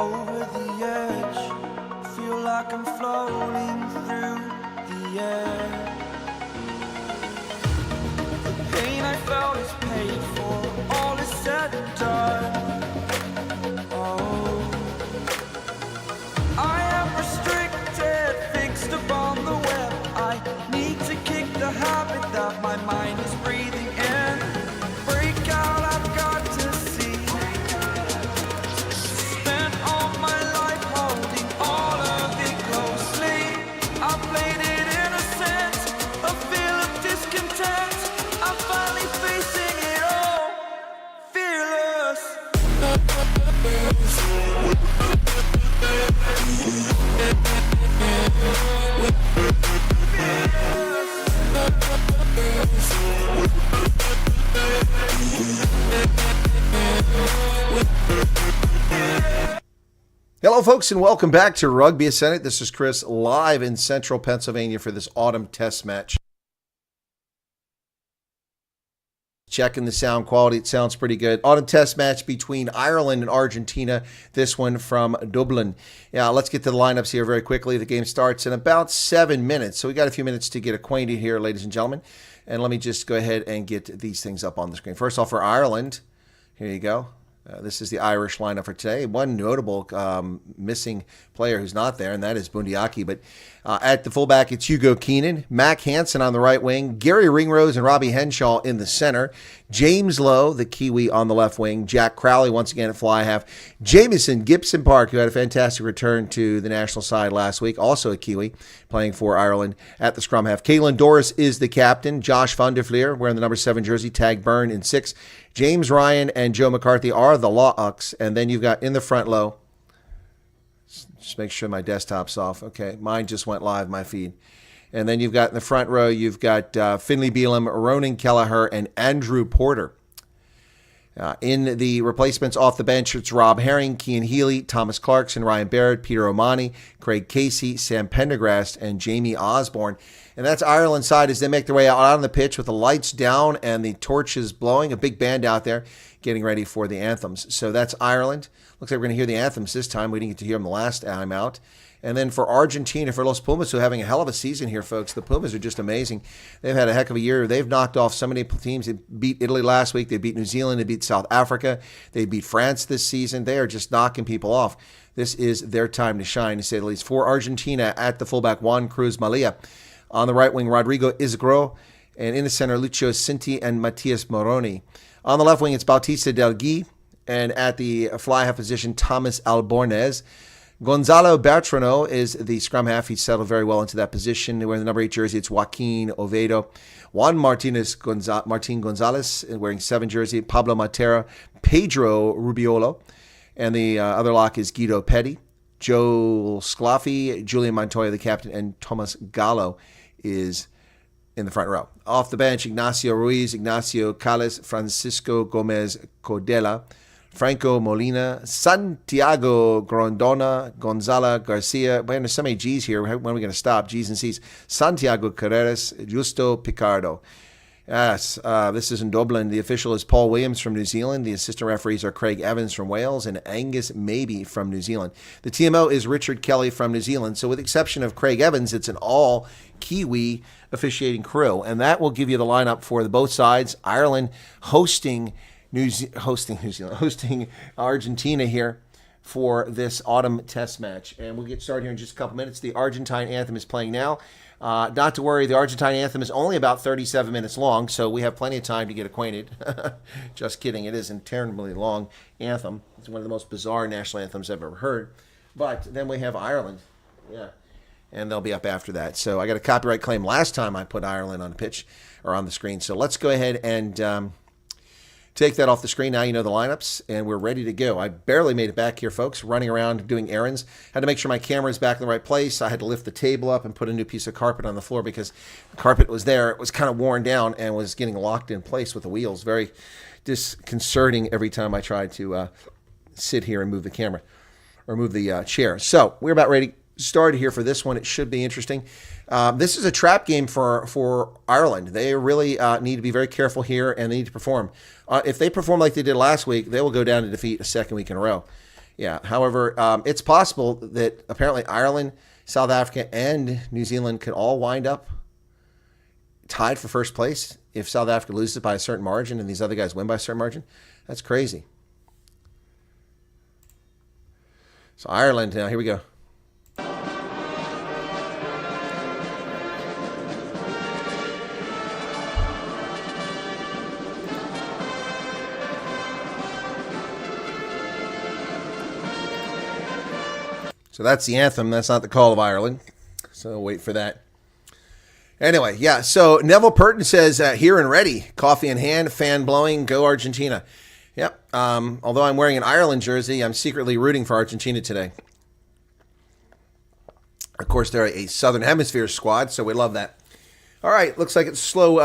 over the edge. Feel like I'm floating through the air. The pain I felt is paid for, all is said and done. Oh, I am restricted, fixed upon the web. I need to kick the habit that my mind is breathing in. Break out, I've got to see. Spent all my life holding all of it closely. I played it innocent, a feel of discontent. I'm finally facing it all, fearless. Hello, folks, and welcome back to Rugby Ascendant. This is Chris, live in central Pennsylvania for this autumn test match. Checking the sound quality. It sounds pretty good. Autumn test match between Ireland and Argentina. This one from Dublin. Yeah, let's get to the lineups here very quickly. The game starts in about 7 minutes. So we got a few minutes to get acquainted here, ladies and gentlemen. And let me just go ahead and get these things up on the screen. First off, for Ireland, here you go. This is the Irish lineup for today. One notable missing player who's not there, and that is Bundyaki. But at the fullback, it's Hugo Keenan, Mac Hansen on the right wing, Gary Ringrose and Robbie Henshaw in the center, James Lowe, the Kiwi, on the left wing, Jack Crowley once again at fly half, Jamison Gibson Park, who had a fantastic return to the national side last week, also a Kiwi, playing for Ireland at the scrum half. Caelan Doris is the captain, Josh van der Fleer wearing the number 7 jersey, Tag Byrne in 6, James Ryan and Joe McCarthy are the locks, and then you've got in the front low. Just make sure my desktop's off. Okay, mine just went live, my feed. And then you've got in the front row, you've got Finlay Bealham, Ronan Kelleher, and Andrew Porter. In the replacements off the bench, it's Rob Herring, Cian Healy, Thomas Clarkson, Ryan Barrett, Peter O'Mani, Craig Casey, Sam Pendergrast, and Jamie Osborne. And that's Ireland's side as they make their way out on the pitch with the lights down and the torches blowing. A big band out there getting ready for the anthems. So that's Ireland. Looks like we're going to hear the anthems this time. We didn't get to hear them the last time out. And then for Argentina, for Los Pumas, who are having a hell of a season here, folks. The Pumas are just amazing. They've had a heck of a year. They've knocked off so many teams. They beat Italy last week. They beat New Zealand. They beat South Africa. They beat France this season. They are just knocking people off. This is their time to shine, to say the least. For Argentina, at the fullback, Juan Cruz Malia. On the right wing, Rodrigo Isgro. And in the center, Lucio Cinti and Matias Moroni. On the left wing, it's Bautista Del Gui. And at the fly half position, Thomas Albornez. Gonzalo Bertrano is the scrum half. He's settled very well into that position. Wearing the number 8 jersey, it's Joaquin Oviedo. Juan Martin Gonzalez wearing 7 jersey. Pablo Matera, Pedro Rubiolo. And the other lock is Guido Petty. Joel Sclaffi, Julian Montoya, the captain, and Thomas Gallo is in the front row. Off the bench, Ignacio Ruiz, Ignacio Calles, Francisco Gomez Codela, Franco Molina, Santiago Grondona, Gonzalo Garcia. Man, there's so many G's here. When are we going to stop? G's and C's. Santiago Carreras, Justo Picardo. Yes, this is in Dublin. The official is Paul Williams from New Zealand. The assistant referees are Craig Evans from Wales and Angus Mabey from New Zealand. The TMO is Richard Kelly from New Zealand. So with the exception of Craig Evans, it's an all Kiwi officiating crew. And that will give you the lineup for the both sides. Ireland hosting Argentina here for this autumn test match. And we'll get started here in just a couple minutes. The Argentine anthem is playing now. Not to worry, the Argentine anthem is only about 37 minutes long, so we have plenty of time to get acquainted. Just kidding. It is an terribly long anthem. It's one of the most bizarre national anthems I've ever heard. But then we have Ireland. Yeah. And they'll be up after that. So I got a copyright claim last time I put Ireland on the pitch or on the screen. So let's go ahead and take that off the screen. Now you know the lineups, and we're ready to go. I barely made it back here, folks, running around doing errands. Had to make sure my camera is back in the right place. I had to lift the table up and put a new piece of carpet on the floor because the carpet was there. It was kind of worn down and was getting locked in place with the wheels. Very disconcerting every time I tried to sit here and move the camera or move the chair. So we're about ready to start here for this one. It should be interesting. This is a trap game for Ireland. They really need to be very careful here, and they need to perform. If they perform like they did last week, they will go down to defeat a second week in a row. Yeah. However, it's possible that apparently Ireland, South Africa, and New Zealand could all wind up tied for first place if South Africa loses by a certain margin and these other guys win by a certain margin. That's crazy. So Ireland now, here we go. So that's the anthem. That's not the call of Ireland. So wait for that. Anyway, yeah. So Neville Purton says, here and ready. Coffee in hand, fan blowing, go Argentina. Yep. Although I'm wearing an Ireland jersey, I'm secretly rooting for Argentina today. Of course, they're a Southern Hemisphere squad, so we love that. All right. Looks like it's slow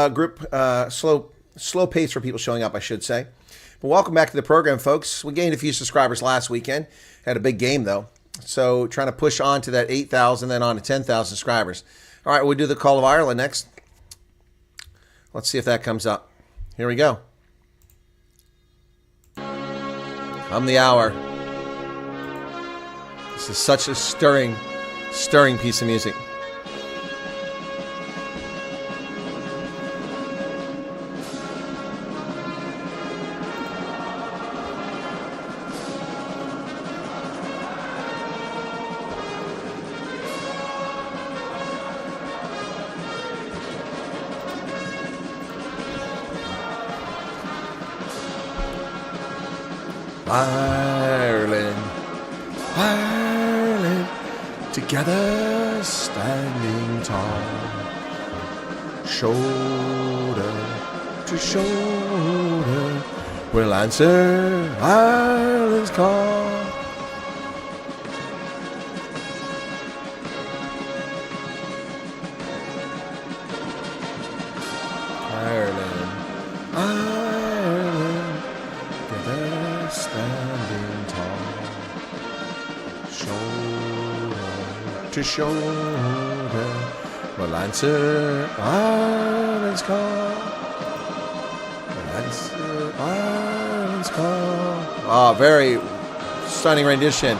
slow pace for people showing up, I should say. But welcome back to the program, folks. We gained a few subscribers last weekend. Had a big game, though. So trying to push on to that 8,000, then on to 10,000 subscribers. All right, we'll do the Call of Ireland next. Let's see if that comes up. Here we go. Come the hour. This is such a stirring piece of music. Ireland, Ireland, together standing tall, shoulder to shoulder, we'll answer Ireland's call. Ireland, Ireland, together standing tall, shoulder to shoulder, we'll answer Ireland's call. We'll answer Ireland's call. Oh, very stunning rendition.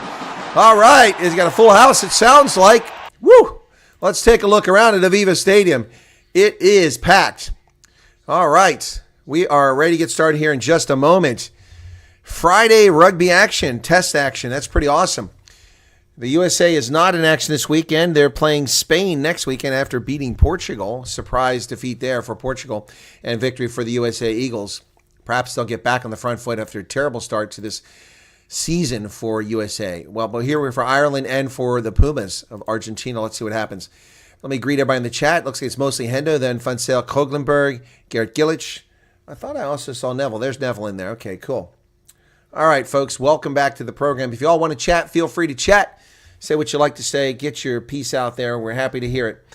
All right, he's got a full house, it sounds like. Woo! Let's take a look around at Aviva Stadium. It is packed. All right, we are ready to get started here in just a moment. Friday rugby action, test action. That's pretty awesome. The USA is not in action this weekend. They're playing Spain next weekend after beating Portugal. Surprise defeat there for Portugal and victory for the USA Eagles. Perhaps they'll get back on the front foot after a terrible start to this season for USA. Well, but here we're for Ireland and for the Pumas of Argentina. Let's see what happens. Let me greet everybody in the chat. Looks like it's mostly Hendo, then Funsale Koglenberg, Garrett Gillich. I thought I also saw Neville. There's Neville in there. Okay, cool. All right, folks, welcome back to the program. If you all want to chat, feel free to chat. Say what you like to say. Get your piece out there. We're happy to hear it.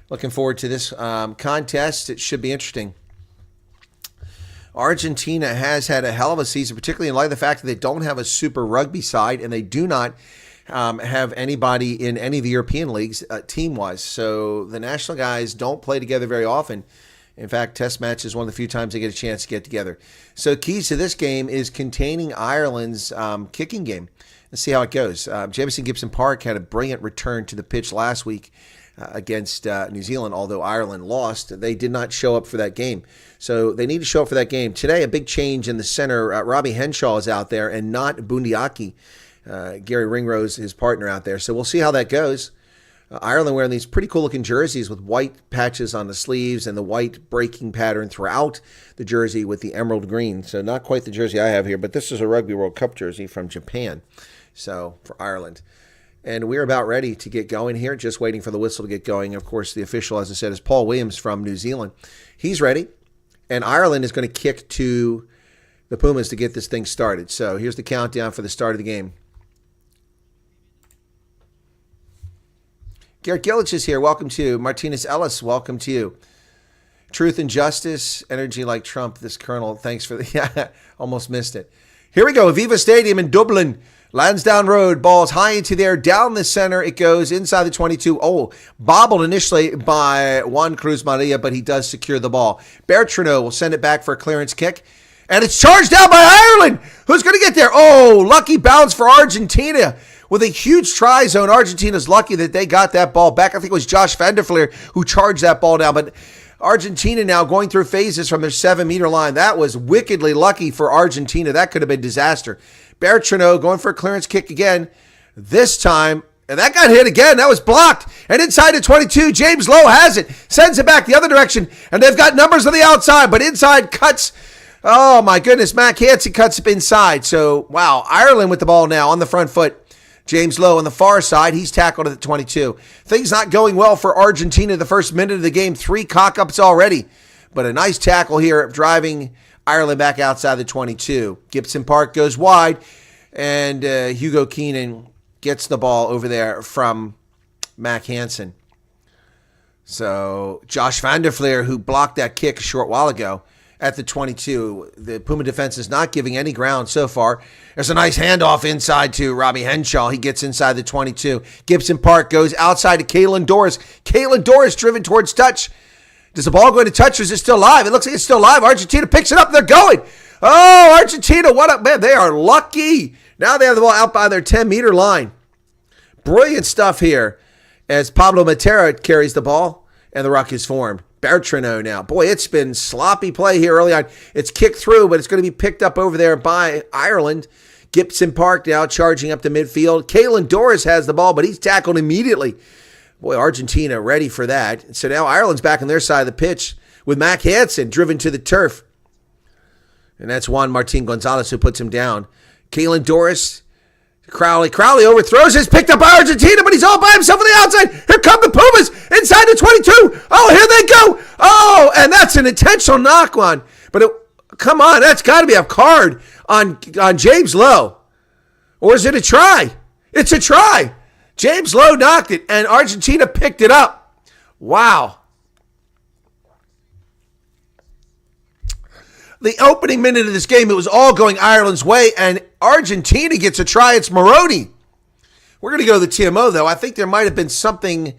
Looking forward to this contest. It should be interesting. Argentina has had a hell of a season, particularly in light of the fact that they don't have a super rugby side and they do not have anybody in any of the European leagues team-wise. So the national guys don't play together very often. In fact, test match is one of the few times they get a chance to get together. So keys to this game is containing Ireland's kicking game. Let's see how it goes. Jamison Gibson Park had a brilliant return to the pitch last week against New Zealand, although Ireland lost. They did not show up for that game. So they need to show up for that game. Today, a big change in the center. Robbie Henshaw is out there and not Bundiaki. Gary Ringrose, his partner, out there. So we'll see how that goes. Ireland wearing these pretty cool looking jerseys with white patches on the sleeves and the white breaking pattern throughout the jersey with the emerald green. So not quite the jersey I have here, but this is a Rugby World Cup jersey from Japan. So for Ireland. And we're about ready to get going here, just waiting for the whistle to get going. Of course, the official, as I said, is Paul Williams from New Zealand. He's ready. And Ireland is going to kick to the Pumas to get this thing started. So here's the countdown for the start of the game. Garrett Gillich is here. Welcome to you. Martinez Ellis, welcome to you. Truth and Justice, energy like Trump, this colonel. Thanks for the... Yeah, almost missed it. Here we go. Aviva Stadium in Dublin. Lansdowne Road. Ball's high into there. Down the center. It goes inside the 22. Oh, bobbled initially by Juan Cruz Maria, but he does secure the ball. Bertrano will send it back for a clearance kick. And it's charged down by Ireland. Who's going to get there? Oh, lucky bounce for Argentina. With a huge try zone, Argentina's lucky that they got that ball back. I think it was Josh van der Fleer who charged that ball down. But Argentina now going through phases from their 7-meter line. That was wickedly lucky for Argentina. That could have been disaster. Bertrand going for a clearance kick again. This time, and that got hit again. That was blocked. And inside the 22, James Lowe has it. Sends it back the other direction. And they've got numbers on the outside. But inside cuts. Oh, my goodness. Mac Hansen cuts inside. So, wow. Ireland with the ball now on the front foot. James Lowe on the far side. He's tackled at the 22. Things not going well for Argentina the first minute of the game. 3 cock-ups already. But a nice tackle here driving Ireland back outside the 22. Gibson Park goes wide. And Hugo Keenan gets the ball over there from Mac Hansen. So Josh van der Fleer, who blocked that kick a short while ago at the 22. The Puma defense is not giving any ground so far. There's a nice handoff inside to Robbie Henshaw. He gets inside the 22. Gibson Park goes outside to Kalen Doris. Kalen Doris driven towards touch. Does the ball go into touch or is it still live? It looks like it's still live. Argentina picks it up. They're going. Oh, Argentina, what up, man? They are lucky. Now they have the ball out by their 10-meter line. Brilliant stuff here as Pablo Matera carries the ball and the ruck is formed. Bertrand now. Boy, it's been sloppy play here early on. It's kicked through, but it's going to be picked up over there by Ireland. Gibson Park now charging up the midfield. Kalen Doris has the ball, but he's tackled immediately. Boy, Argentina ready for that. So now Ireland's back on their side of the pitch with Mac Hansen driven to the turf. And that's Juan Martin Gonzalez who puts him down. Kalen Doris, Crowley overthrows. It's picked up by Argentina, but he's all by himself on the outside. Here come the Pumas inside the 22. Oh, here they go. Oh, and that's an intentional knock on. But come on, that's got to be a card on James Lowe. Or is it a try? It's a try. James Lowe knocked it, and Argentina picked it up. Wow. The opening minute of this game, it was all going Ireland's way, and Argentina gets a try. It's Moroni. We're going to go to the TMO, though. I think there might have been something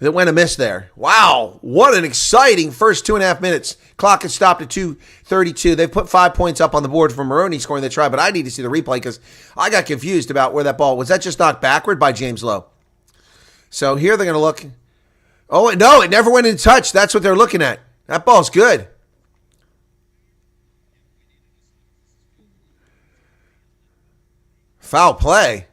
that went amiss there. Wow, what an exciting first 2.5 minutes. Clock has stopped at 2:32. They've put 5 points up on the board for Moroni scoring the try, but I need to see the replay because I got confused about where that ball was. That just knocked backward by James Lowe? So here they're going to look. Oh, no, it never went in touch. That's what they're looking at. That ball's good. Foul play.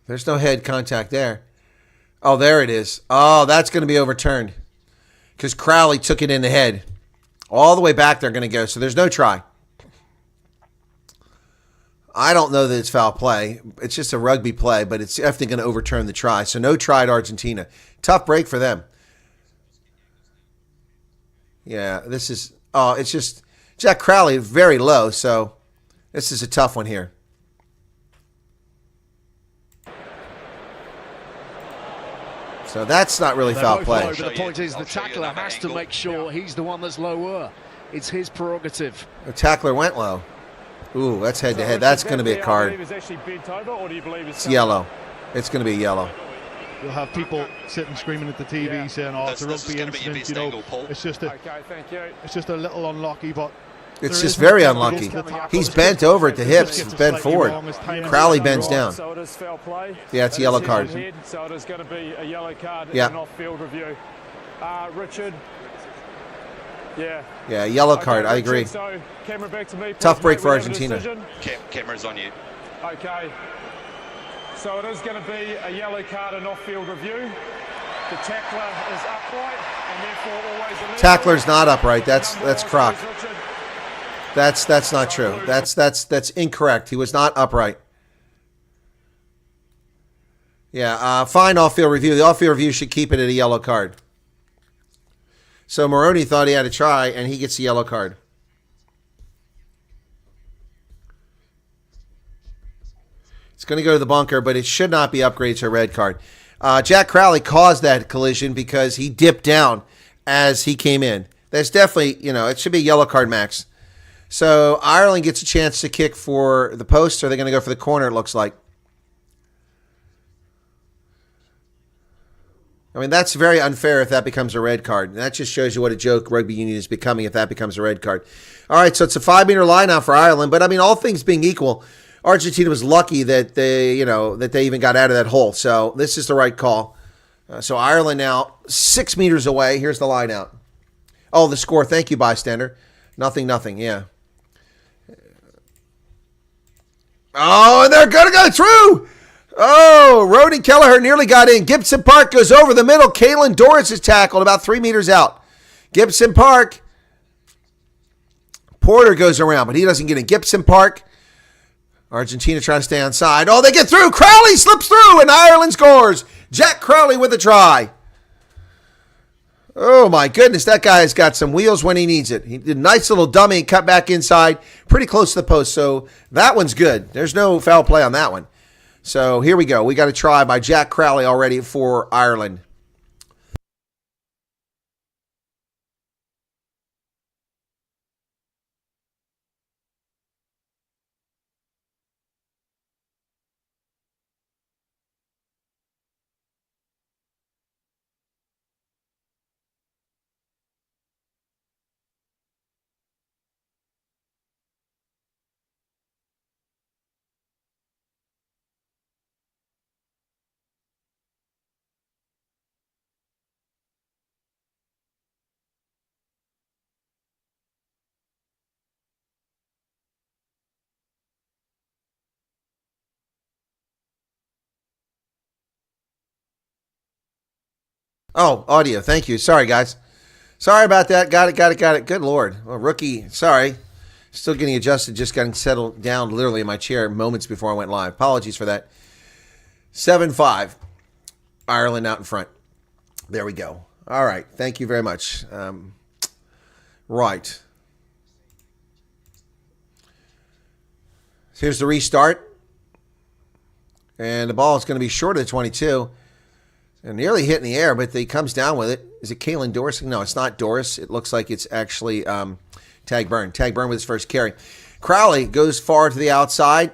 There's no head contact there. Oh, there it is. Oh, that's going to be overturned because Crowley took it in the head. All the way back they're going to go, so there's no try. I don't know that it's foul play. It's just a rugby play, but it's definitely going to overturn the try. So no try to Argentina. Tough break for them. Yeah, this is, it's just, Jack Crowley very low, so this is a tough one here. So that's not really foul play. But the point is the tackler has to make sure he's the one that's lower. It's his prerogative. The tackler went low. Ooh, that's head-to-head. That's going to be a card. It's yellow. It's going to be yellow. You'll have people sitting screaming at the TV saying, "Oh, it's a rugby incident." You know, it's just a little unlucky, but it's just very unlucky. He's bent over at the hips, bent forward. Crowley bends down. Yeah, it's a yellow card. So it is going to be a yellow card in an off-field review. Richard. Yeah, yellow card. I agree. So camera back to me. Tough break for Argentina. Camera's on you. Okay. So it is going to be a yellow card and off-field review. The tackler is upright, and therefore always. Tackler's not upright. That's Croc. That's not true. That's incorrect. He was not upright. Yeah, fine off-field review. The off-field review should keep it at a yellow card. So Moroni thought he had a try, and he gets a yellow card. It's going to go to the bunker, but it should not be upgraded to a red card. Jack Crowley caused that collision because he dipped down as he came in. That's definitely, it should be a yellow card max. So Ireland gets a chance to kick for the post, or they're going to go for the corner, it looks like. I mean, that's very unfair if that becomes a red card. And that just shows you what a joke rugby union is becoming if that becomes a red card. All right, so it's a 5-meter line now for Ireland. But, I mean, all things being equal, Argentina was lucky that they even got out of that hole. So this is the right call. So Ireland now 6 meters away. Here's the line out. Oh, the score. Thank you, bystander. 0-0, yeah. Oh, and they're going to go through. Oh, Rodney Kelleher nearly got in. Gibson Park goes over the middle. Kalen Doris is tackled about 3 meters out. Gibson Park. Porter goes around, but he doesn't get in. Gibson Park. Argentina trying to stay onside. Oh, they get through. Crowley slips through, and Ireland scores. Jack Crowley with a try. Oh, my goodness. That guy's got some wheels when he needs it. He did a nice little dummy, cut back inside, pretty close to the post. So that one's good. There's no foul play on that one. So here we go. We got a try by Jack Crowley already for Ireland. Oh, audio. Thank you. Sorry, guys. Sorry about that. Got it. Good Lord. Well, rookie. Sorry. Still getting adjusted. Just getting settled down literally in my chair moments before I went live. Apologies for that. 7-5. Ireland out in front. There we go. All right. Thank you very much. Right. Here's the restart. And the ball is going to be short of the 22. And nearly hit in the air, but he comes down with it. Is it Kalen Doris? No, it's not Doris. It looks like it's actually Tag Byrne. Tag Byrne with his first carry. Crowley goes far to the outside.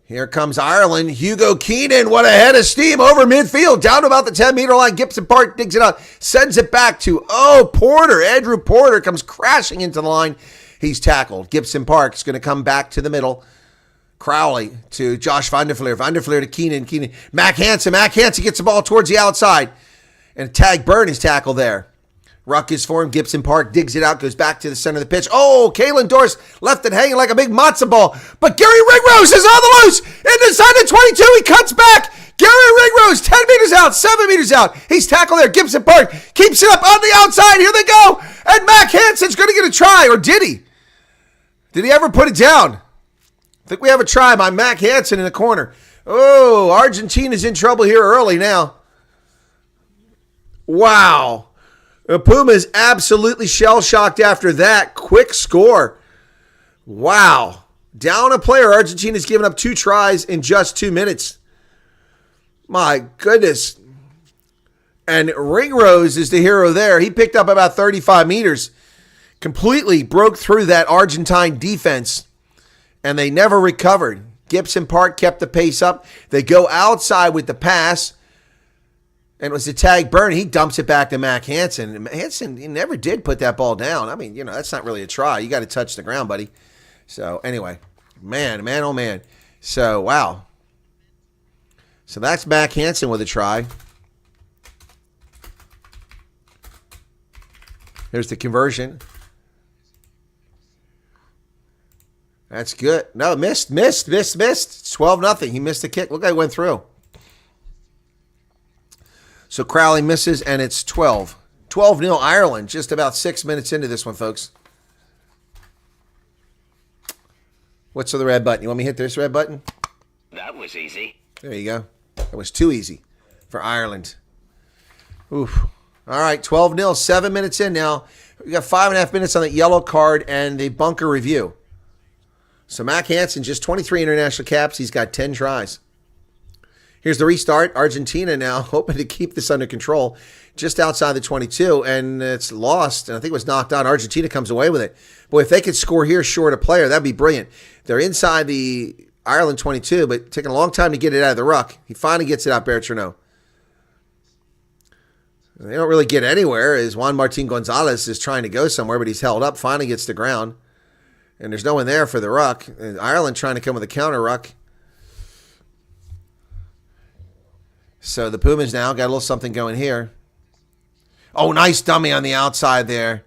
Here comes Ireland. Hugo Keenan, what a head of steam over midfield. Down to about the 10-meter line. Gibson Park digs it up. Sends it back to, Porter. Andrew Porter comes crashing into the line. He's tackled. Gibson Park is going to come back to the middle. Crowley to Josh Van der Fleer. Van der Fleer to Keenan. Mac Hansen. Mac Hansen gets the ball towards the outside. And Tag Byrne is tackled there. Ruck is for him. Gibson Park digs it out. Goes back to the center of the pitch. Oh, Kalen Doris left it hanging like a big matzo ball. But Gary Ringrose is on the loose. Inside the 22. He cuts back. Gary Ringrose 10 meters out. 7 meters out. He's tackled there. Gibson Park keeps it up on the outside. Here they go. And Mac Hansen's going to get a try. Or did he? Did he ever put it down? I think we have a try by Mac Hansen in the corner. Oh, Argentina's in trouble here early now. Wow. The Pumas absolutely shell-shocked after that quick score. Wow. Down a player. Argentina's given up 2 tries in just 2 minutes. My goodness. And Ringrose is the hero there. He picked up about 35 meters. Completely broke through that Argentine defense. And they never recovered. Gibson Park kept the pace up. They go outside with the pass. And it was the Tag Byrne. He dumps it back to Mac Hansen. And Hansen, he never did put that ball down. I mean, that's not really a try. You got to touch the ground, buddy. So, anyway. Man, oh, man. So, wow. So, that's Mac Hansen with a try. There's the conversion. That's good. No, missed. It's 12-0. He missed the kick. Look, I went through. So Crowley misses, and it's 12. 12-0 Ireland, just about 6 minutes into this one, folks. What's the red button? You want me to hit this red button? That was easy. There you go. That was too easy for Ireland. Oof. All right, 12-0, 7 minutes in now. We got 5.5 minutes on the yellow card and the bunker review. So Mac Hansen, just 23 international caps. He's got 10 tries. Here's the restart. Argentina now hoping to keep this under control just outside the 22, and it's lost, and I think it was knocked out. Argentina comes away with it. Boy, if they could score here short a player, that'd be brilliant. They're inside the Ireland 22, but taking a long time to get it out of the ruck. He finally gets it out, Bertrano. They don't really get anywhere as Juan Martin Gonzalez is trying to go somewhere, but he's held up, finally gets to ground. And there's no one there for the ruck. And Ireland trying to come with a counter ruck. So the Pumas now got a little something going here. Oh, nice dummy on the outside there.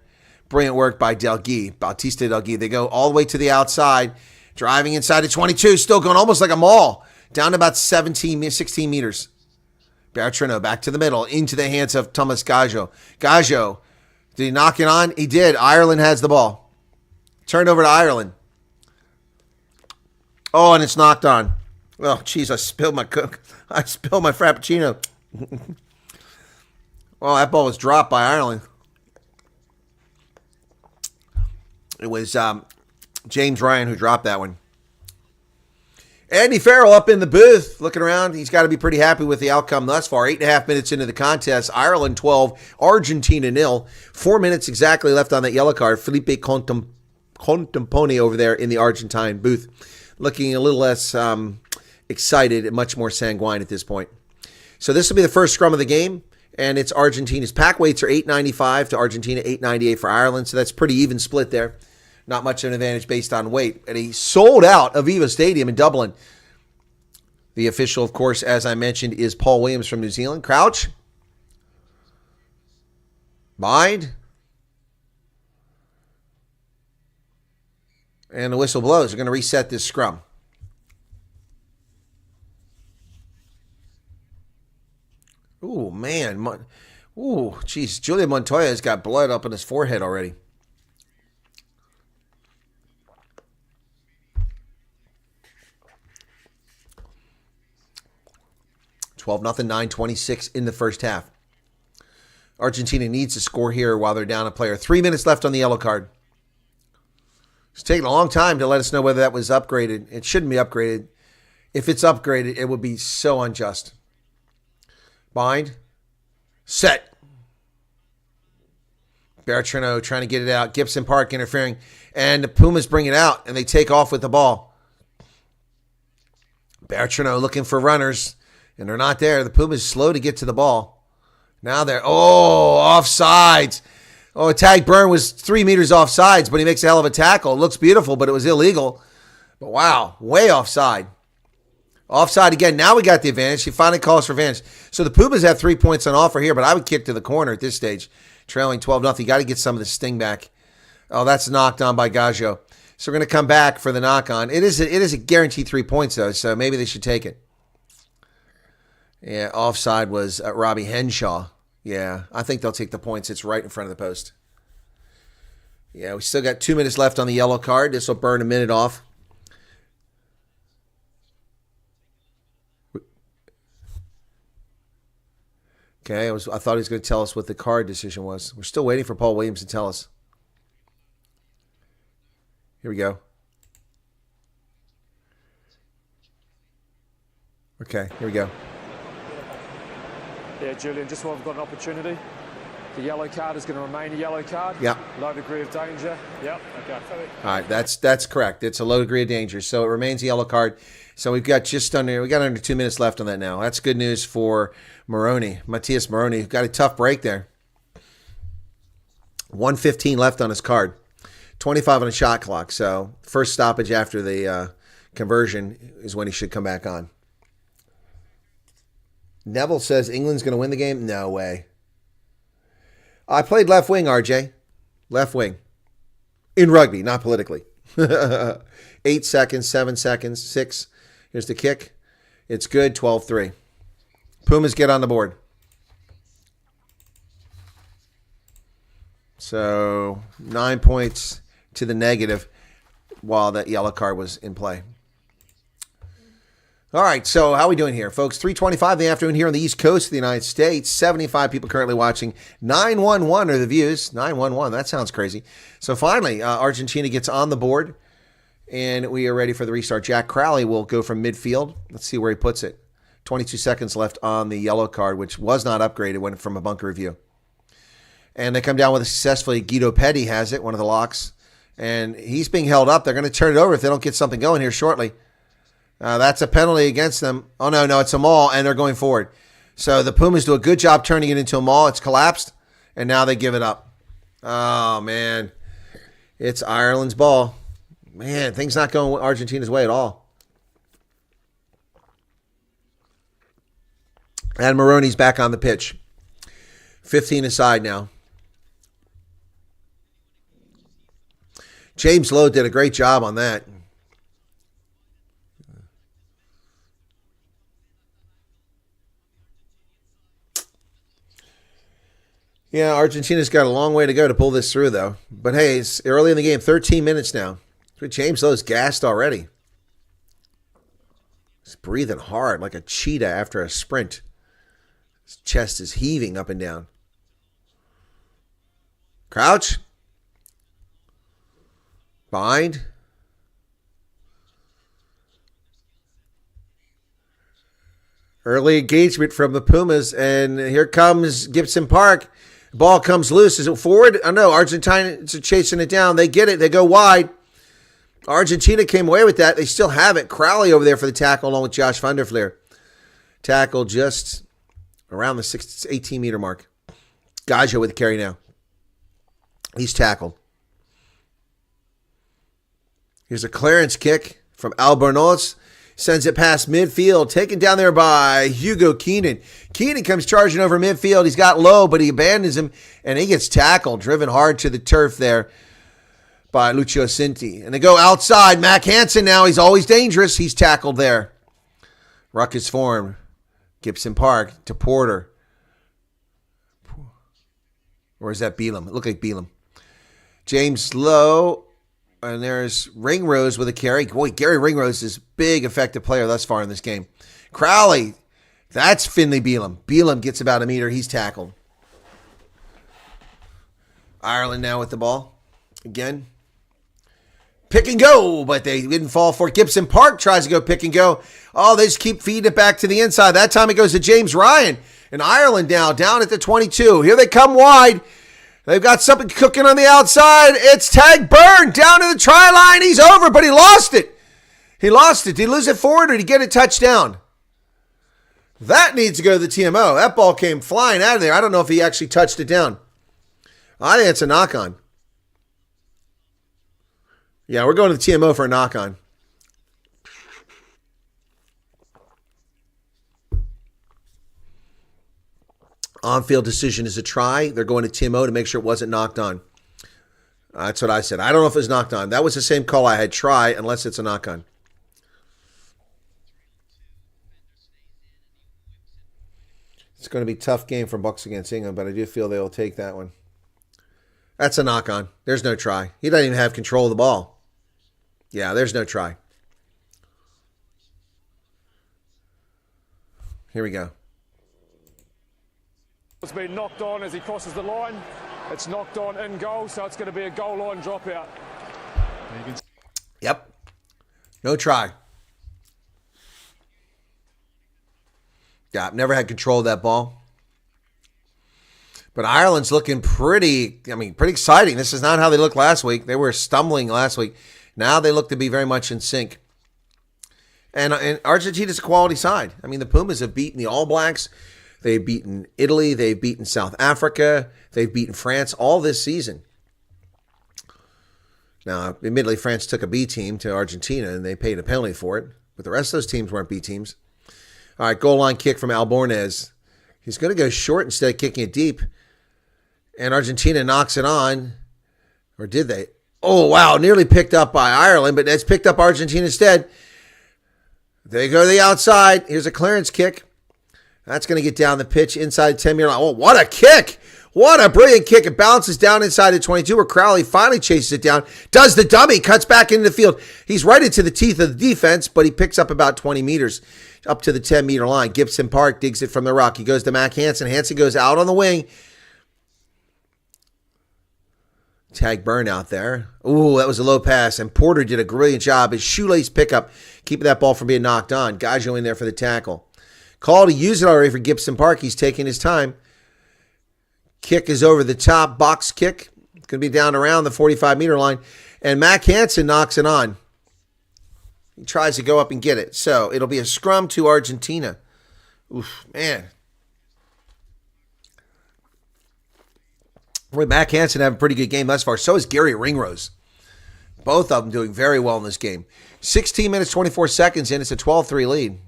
Brilliant work by Bautista Del Guy. They go all the way to the outside, driving inside the 22, still going almost like a maul, down to about 16 meters. Bertrano back to the middle, into the hands of Thomas Gaggio. Gaggio, did he knock it on? He did. Ireland has the ball. Turned over to Ireland. Oh, and it's knocked on. Oh, jeez, I spilled my Frappuccino. Well, that ball was dropped by Ireland. It was James Ryan who dropped that one. Andy Farrell up in the booth looking around. He's got to be pretty happy with the outcome thus far. 8.5 minutes into the contest. Ireland 12, Argentina 0. 4 minutes exactly left on that yellow card. Felipe Contampone over there in the Argentine booth. Looking a little less excited and much more sanguine at this point. So this will be the first scrum of the game. And it's Argentina's pack weights are 895 to Argentina, 898 for Ireland. So that's pretty even split there. Not much of an advantage based on weight. And he sold out Aviva Stadium in Dublin. The official, of course, as I mentioned, is Paul Williams from New Zealand. Crouch. Bind. And the whistle blows. They're going to reset this scrum. Ooh, man. Ooh, geez. Julian Montoya has got blood up on his forehead already. $12-0, 9:26 in the first half. Argentina needs to score here while they're down a player. 3 minutes left on the yellow card. It's taking a long time to let us know whether that was upgraded. It shouldn't be upgraded. If it's upgraded, it would be so unjust. Bind. Set. Bertrano trying to get it out. Gibson Park interfering. And the Pumas bring it out, and they take off with the ball. Bertrano looking for runners, and they're not there. The Pumas slow to get to the ball. Now they're, offsides. Oh, Tag Byrne was 3 meters offsides, but he makes a hell of a tackle. It looks beautiful, but it was illegal. But wow, way offside. Offside again. Now we got the advantage. He finally calls for advantage. So the Pumas have 3 points on offer here, but I would kick to the corner at this stage. Trailing 12-0. You got to get some of the sting back. Oh, that's knocked on by Gaggio. So we're going to come back for the knock-on. It is a guaranteed 3 points, though, so maybe they should take it. Yeah, offside was Robbie Henshaw. Yeah, I think they'll take the points. It's right in front of the post. Yeah, we still got 2 minutes left on the yellow card. This will burn a minute off. Okay, I thought he was going to tell us what the card decision was. We're still waiting for Paul Williams to tell us. Here we go. Okay, here we go. Yeah, Julian, just while we've got an opportunity, the yellow card is going to remain a yellow card. Yeah. Low degree of danger. Yep. Okay. All right, that's correct. It's a low degree of danger, so it remains a yellow card. So we got under 2 minutes left on that now. That's good news for Matias Moroni, who got a tough break there. 1:15 left on his card. 25 on a shot clock. So first stoppage after the conversion is when he should come back on. Neville says England's going to win the game. No way. I played left wing, RJ. Left wing. In rugby, not politically. 8 seconds, 7 seconds, 6. Here's the kick. It's good, 12-3. Pumas get on the board. So 9 points to the negative while that yellow card was in play. All right, so how are we doing here, folks? 3:25 in the afternoon here on the East Coast of the United States. 75 people currently watching. 911 are the views. 911, that sounds crazy. So finally, Argentina gets on the board, and we are ready for the restart. Jack Crowley will go from midfield. Let's see where he puts it. 22 seconds left on the yellow card, which was not upgraded, went from a bunker review. And they come down with it successfully. Guido Petty has it, one of the locks, and he's being held up. They're going to turn it over if they don't get something going here shortly. That's a penalty against them. Oh, no, it's a maul, and they're going forward. So the Pumas do a good job turning it into a maul. It's collapsed, and now they give it up. Oh, man. It's Ireland's ball. Man, things not going Argentina's way at all. And Maroney's back on the pitch. 15 aside now. James Lowe did a great job on that. Yeah, Argentina's got a long way to go to pull this through, though. But hey, it's early in the game, 13 minutes now. James Lowe's gassed already. He's breathing hard like a cheetah after a sprint. His chest is heaving up and down. Crouch. Bind. Early engagement from the Pumas, and here comes Gibson Park. Ball comes loose. Is it forward? Oh, no. Argentine are chasing it down. They get it. They go wide. Argentina came away with that. They still have it. Crowley over there for the tackle along with Josh van der Fleer. Tackle just around the 18-meter mark. Gaggio with the carry now. He's tackled. Here's a clearance kick from Albornoz. Sends it past midfield. Taken down there by Hugo Keenan. Keenan comes charging over midfield. He's got Low, but he abandons him, and he gets tackled. Driven hard to the turf there by Lucio Cinti. And they go outside. Mac Hansen now. He's always dangerous. He's tackled there. Ruck is formed. Gibson Park to Porter. Or is that Beelum? It looked like Beelum. James Lowe. And there's Ringrose with a carry. Boy, Gary Ringrose is a big, effective player thus far in this game. Crowley. That's Finley Beelum. Beelum gets about a meter. He's tackled. Ireland now with the ball. Again. Pick and go, but they didn't fall for it. Gibson Park tries to go pick and go. Oh, they just keep feeding it back to the inside. That time it goes to James Ryan. And Ireland now down at the 22. Here they come wide. They've got something cooking on the outside. It's Tag Burn down to the try line. He's over, but he lost it. He lost it. Did he lose it forward or did he get a touchdown? That needs to go to the TMO. That ball came flying out of there. I don't know if he actually touched it down. I think it's a knock-on. Yeah, we're going to the TMO for a knock-on. On-field decision is a try. They're going to TMO to make sure it wasn't knocked on. That's what I said. I don't know if it was knocked on. That was the same call I had. Try, unless it's a knock-on. It's going to be a tough game for Bucks against England, but I do feel they will take that one. That's a knock-on. There's no try. He doesn't even have control of the ball. Yeah, there's no try. Here we go. It's been knocked on as he crosses the line. It's knocked on in goal, so it's going to be a goal line dropout. Yep. No try. Yeah, I've never had control of that ball. But Ireland's looking pretty exciting. This is not how they looked last week. They were stumbling last week. Now they look to be very much in sync. And Argentina's a quality side. I mean, the Pumas have beaten the All Blacks. They've beaten Italy. They've beaten South Africa. They've beaten France all this season. Now, admittedly, France took a B team to Argentina, and they paid a penalty for it. But the rest of those teams weren't B teams. All right, goal line kick from Albornoz. He's going to go short instead of kicking it deep. And Argentina knocks it on. Or did they? Oh, wow, nearly picked up by Ireland, but that's picked up Argentina instead. They go to the outside. Here's a clearance kick. That's going to get down the pitch inside the 10-meter line. Oh, what a kick. What a brilliant kick. It bounces down inside the 22 where Crowley finally chases it down. Does the dummy. Cuts back into the field. He's right into the teeth of the defense, but he picks up about 20 meters up to the 10-meter line. Gibson Park digs it from the rock. He goes to Mac Hansen. Hansen goes out on the wing. Tag Burn out there. Ooh, that was a low pass. And Porter did a brilliant job. His shoelace pickup, keeping that ball from being knocked on. Gaggio in there for the tackle. Call to use it already for Gibson Park. He's taking his time. Kick is over the top. Box kick. It's going to be down around the 45-meter line. And Mac Hansen knocks it on. He tries to go up and get it. So it'll be a scrum to Argentina. Oof, man. Boy, Mac Hansen having a pretty good game thus far. So is Gary Ringrose. Both of them doing very well in this game. 16 minutes, 24 seconds in. It's a 12-3 lead.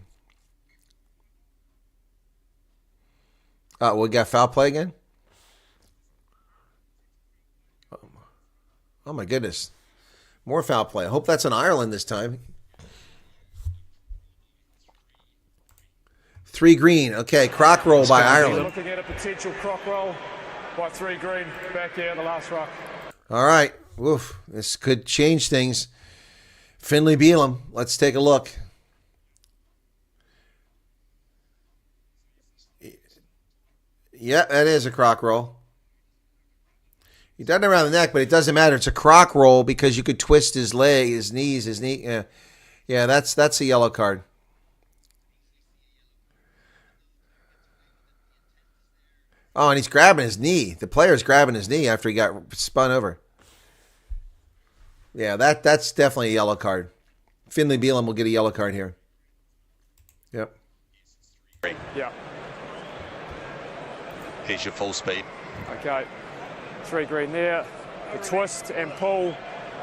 We got foul play again? Oh, my goodness. More foul play. I hope that's on Ireland this time. 3 green. Okay, croc roll by Ireland. Looking at a potential croc roll by 3 green back there at the last rock. All right. Woof. This could change things. Finley Beelum. Let's take a look. Yeah, that is a croc roll. He done it around the neck, but it doesn't matter. It's a croc roll because you could twist his leg, his knees, his knee. Yeah, that's a yellow card. Oh, and he's grabbing his knee. The player's grabbing his knee after he got spun over. Yeah, that's definitely a yellow card. Finley Beelum will get a yellow card here. Yep. Yeah. Here's your full speed. Okay. 3 green there. The twist and pull.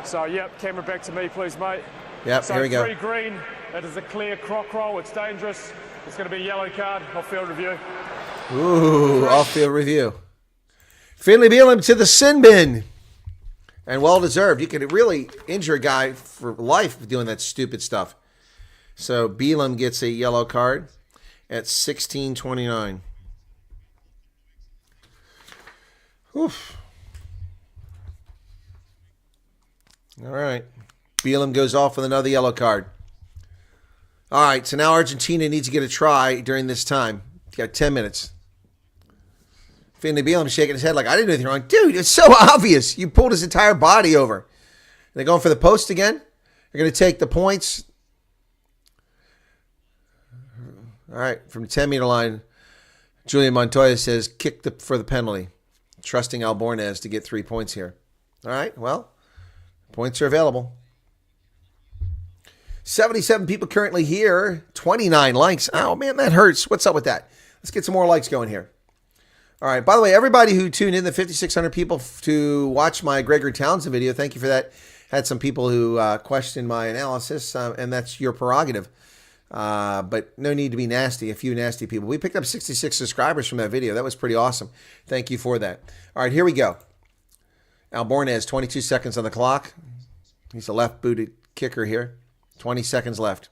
So, yep, camera back to me, please, mate. Yep, so here we go. 3 green. It is a clear croc roll. It's dangerous. It's going to be a yellow card. Off-field review. Ooh, off-field review. Finley Beelum to the sin bin. And well-deserved. You could really injure a guy for life doing that stupid stuff. So Beelum gets a yellow card at 16:29. Oof. All right. Beelum goes off with another yellow card. All right, so now Argentina needs to get a try during this time. You got 10 minutes. Finley Beelum shaking his head like, I didn't do anything wrong. Dude, it's so obvious. You pulled his entire body over. They're going for the post again. They're going to take the points. All right, from the 10-meter line, Julian Montoya says, kick for the penalty, trusting Albornez to get 3 points here. All right, well, points are available. 77 people currently here, 29 likes. Oh, man, that hurts. What's up with that? Let's get some more likes going here. All right, by the way, everybody who tuned in, the 5,600 people to watch my Gregory Townsend video, thank you for that. Had some people who questioned my analysis, and that's your prerogative. But no need to be nasty, a few nasty people. We picked up 66 subscribers from that video. That was pretty awesome. Thank you for that. All right, here we go. Albornez, 22 seconds on the clock. He's a left-booted kicker here. 20 seconds left.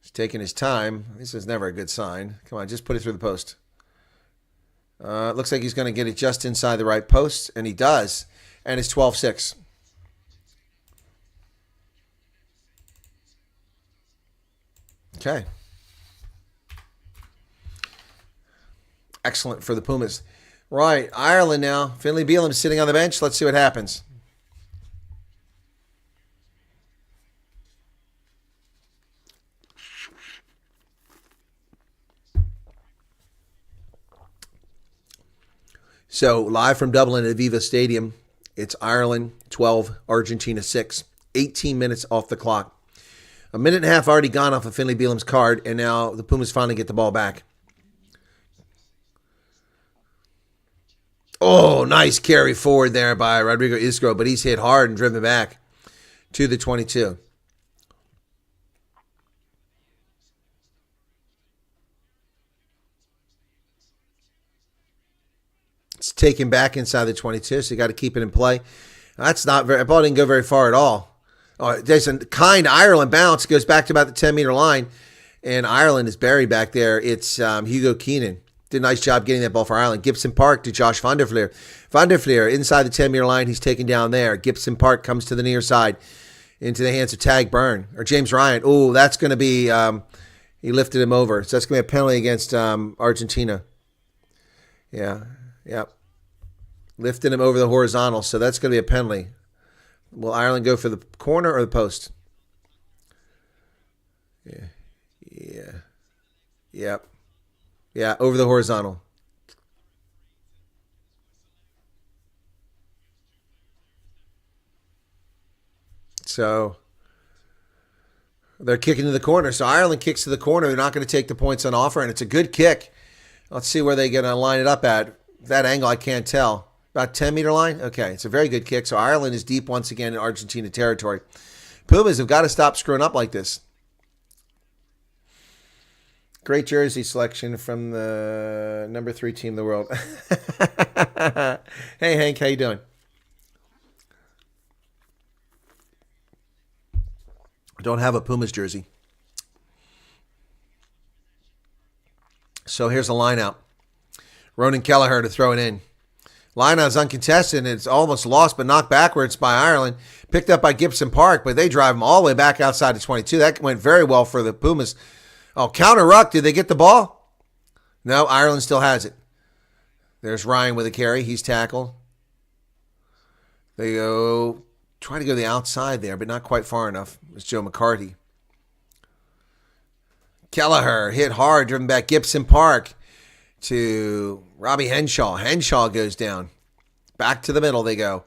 He's taking his time. This is never a good sign. Come on, just put it through the post. Looks like he's going to get it just inside the right post, and he does. And it's 12-6. Okay. Excellent for the Pumas. Right, Ireland now. Finley Beelum sitting on the bench. Let's see what happens. So, live from Dublin at Aviva Stadium, it's Ireland 12, Argentina 6. 18 minutes off the clock. A minute and a half already gone off of Finley Beelum's card, and now the Pumas finally get the ball back. Oh, nice carry forward there by Rodrigo Isgro, but he's hit hard and driven back to the 22. It's taken back inside the 22, so you got to keep it in play. That's not very. The ball didn't go very far at all. Oh, there's a kind Ireland bounce. Goes back to about the 10-meter line, and Ireland is buried back there. It's Hugo Keenan. Did a nice job getting that ball for Ireland. Gibson Park to Josh Van der Fleer. Van der Fleer inside the 10-meter line. He's taken down there. Gibson Park comes to the near side into the hands of Tag Byrne or James Ryan. Oh, that's going to be he lifted him over. So that's going to be a penalty against Argentina. Yeah. Yep. Lifting him over the horizontal, so that's going to be a penalty. Will Ireland go for the corner or the post? Yeah. Yep. Yeah, over the horizontal. So they're kicking to the corner. So Ireland kicks to the corner. They're not going to take the points on offer, and it's a good kick. Let's see where they're going to line it up at. That angle, I can't tell. About 10-meter line? Okay, it's a very good kick. So Ireland is deep once again in Argentina territory. Pumas have got to stop screwing up like this. Great jersey selection from the number 3 team in the world. Hey, Hank, how you doing? Don't have a Pumas jersey. So here's the line out. Ronan Kelleher to throw it in. Line out is uncontested, and it's almost lost but knocked backwards by Ireland. Picked up by Gibson Park, but they drive them all the way back outside the 22. That went very well for the Pumas. Oh, counter ruck. Did they get the ball? No, Ireland still has it. There's Ryan with a carry. He's tackled. They go, try to go to the outside there, but not quite far enough. It's Joe McCarty. Kelleher hit hard, driven back Gibson Park to Robbie Henshaw. Henshaw goes down. Back to the middle they go.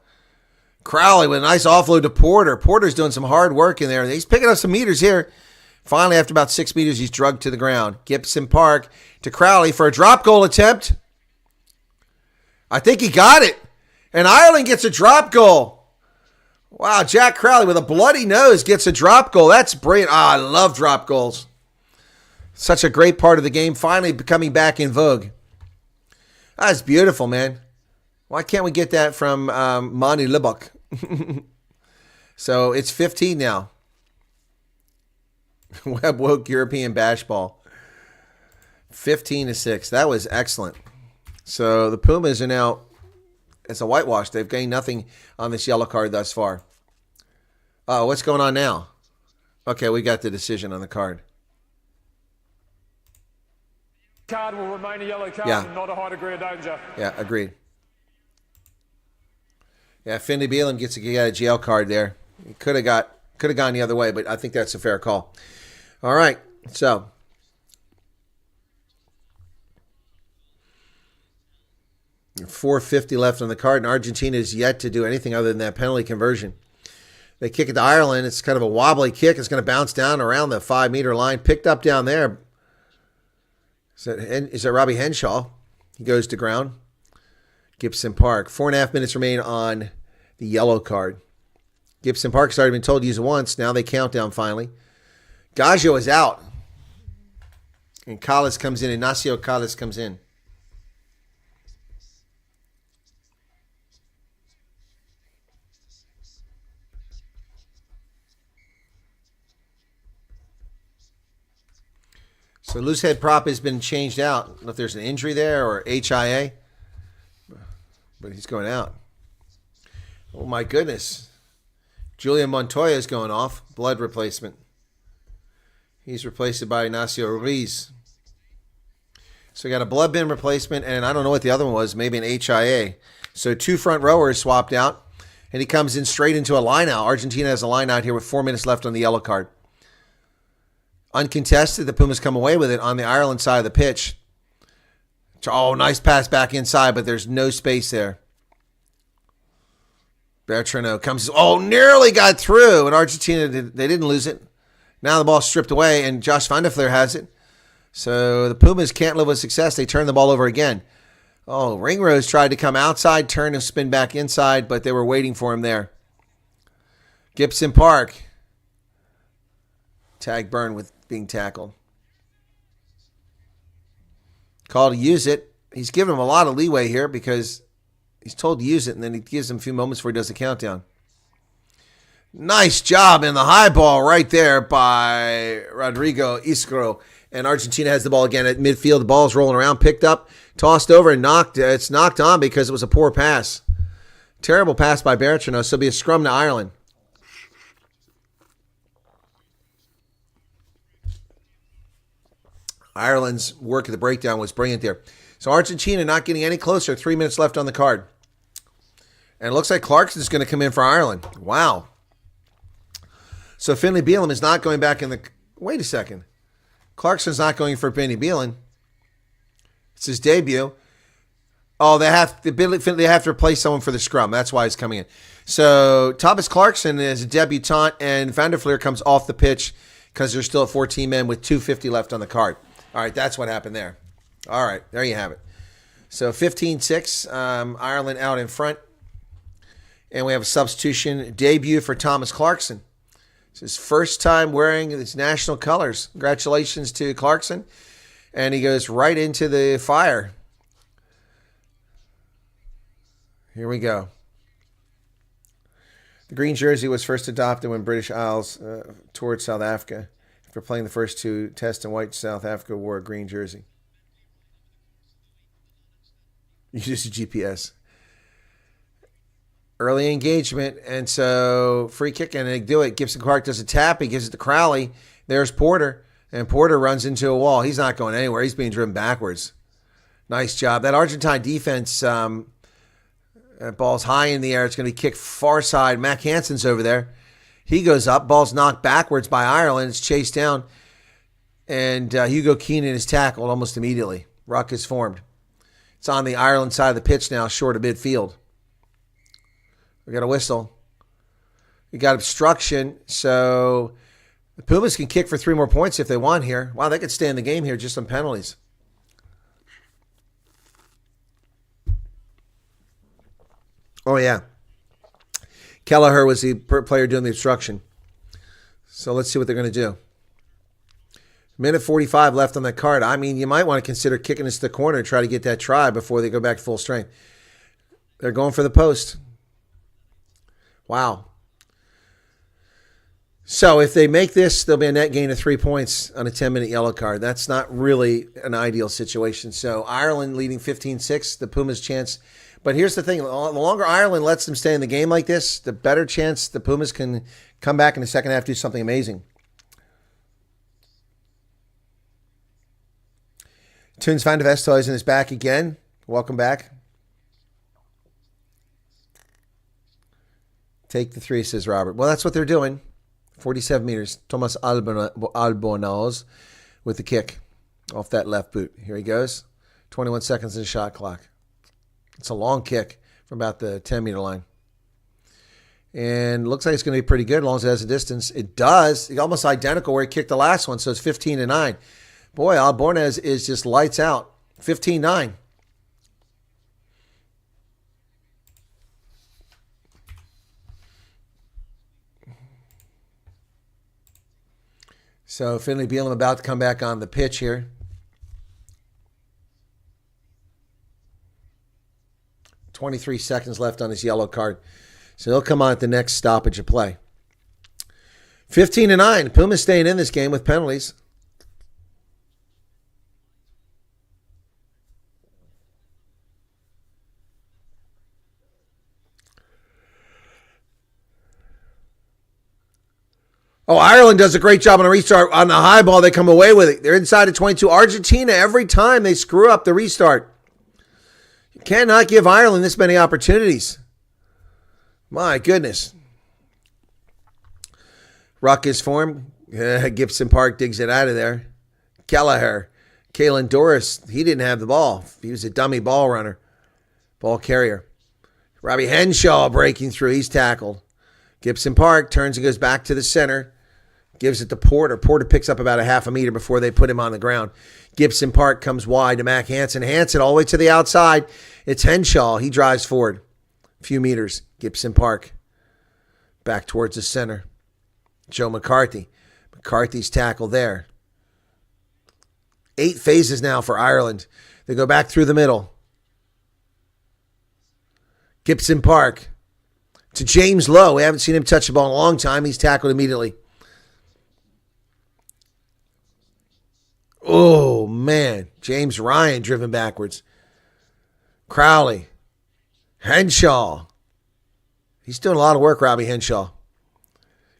Crowley with a nice offload to Porter. Porter's doing some hard work in there. He's picking up some meters here. Finally, after about 6 meters, he's drugged to the ground. Gibson Park to Crowley for a drop goal attempt. I think he got it. And Ireland gets a drop goal. Wow, Jack Crowley with a bloody nose gets a drop goal. That's brilliant. I love drop goals. Such a great part of the game, finally coming back in vogue. That's beautiful, man. Why can't we get that from Monty Lubbock? So it's 15 now. Web woke European bash ball. 15-6. That was excellent. So the Pumas are now, it's a whitewash. They've gained nothing on this yellow card thus far. Oh, what's going on now? Okay, we got the decision on the card. Card will remain a yellow card and not a high degree of danger. Yeah, agreed. Yeah, Finley Beelum gets a jail card there. He could have gone the other way, but I think that's a fair call. All right, so .450 left on the card, and Argentina is yet to do anything other than that penalty conversion. They kick it to Ireland. It's kind of a wobbly kick. It's going to bounce down around the 5-meter line. Picked up down there. Is that Robbie Henshaw? He goes to ground. Gibson Park. 4.5 minutes remain on the yellow card. Gibson Park's already been told to use it once. Now they count down finally. Gaggio is out. And Callis comes in. Ignacio Callis comes in. So loose head prop has been changed out. I don't know if there's an injury there or HIA, but he's going out. Oh my goodness. Julian Montoya is going off. Blood replacement. He's replaced by Ignacio Ruiz. So we got a blood bin replacement, and I don't know what the other one was, maybe an HIA. So 2 front rowers swapped out, and he comes in straight into a line out. Argentina has a line out here with 4 minutes left on the yellow card. Uncontested, the Pumas come away with it on the Ireland side of the pitch. Oh, nice pass back inside, but there's no space there. Bertrano comes, nearly got through, and Argentina, they didn't lose it. Now the ball's stripped away, and Josh Van der Fleer has it. So the Pumas can't live with success. They turn the ball over again. Oh, Ringrose tried to come outside, turn and spin back inside, but they were waiting for him there. Gibson Park. Tag burn with being tackled. Call to use it. He's given him a lot of leeway here because he's told to use it, and then he gives him a few moments before he does the countdown. Nice job in the high ball right there by Rodrigo Iscaro. And Argentina has the ball again at midfield. The ball's rolling around, picked up, tossed over, and knocked. It's knocked on because it was a poor pass. Terrible pass by Bertrano. So it'll be a scrum to Ireland. Ireland's work at the breakdown was brilliant there. So Argentina not getting any closer. 3 minutes left on the card. And it looks like Clarkson's going to come in for Ireland. Wow. So Finley Beelum is not going back in the... Wait a second. Clarkson's not going for Finley Beelum. It's his debut. Oh, they have to replace someone for the scrum. That's why he's coming in. So Thomas Clarkson is a debutant, and Van der Fleer comes off the pitch because there's still 14 men with 2:50 left on the card. All right, that's what happened there. All right, there you have it. So 15-6, Ireland out in front. And we have a substitution debut for Thomas Clarkson. It's his first time wearing his national colors. Congratulations to Clarkson. And he goes right into the fire. Here we go. The green jersey was first adopted when British Isles toured South Africa. After playing the first 2 tests in white, South Africa wore a green jersey. Use a GPS. Early engagement, and so free kick, and they do it. Gibson Clark does a tap. He gives it to Crowley. There's Porter, and Porter runs into a wall. He's not going anywhere. He's being driven backwards. Nice job. That Argentine defense, that ball's high in the air. It's going to be kicked far side. Mac Hansen's over there. He goes up. Ball's knocked backwards by Ireland. It's chased down, and Hugo Keenan is tackled almost immediately. Ruck is formed. It's on the Ireland side of the pitch now, short of midfield. We got a whistle. We got obstruction, so the Pumas can kick for 3 more points if they want here. Wow, they could stay in the game here just on penalties. Oh, yeah. Kelleher was the player doing the obstruction. So let's see what they're going to do. Minute 45 left on that card. I mean, you might want to consider kicking this to the corner and try to get that try before they go back to full strength. They're going for the post. Wow. So if they make this, there'll be a net gain of 3 points on a 10-minute yellow card. That's not really an ideal situation. So Ireland leading 15-6, the Pumas' chance. But here's the thing. The longer Ireland lets them stay in the game like this, the better chance the Pumas can come back in the second half and do something amazing. Tunes van de Westhuizen is back again. Welcome back. Take the 3, says Robert. Well, that's what they're doing. 47 meters. Thomas Albonoz with the kick off that left boot. Here he goes. 21 seconds in the shot clock. It's a long kick from about the 10-meter line. And looks like it's going to be pretty good as long as it has a distance. It does. It's almost identical where he kicked the last one, so it's 15-9. Boy, Albornez is just lights out. 15-9. So Finley Beelum about to come back on the pitch here. 23 seconds left on his yellow card. So he'll come on at the next stoppage of play. 15-9. Pumas staying in this game with penalties. Oh, Ireland does a great job on a restart. On the high ball, they come away with it. They're inside the 22. Argentina, every time they screw up the restart. You cannot give Ireland this many opportunities. My goodness. Ruck is formed. Gibson Park digs it out of there. Kelleher. Kalen Doris, he didn't have the ball. He was a dummy ball runner. Ball carrier. Robbie Henshaw breaking through. He's tackled. Gibson Park turns and goes back to the center. Gives it to Porter. Porter picks up about a half a meter before they put him on the ground. Gibson Park comes wide to Mac Hansen. Hansen all the way to the outside. It's Henshaw. He drives forward a few meters. Gibson Park back towards the center. Joe McCarthy. McCarthy's tackle there. 8 phases now for Ireland. They go back through the middle. Gibson Park to James Lowe. We haven't seen him touch the ball in a long time. He's tackled immediately. Oh, man. James Ryan driven backwards. Crowley. Henshaw. He's doing a lot of work, Robbie Henshaw.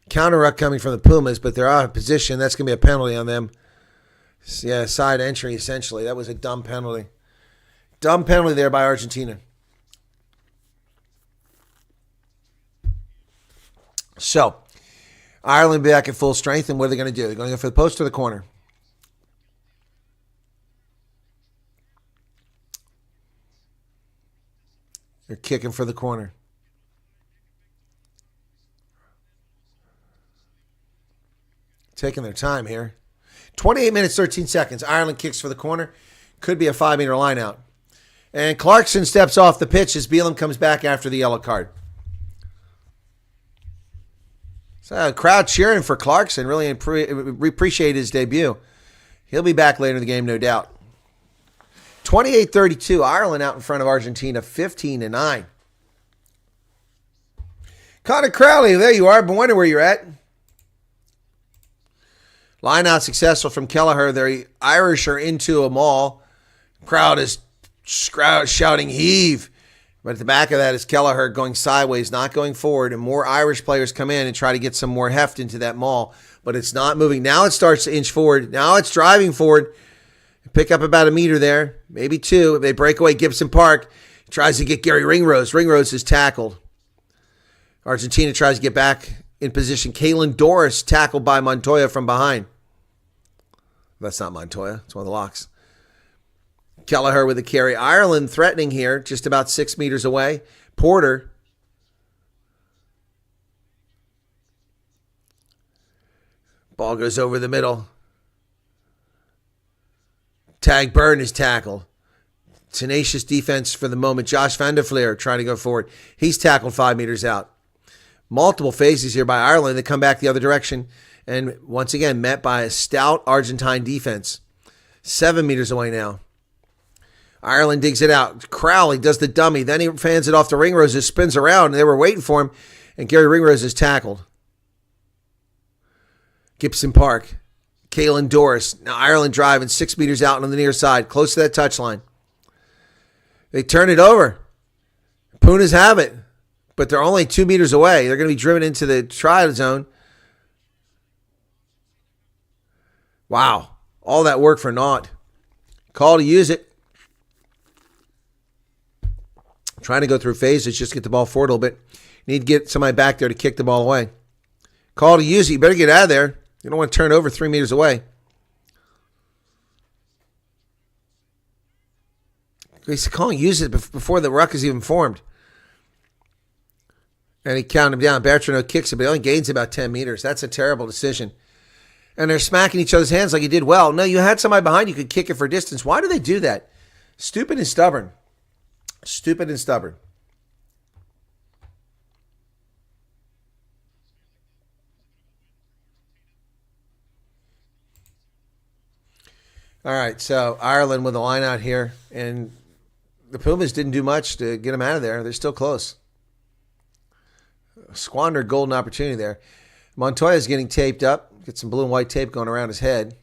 Counter ruck coming from the Pumas, but they're out of position. That's going to be a penalty on them. Yeah, side entry, essentially. That was a dumb penalty. Dumb penalty there by Argentina. So, Ireland back at full strength, and what are they going to do? They're going to go for the post or the corner? They're kicking for the corner. Taking their time here. 28 minutes, 13 seconds. Ireland kicks for the corner. Could be a 5-meter line out. And Clarkson steps off the pitch as Beelum comes back after the yellow card. So crowd cheering for Clarkson. Really appreciate his debut. He'll be back later in the game, no doubt. 28-32, Ireland out in front of Argentina, 15-9. Connor Crowley, there you are. Been wondering where you're at. Line out successful from Kelleher. The Irish are into a maul. Crowd is shouting heave. But at the back of that is Kelleher going sideways, not going forward. And more Irish players come in and try to get some more heft into that maul. But it's not moving. Now it starts to inch forward. Now it's driving forward. Pick up about a meter there, maybe two. They break away Gibson Park. Tries to get Gary Ringrose. Ringrose is tackled. Argentina tries to get back in position. Kalen Doris tackled by Montoya from behind. That's not Montoya. It's one of the locks. Kelleher with the carry. Ireland threatening here, just about 6 meters away. Porter. Ball goes over the middle. Tag Byrne is tackled. Tenacious defense for the moment. Josh Van der Fleer trying to go forward. He's tackled 5 meters out. Multiple phases here by Ireland. They come back the other direction. And once again, met by a stout Argentine defense. 7 meters away now. Ireland digs it out. Crowley does the dummy. Then he fans it off to Ringrose. Spins around. And they were waiting for him. And Gary Ringrose is tackled. Gibson Park. Kalen Doris. Now Ireland driving 6 meters out on the near side. Close to that touchline. They turn it over. Punas have it. But they're only 2 meters away. They're going to be driven into the try zone. Wow. All that work for naught. Call to use it. Trying to go through phases, just get the ball forward a little bit. Need to get somebody back there to kick the ball away. Call to use it. You better get out of there. You don't want to turn over 3 meters away. He's calling use it before the ruck is even formed. And he counted him down. Bertrand kicks it, but he only gains about 10 meters. That's a terrible decision. And they're smacking each other's hands like he did well. No, you had somebody behind you could kick it for distance. Why do they do that? Stupid and stubborn. Stupid and stubborn. All right, so Ireland with the line out here. And the Pumas didn't do much to get them out of there. They're still close. Squandered golden opportunity there. Montoya's getting taped up. Get some blue and white tape going around his head.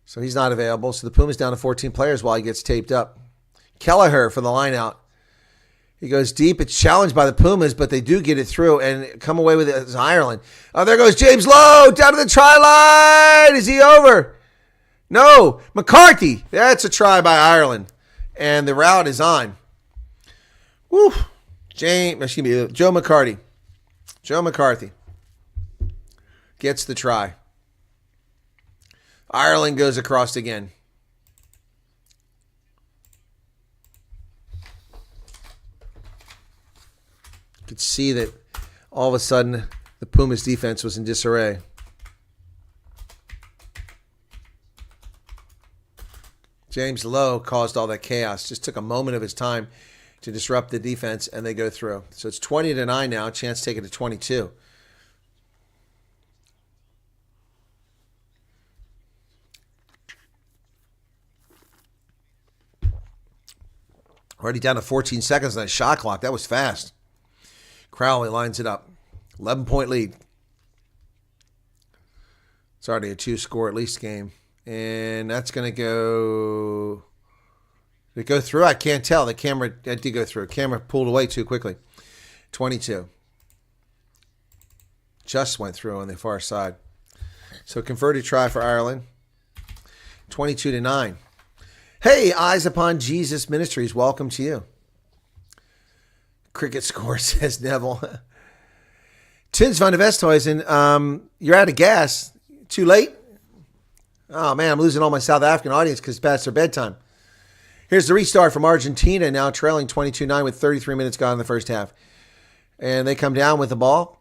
So he's not available. So the Pumas down to 14 players while he gets taped up. Kelleher for the line out. He goes deep. It's challenged by the Pumas, but they do get it through and come away with it as Ireland. Oh, there goes James Lowe down to the try line. Is he over? No. McCarthy. That's a try by Ireland. And the route is on. Woo. Joe McCarthy. Joe McCarthy gets the try. Ireland goes across again. You could see that all of a sudden the Pumas defense was in disarray. James Lowe caused all that chaos. Just took a moment of his time to disrupt the defense, and they go through. So it's 20-9 now. Chance to take it to 22. Already down to 14 seconds on that shot clock. That was fast. Crowley lines it up. 11-point lead. It's already a 2-score at least game. And that's going to go... Did it go through? I can't tell. The camera did go through. Camera pulled away too quickly. 22. Just went through on the far side. So converted try for Ireland. 22-9. Hey, Eyes Upon Jesus Ministries, welcome to you. Cricket score, says Neville. Tins van de Westhuizen, you're out of gas. Too late? Oh, man, I'm losing all my South African audience because it's past their bedtime. Here's the restart from Argentina, now trailing 22-9 with 33 minutes gone in the first half. And they come down with the ball,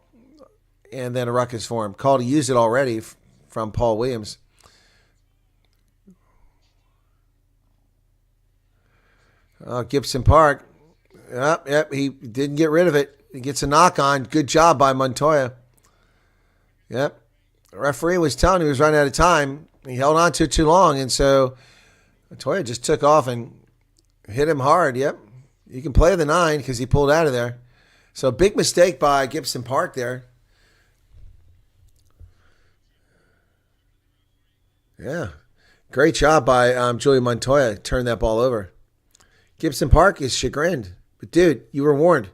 and then a ruckus form. Call to use it already from Paul Williams. Gibson Park. Yep, he didn't get rid of it. He gets a knock on. Good job by Montoya. Yep. The referee was telling him he was running out of time. He held on to it too long, and so Montoya just took off and hit him hard. Yep. You can play the 9 because he pulled out of there. So big mistake by Gibson Park there. Yeah. Great job by Julian Montoya. Turned that ball over. Gibson Park is chagrined. But, dude, you were warned.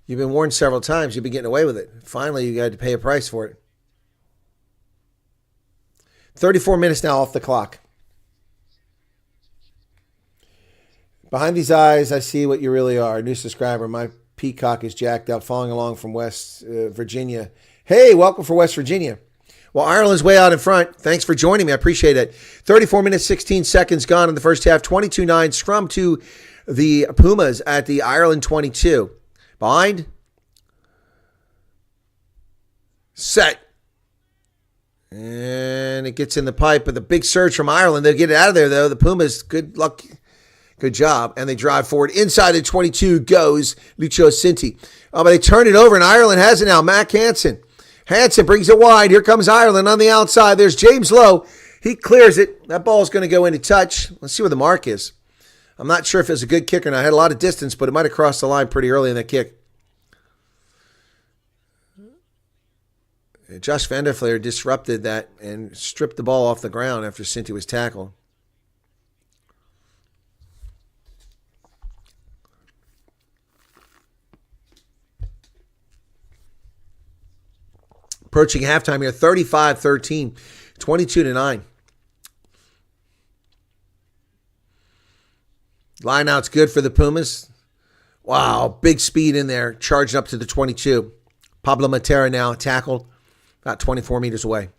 You've been warned several times. You've been getting away with it. Finally, you had to pay a price for it. 34 minutes now off the clock. Behind these eyes, I see what you really are. New subscriber. My peacock is jacked up, following along from West Virginia. Hey, welcome for West Virginia. Well, Ireland's way out in front. Thanks for joining me. I appreciate it. 34 minutes, 16 seconds gone in the first half. 22-9. Scrum to the Pumas at the Ireland 22. Behind. Set. And it gets in the pipe, but the big surge from Ireland. They'll get it out of there, though. The Pumas, good luck. Good job. And they drive forward. Inside the 22 goes Lucio Cinti. But they turn it over, and Ireland has it now. Mac Hansen. Hansen brings it wide. Here comes Ireland on the outside. There's James Lowe. He clears it. That ball is going to go into touch. Let's see where the mark is. I'm not sure if it was a good kick or not. I had a lot of distance, but it might have crossed the line pretty early in that kick. Josh Van der Fleer disrupted that and stripped the ball off the ground after Cinti was tackled. Approaching halftime here, 35-13, 22-9. Line out's good for the Pumas. Wow, big speed in there, charging up to the 22. Pablo Matera now tackled about 24 meters away.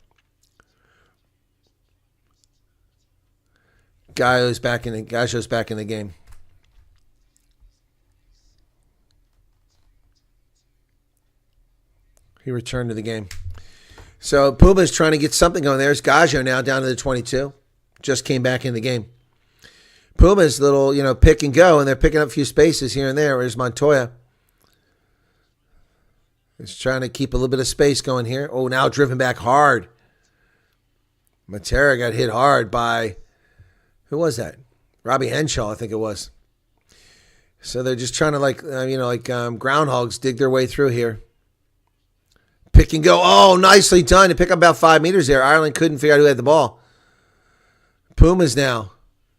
Gallo's back in the game. He returned to the game. So Puma's trying to get something going. There's Gaggio now down to the 22. Just came back in the game. Puma's little, pick and go, and they're picking up a few spaces here and there. There's Montoya. He's trying to keep a little bit of space going here. Oh, now driven back hard. Matera got hit hard by, who was that? Robbie Henshaw, I think it was. So they're just trying to, groundhogs dig their way through here. Pick and go. Oh, nicely done to pick up about 5 meters there. Ireland couldn't figure out who had the ball. Pumas now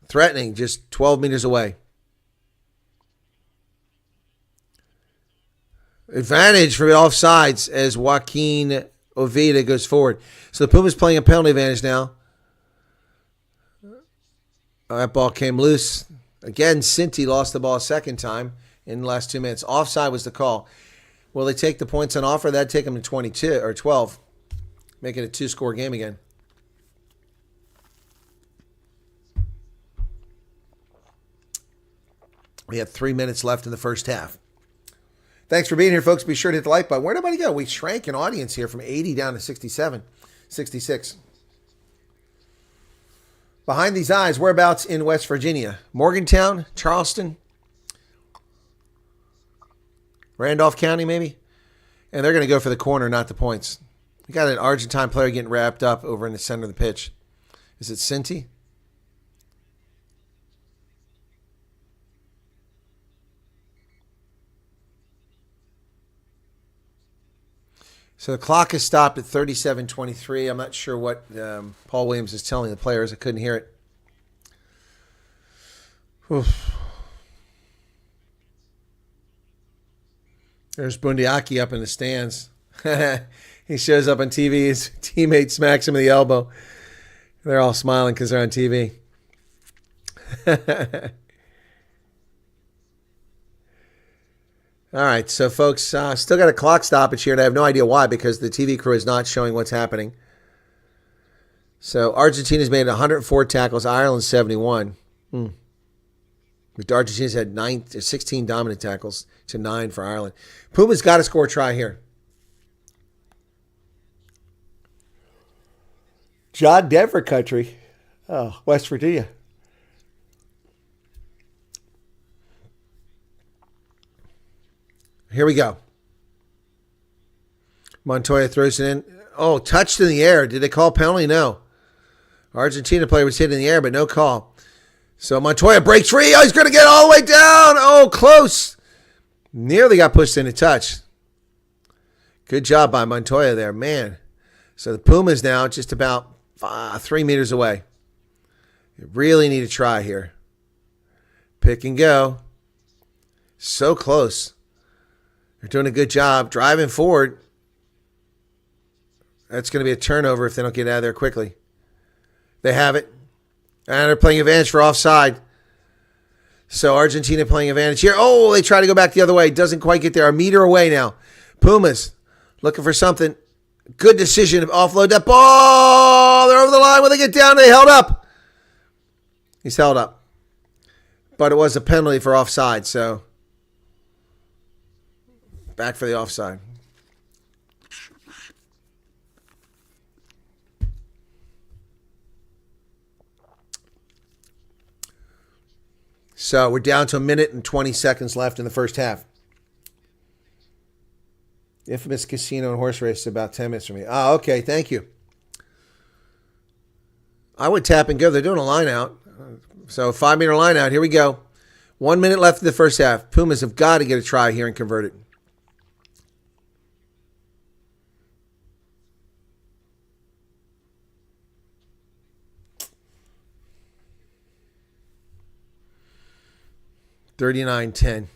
threatening, just 12 meters away. Advantage for the offsides as Joaquin Oviedo goes forward. So the Pumas playing a penalty advantage now. That ball came loose. Again, Cinti lost the ball a second time in the last 2 minutes. Offside was the call. Will they take the points on offer? That'd take them to 22 or 12. Make it a 2-score game again. We have 3 minutes left in the first half. Thanks for being here, folks. Be sure to hit the like button. Where'd everybody go? We shrank in audience here from 80 down to 67, 66. Behind these eyes, whereabouts in West Virginia? Morgantown, Charleston, Randolph County, maybe? And they're going to go for the corner, not the points. We got an Argentine player getting wrapped up over in the center of the pitch. Is it Cinti? So the clock is stopped at 37:23. I'm not sure what Paul Williams is telling the players. I couldn't hear it. Oof. There's Bundiaki up in the stands. He shows up on TV. His teammate smacks him in the elbow. They're all smiling because they're on TV. All right, so folks, still got a clock stoppage here, and I have no idea why, because the TV crew is not showing what's happening. So Argentina's made 104 tackles, Ireland 71. Argentina's had 16 dominant tackles to 9 for Ireland. Puma's got to score a try here. John Denver country. Oh, West Virginia. Here we go. Montoya throws it in. Oh, touched in the air. Did they call penalty? No. Argentina player was hit in the air, but no call. So Montoya breaks free. Oh, he's going to get all the way down. Oh, close. Nearly got pushed into touch. Good job by Montoya there, man. So the Pumas now just about 3 meters away. You really need to try here. Pick and go. So close. They're doing a good job driving forward. That's going to be a turnover if they don't get out of there quickly. They have it. And they're playing advantage for offside. So Argentina playing advantage here. Oh, they try to go back the other way. Doesn't quite get there. A meter away now. Pumas looking for something. Good decision to offload that ball. They're over the line. When they get down, they held up. He's held up. But it was a penalty for offside. So back for the offside. So we're down to 1 minute and 20 seconds left in the first half. The infamous casino and horse race is about 10 minutes from me. Oh, okay. Thank you. I would tap and go. They're doing a line out. So 5-meter line out. Here we go. 1 minute left in the first half. Pumas have got to get a try here and convert it. $39-10.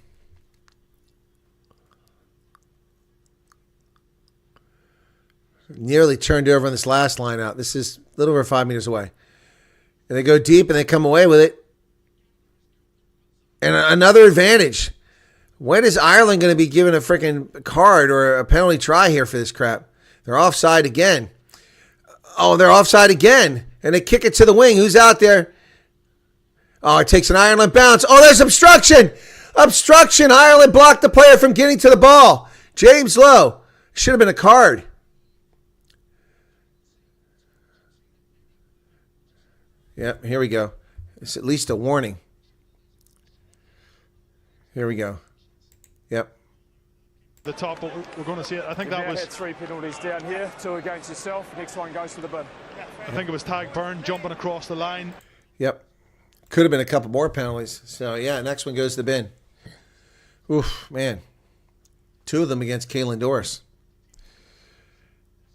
Nearly turned over on this last line out. This is a little over 5 meters away. And they go deep and they come away with it. And another advantage. When is Ireland going to be given a freaking card or a penalty try here for this crap? They're offside again. Oh, they're offside again. And they kick it to the wing. Who's out there? Oh, it takes an Ireland bounce. Oh, there's obstruction. Obstruction. Ireland blocked the player from getting to the ball. James Lowe. Should have been a card. Yep, here we go. It's at least a warning. Here we go. Yep. The top, but we're going to see it. I think that was... Had 3 penalties down here, 2 against yourself. Next one goes to the bin. I think it was Tag Byrne jumping across the line. Yep. Could have been a couple more penalties. So, yeah, next one goes to the bin. Oof, man. 2 of them against Kalen Doris.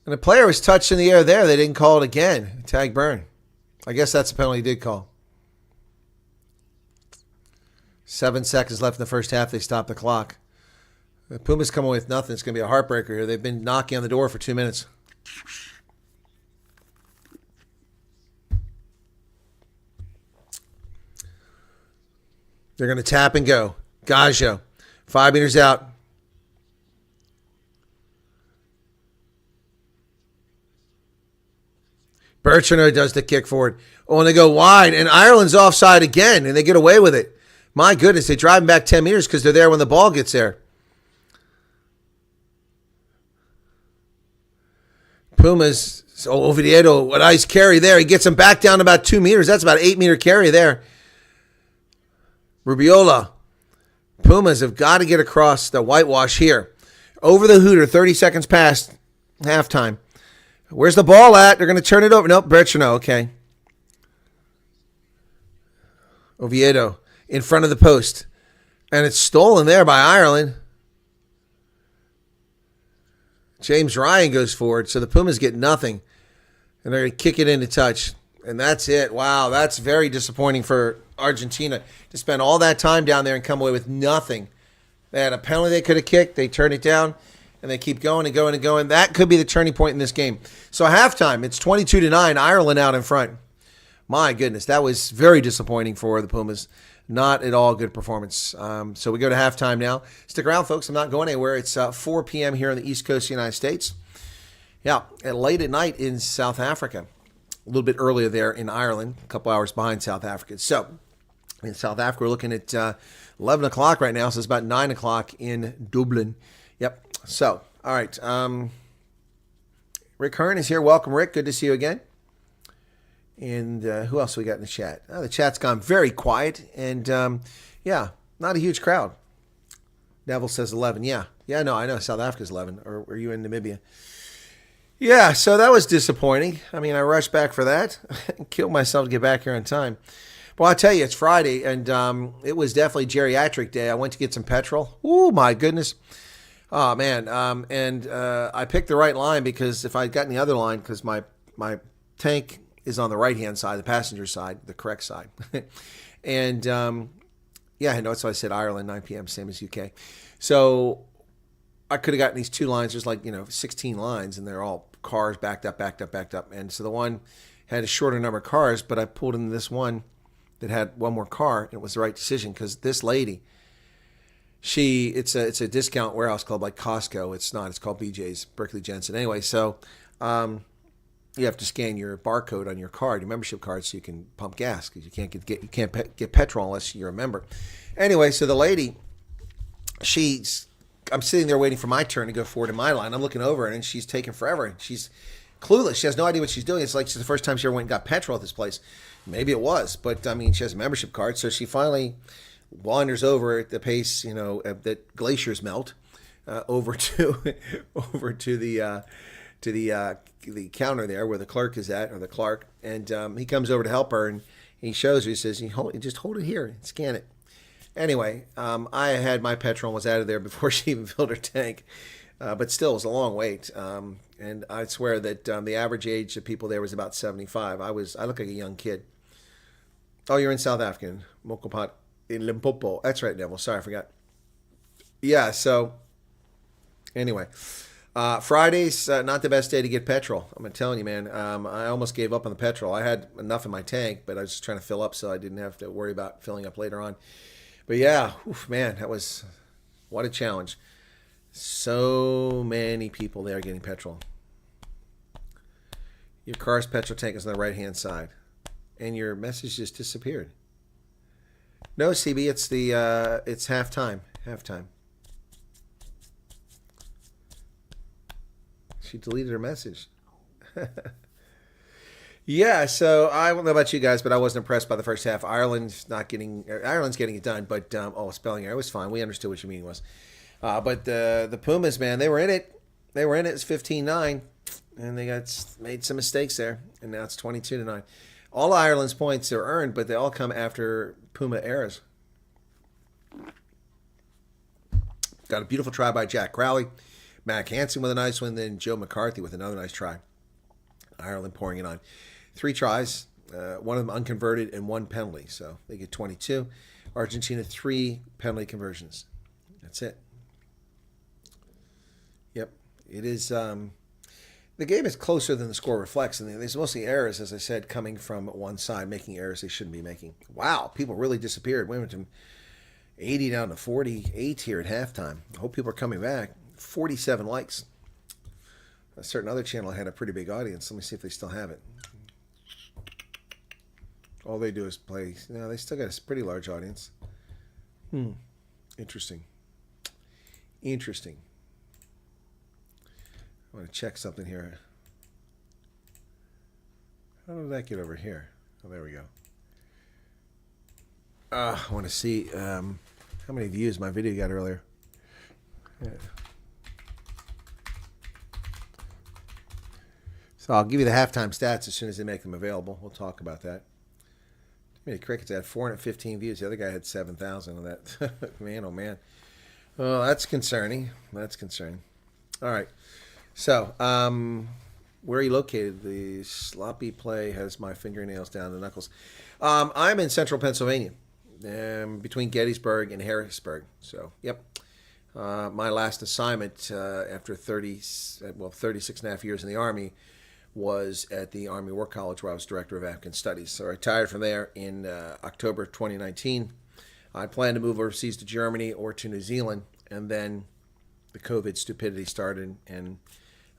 And the player was touched in the air there. They didn't call it again. Tag Byrne. I guess that's the penalty he did call. 7 seconds left in the first half. They stopped the clock. The Pumas come away with nothing. It's going to be a heartbreaker here. They've been knocking on the door for 2 minutes. They're going to tap and go. Gaggio. 5 meters out. Bertrand does the kick forward. Oh, and they go wide. And Ireland's offside again. And they get away with it. My goodness. They drive them back 10 meters because they're there when the ball gets there. Pumas. So Oviedo, what nice carry there. He gets him back down about 2 meters. That's about an 8-meter carry there. Rubiola. Pumas have got to get across the whitewash here. Over the hooter, 30 seconds past halftime. Where's the ball at? They're going to turn it over. Nope, Bertrand, okay. Oviedo in front of the post. And it's stolen there by Ireland. James Ryan goes forward, so the Pumas get nothing. And they're going to kick it into touch. And that's it. Wow, that's very disappointing for Argentina to spend all that time down there and come away with nothing. They had a penalty they could have kicked. They turned it down, and they keep going and going and going. That could be the turning point in this game. So halftime, it's 22-9, Ireland out in front. My goodness, that was very disappointing for the Pumas. Not at all good performance. So we go to halftime now. Stick around, folks. I'm not going anywhere. It's 4 p.m. here on the East Coast of the United States. Yeah, and late at night in South Africa. A little bit earlier there in Ireland, a couple hours behind South Africa. So in South Africa, we're looking at 11 o'clock right now, so it's about 9 o'clock in Dublin. Yep. So, all right. Rick Hearn is here. Welcome, Rick. Good to see you again. And who else we got in the chat? Oh, the chat's gone very quiet, and yeah, not a huge crowd. Neville says 11. Yeah. Yeah, no, I know. South Africa's 11. Or were you in Namibia? Yeah, so that was disappointing. I mean, I rushed back for that. Killed myself to get back here on time. Well, I'll tell you, it's Friday, and it was definitely geriatric day. I went to get some petrol. Ooh, my goodness. Oh, man. I picked the right line because if I'd gotten the other line, because my tank is on the right-hand side, the passenger side, the correct side. And, yeah, I know. That's why I said Ireland, 9 p.m., same as UK. So I could have gotten these two lines. There's 16 lines, and they're all cars backed up. And so the one had a shorter number of cars, but I pulled in this one that had one more car, and it was the right decision because this lady, it's a discount warehouse club like Costco. It's not. It's called BJ's, Berkeley Jensen. Anyway, so you have to scan your barcode on your card, your membership card, so you can pump gas because you can't get petrol unless you're a member. Anyway, so the lady, I'm sitting there waiting for my turn to go forward in my line. I'm looking over, and she's taking forever. She's clueless. She has no idea what she's doing. It's like it's the first time she ever went and got petrol at this place. Maybe it was, but I mean, she has a membership card, so she finally wanders over at the pace, that glaciers melt, over to the counter there where the clerk is at, or the clerk, and he comes over to help her, and he shows her. He says, "Just hold it here and scan it." Anyway, I had my petrol and was out of there before she even filled her tank, but still, it was a long wait. And I swear that the average age of people there was about 75. I look like a young kid. Oh, you're in South Africa, Mokopot, in Limpopo. That's right, Neville. Sorry, I forgot. Yeah, so anyway, Friday's not the best day to get petrol. I'm telling you, man. I almost gave up on the petrol. I had enough in my tank, but I was just trying to fill up so I didn't have to worry about filling up later on. But yeah, man, what a challenge. So many people there getting petrol. Your car's petrol tank is on the right-hand side. And your message just disappeared. No, CB, it's halftime. Halftime. She deleted her message. Yeah, so I don't know about you guys, but I wasn't impressed by the first half. Ireland's getting it done, but spelling error was fine. We understood what your meaning was. But the Pumas, man, they were in it. It's 15-9, and they made some mistakes there, and now it's 22-9. All Ireland's points are earned, but they all come after Puma errors. Got a beautiful try by Jack Crowley. Mac Hansen with a nice one, then Joe McCarthy with another nice try. Ireland pouring it on. 3 tries, one of them unconverted, and 1 penalty. So they get 22. Argentina, 3 penalty conversions. That's it. Yep. It is... the game is closer than the score reflects, and there's mostly errors, as I said, coming from one side, making errors they shouldn't be making. Wow, people really disappeared. We went from 80 down to 48 here at halftime. I hope people are coming back. 47 likes. A certain other channel had a pretty big audience. Let me see if they still have it. All they do is play. No, they still got a pretty large audience. Interesting. I want to check something here. How did that get over here? Oh, there we go. I want to see how many views my video got earlier. Yeah. So I'll give you the halftime stats as soon as they make them available. We'll talk about that. Many Crickets had 415 views. The other guy had 7,000 of that. Man, oh man. Well, that's concerning. All right. So, where are you located? The sloppy play has my fingernails down to knuckles. I'm in central Pennsylvania, between Gettysburg and Harrisburg. So, yep. My last assignment after 36 and a half years in the Army was at the Army War College, where I was Director of African Studies. So I retired from there in October 2019. I planned to move overseas to Germany or to New Zealand, and then the COVID stupidity started, and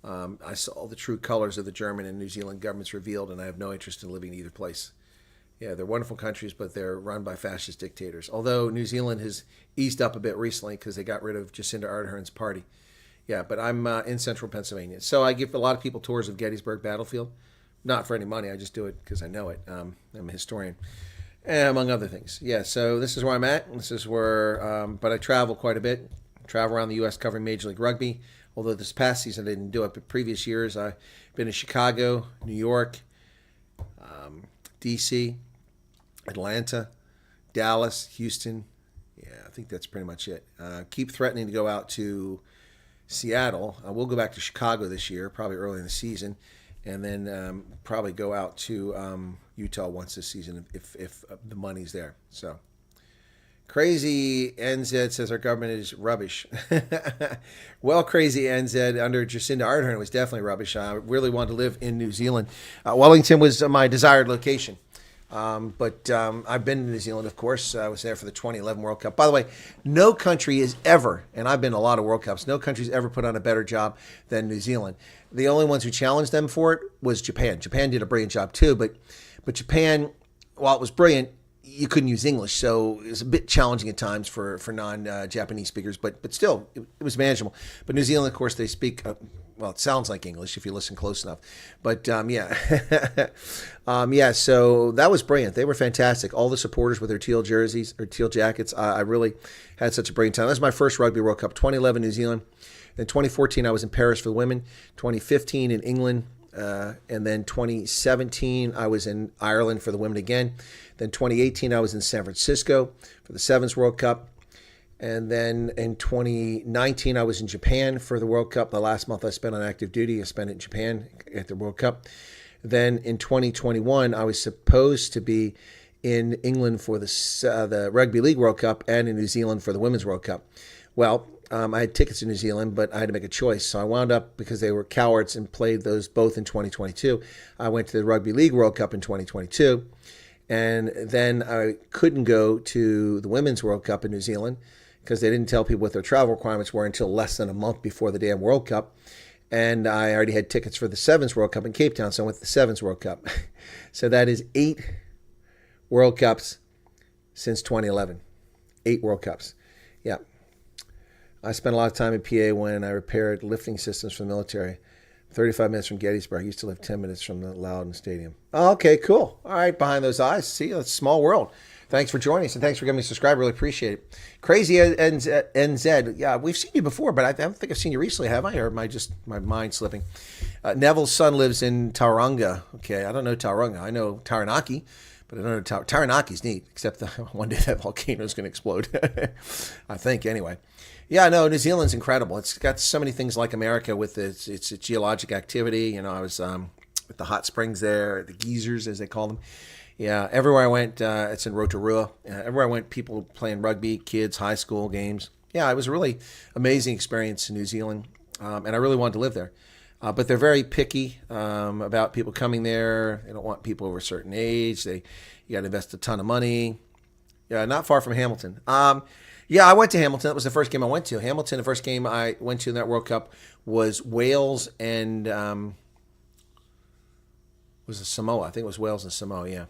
I saw the true colors of the German and New Zealand governments revealed, and I have no interest in living in either place. Yeah, they're wonderful countries, but they're run by fascist dictators. Although New Zealand has eased up a bit recently because they got rid of Jacinda Ardern's party. Yeah, but I'm in central Pennsylvania. So I give a lot of people tours of Gettysburg Battlefield. Not for any money. I just do it because I know it. I'm a historian, among other things. Yeah, so this is where I'm at. This is where, but I travel quite a bit. travel around the U.S. covering Major League Rugby. Although this past season I didn't do it, but previous years I've been in Chicago, New York, D.C., Atlanta, Dallas, Houston. Yeah, I think that's pretty much it. Keep threatening to go out to Seattle. We'll go back to Chicago this year, probably early in the season, and then probably go out to Utah once this season if the money's there. So, Crazy NZ says our government is rubbish. Well, Crazy NZ under Jacinda Ardern was definitely rubbish. I really wanted to live in New Zealand. Wellington was my desired location. But I've been to New Zealand, of course. I was there for the 2011 World Cup. By the way, no country is ever, and I've been to a lot of World Cups, no country's ever put on a better job than New Zealand. The only ones who challenged them for it was Japan. Japan did a brilliant job too, but Japan, while it was brilliant, you couldn't use English, so it was a bit challenging at times for non-Japanese speakers, but still, it was manageable. But New Zealand, of course, they speak, well, it sounds like English if you listen close enough. But, yeah, so that was brilliant. They were fantastic. All the supporters with their teal jerseys, or teal jackets, I really had such a brilliant time. That was my first Rugby World Cup, 2011 New Zealand. Then 2014, I was in Paris for the women. 2015 in England. And then 2017, I was in Ireland for the women again. Then 2018, I was in San Francisco for the Sevens World Cup. And then in 2019, I was in Japan for the World Cup. The last month I spent on active duty, I spent it in Japan at the World Cup. Then in 2021, I was supposed to be in England for the Rugby League World Cup and in New Zealand for the Women's World Cup. Well, I had tickets to New Zealand, but I had to make a choice. So I wound up, because they were cowards and played those both in 2022, I went to the Rugby League World Cup in 2022. And then I couldn't go to the Women's World Cup in New Zealand because they didn't tell people what their travel requirements were until less than a month before the damn World Cup. And I already had tickets for the Sevens World Cup in Cape Town, so I went to the Sevens World Cup. So that is 8 World Cups since 2011. 8 World Cups. Yeah. I spent a lot of time in PA when I repaired lifting systems for the military. 35 minutes from Gettysburg. I used to live 10 minutes from the Loudon Stadium. Oh, okay, cool. All right, behind those eyes. See, it's a small world. Thanks for joining us, and thanks for giving me a subscribe. Really appreciate it. Crazy NZ. Yeah, we've seen you before, but I don't think I've seen you recently, have I? Or am I just my mind slipping? Neville's son lives in Tauranga. Okay, I don't know Tauranga. I know Taranaki, but I don't know Taranaki's neat, except one day that volcano is going to explode. I think, anyway. Yeah, no, New Zealand's incredible. It's got so many things like America with its geologic activity. You know, I was at the hot springs there, the geysers, as they call them. Yeah, everywhere I went, it's in Rotorua. Everywhere I went, people playing rugby, kids, high school games. Yeah, it was a really amazing experience in New Zealand, and I really wanted to live there. But they're very picky about people coming there. They don't want people over a certain age. You got to invest a ton of money. Yeah, not far from Hamilton. Yeah, I went to Hamilton. That was the first game I went to. Hamilton, the first game I went to in that World Cup was Wales and was it Samoa? I think it was Wales and Samoa. Yeah.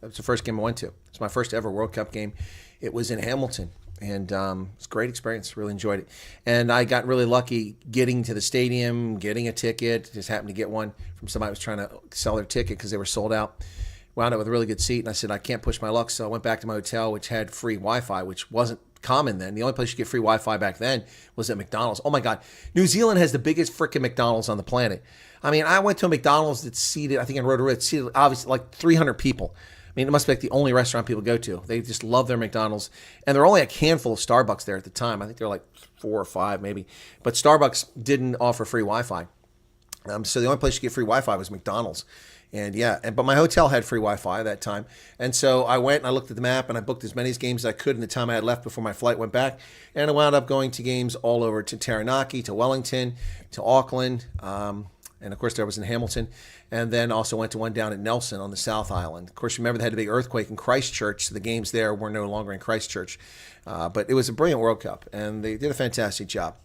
That was the first game I went to. It's my first ever World Cup game. It was in Hamilton, and it's a great experience. Really enjoyed it. And I got really lucky getting to the stadium, getting a ticket. Just happened to get one from somebody who was trying to sell their ticket because they were sold out. Wound up with a really good seat, and I said, I can't push my luck, so I went back to my hotel, which had free Wi-Fi, which wasn't common then. The only place you get free Wi-Fi back then was at McDonald's. Oh my God. New Zealand has the biggest freaking McDonald's on the planet. I mean, I went to a McDonald's that's seated, I think in Rotorua, it's seated obviously like 300 people. I mean, it must be like the only restaurant people go to. They just love their McDonald's. And there are only a handful of Starbucks there at the time. I think they're like 4 or 5 maybe. But Starbucks didn't offer free Wi-Fi. So the only place you get free Wi-Fi was McDonald's. And but my hotel had free Wi-Fi at that time. And so I went and I looked at the map and I booked as many games as I could in the time I had left before my flight went back. And I wound up going to games all over, to Taranaki, to Wellington, to Auckland. And of course there was in Hamilton. And then also went to one down at Nelson on the South Island. Of course, remember they had a big earthquake in Christchurch. So the games there were no longer in Christchurch. But it was a brilliant World Cup and they did a fantastic job.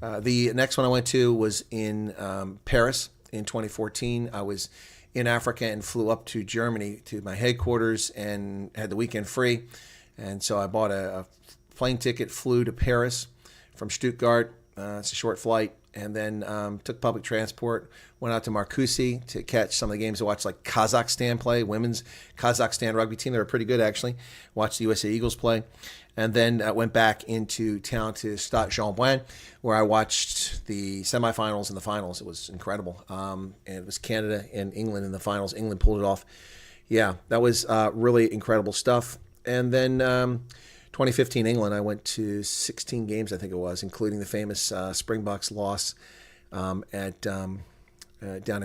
The next one I went to was in Paris in 2014. I was in Africa and flew up to Germany to my headquarters and had the weekend free. And so I bought a plane ticket, flew to Paris from Stuttgart, It's a short flight. And then took public transport, went out to Marcoussis to catch some of the games. I watched like Kazakhstan play, women's Kazakhstan rugby team. They were pretty good, actually. Watched the USA Eagles play. And then went back into town to Stade Jean-Bouin, where I watched the semifinals and the finals. It was incredible. And it was Canada and England in the finals. England pulled it off. Yeah, that was really incredible stuff. And then 2015 England, I went to 16 games, I think it was, including the famous Springboks loss down at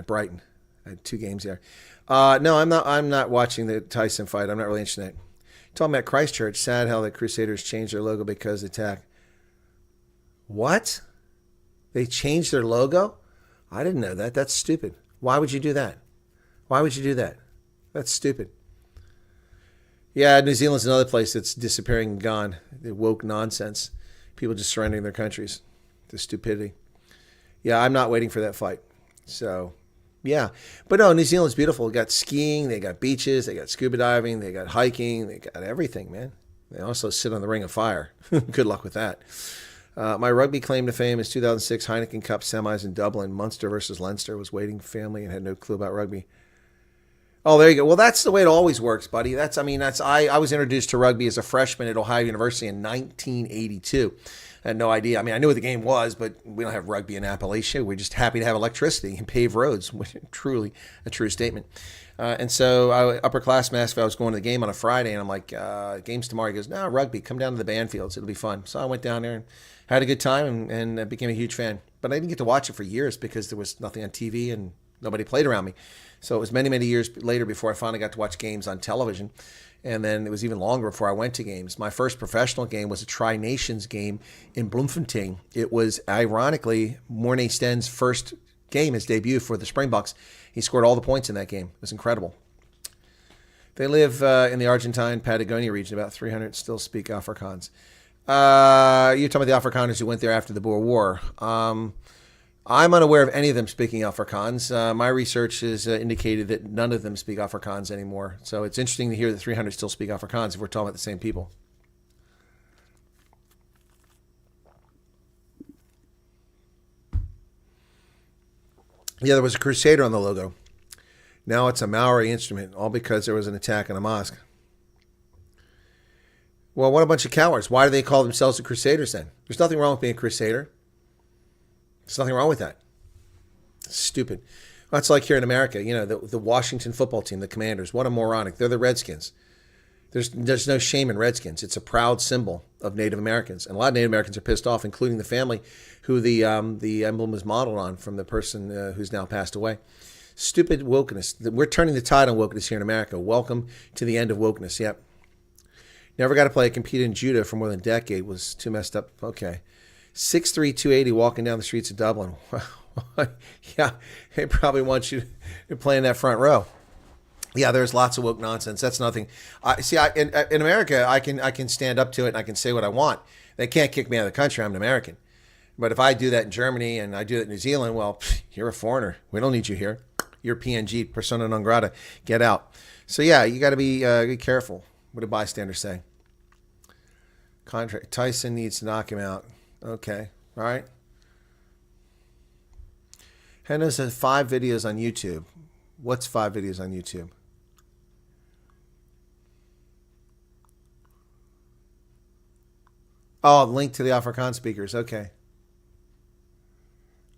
Brighton. I had 2 games there. No, I'm not watching the Tyson fight. I'm not really interested in it. Talking about Christchurch, sad how the Crusaders changed their logo because of the attack. What? They changed their logo? I didn't know that. That's stupid. Why would you do that? Why would you do that? That's stupid. Yeah, New Zealand's another place that's disappearing and gone. The woke nonsense. People just surrendering their countries. The stupidity. Yeah, I'm not waiting for that fight. So, yeah. But no, New Zealand's beautiful. They got skiing, they got beaches, they got scuba diving, they got hiking, they got everything, man. They also sit on the Ring of Fire. Good luck with that. My rugby claim to fame is 2006 Heineken Cup semis in Dublin. Munster versus Leinster. Was waiting family and had no clue about rugby. Oh, there you go. Well, that's the way it always works, buddy. I was introduced to rugby as a freshman at Ohio University in 1982. I had no idea. I mean, I knew what the game was, but we don't have rugby in Appalachia. We're just happy to have electricity and paved roads, which is truly a true statement. And so upperclassman asked if I was going to the game on a Friday, and I'm like, game's tomorrow. He goes, no, rugby. Come down to the Bandfields. It'll be fun. So I went down there and had a good time and became a huge fan. But I didn't get to watch it for years because there was nothing on TV and nobody played around me. So it was many, many years later before I finally got to watch games on television. And then it was even longer before I went to games. My first professional game was a Tri-Nations game in Bloemfontein. It was, ironically, Mornay Sten's first game, his debut for the Springboks. He scored all the points in that game. It was incredible. They live in the Argentine Patagonia region. About 300 still speak Afrikaans. You're talking about the Afrikaners who went there after the Boer War. I'm unaware of any of them speaking Afrikaans. My research has indicated that none of them speak Afrikaans anymore. So it's interesting to hear that 300 still speak Afrikaans if we're talking about the same people. Yeah, there was a crusader on the logo. Now it's a Maori instrument, all because there was an attack on a mosque. Well, what a bunch of cowards. Why do they call themselves the Crusaders then? There's nothing wrong with being a crusader. There's nothing wrong with that. Stupid. That's like here in America, you know, the Washington football team, the Commanders. What a moronic. They're the Redskins. There's no shame in Redskins. It's a proud symbol of Native Americans. And a lot of Native Americans are pissed off, including the family who the emblem was modeled on from the person who's now passed away. Stupid wokeness. We're turning the tide on wokeness here in America. Welcome to the end of wokeness. Yep. Never got to play. Compete in judo for more than a decade. Was too messed up. Okay. 6'3", 280 walking down the streets of Dublin. Yeah, they probably want you to play in that front row. Yeah, there's lots of woke nonsense. That's nothing. In America, I can stand up to it and I can say what I want. They can't kick me out of the country. I'm an American. But if I do that in Germany and I do that in New Zealand, well, you're a foreigner. We don't need you here. You're PNG, persona non grata. Get out. So yeah, you got to be careful. What do bystanders say? Contract. Tyson needs to knock him out. Okay. All right. Henna says 5 videos on YouTube. What's 5 videos on YouTube? Oh, link to the Afrikaans speakers. Okay.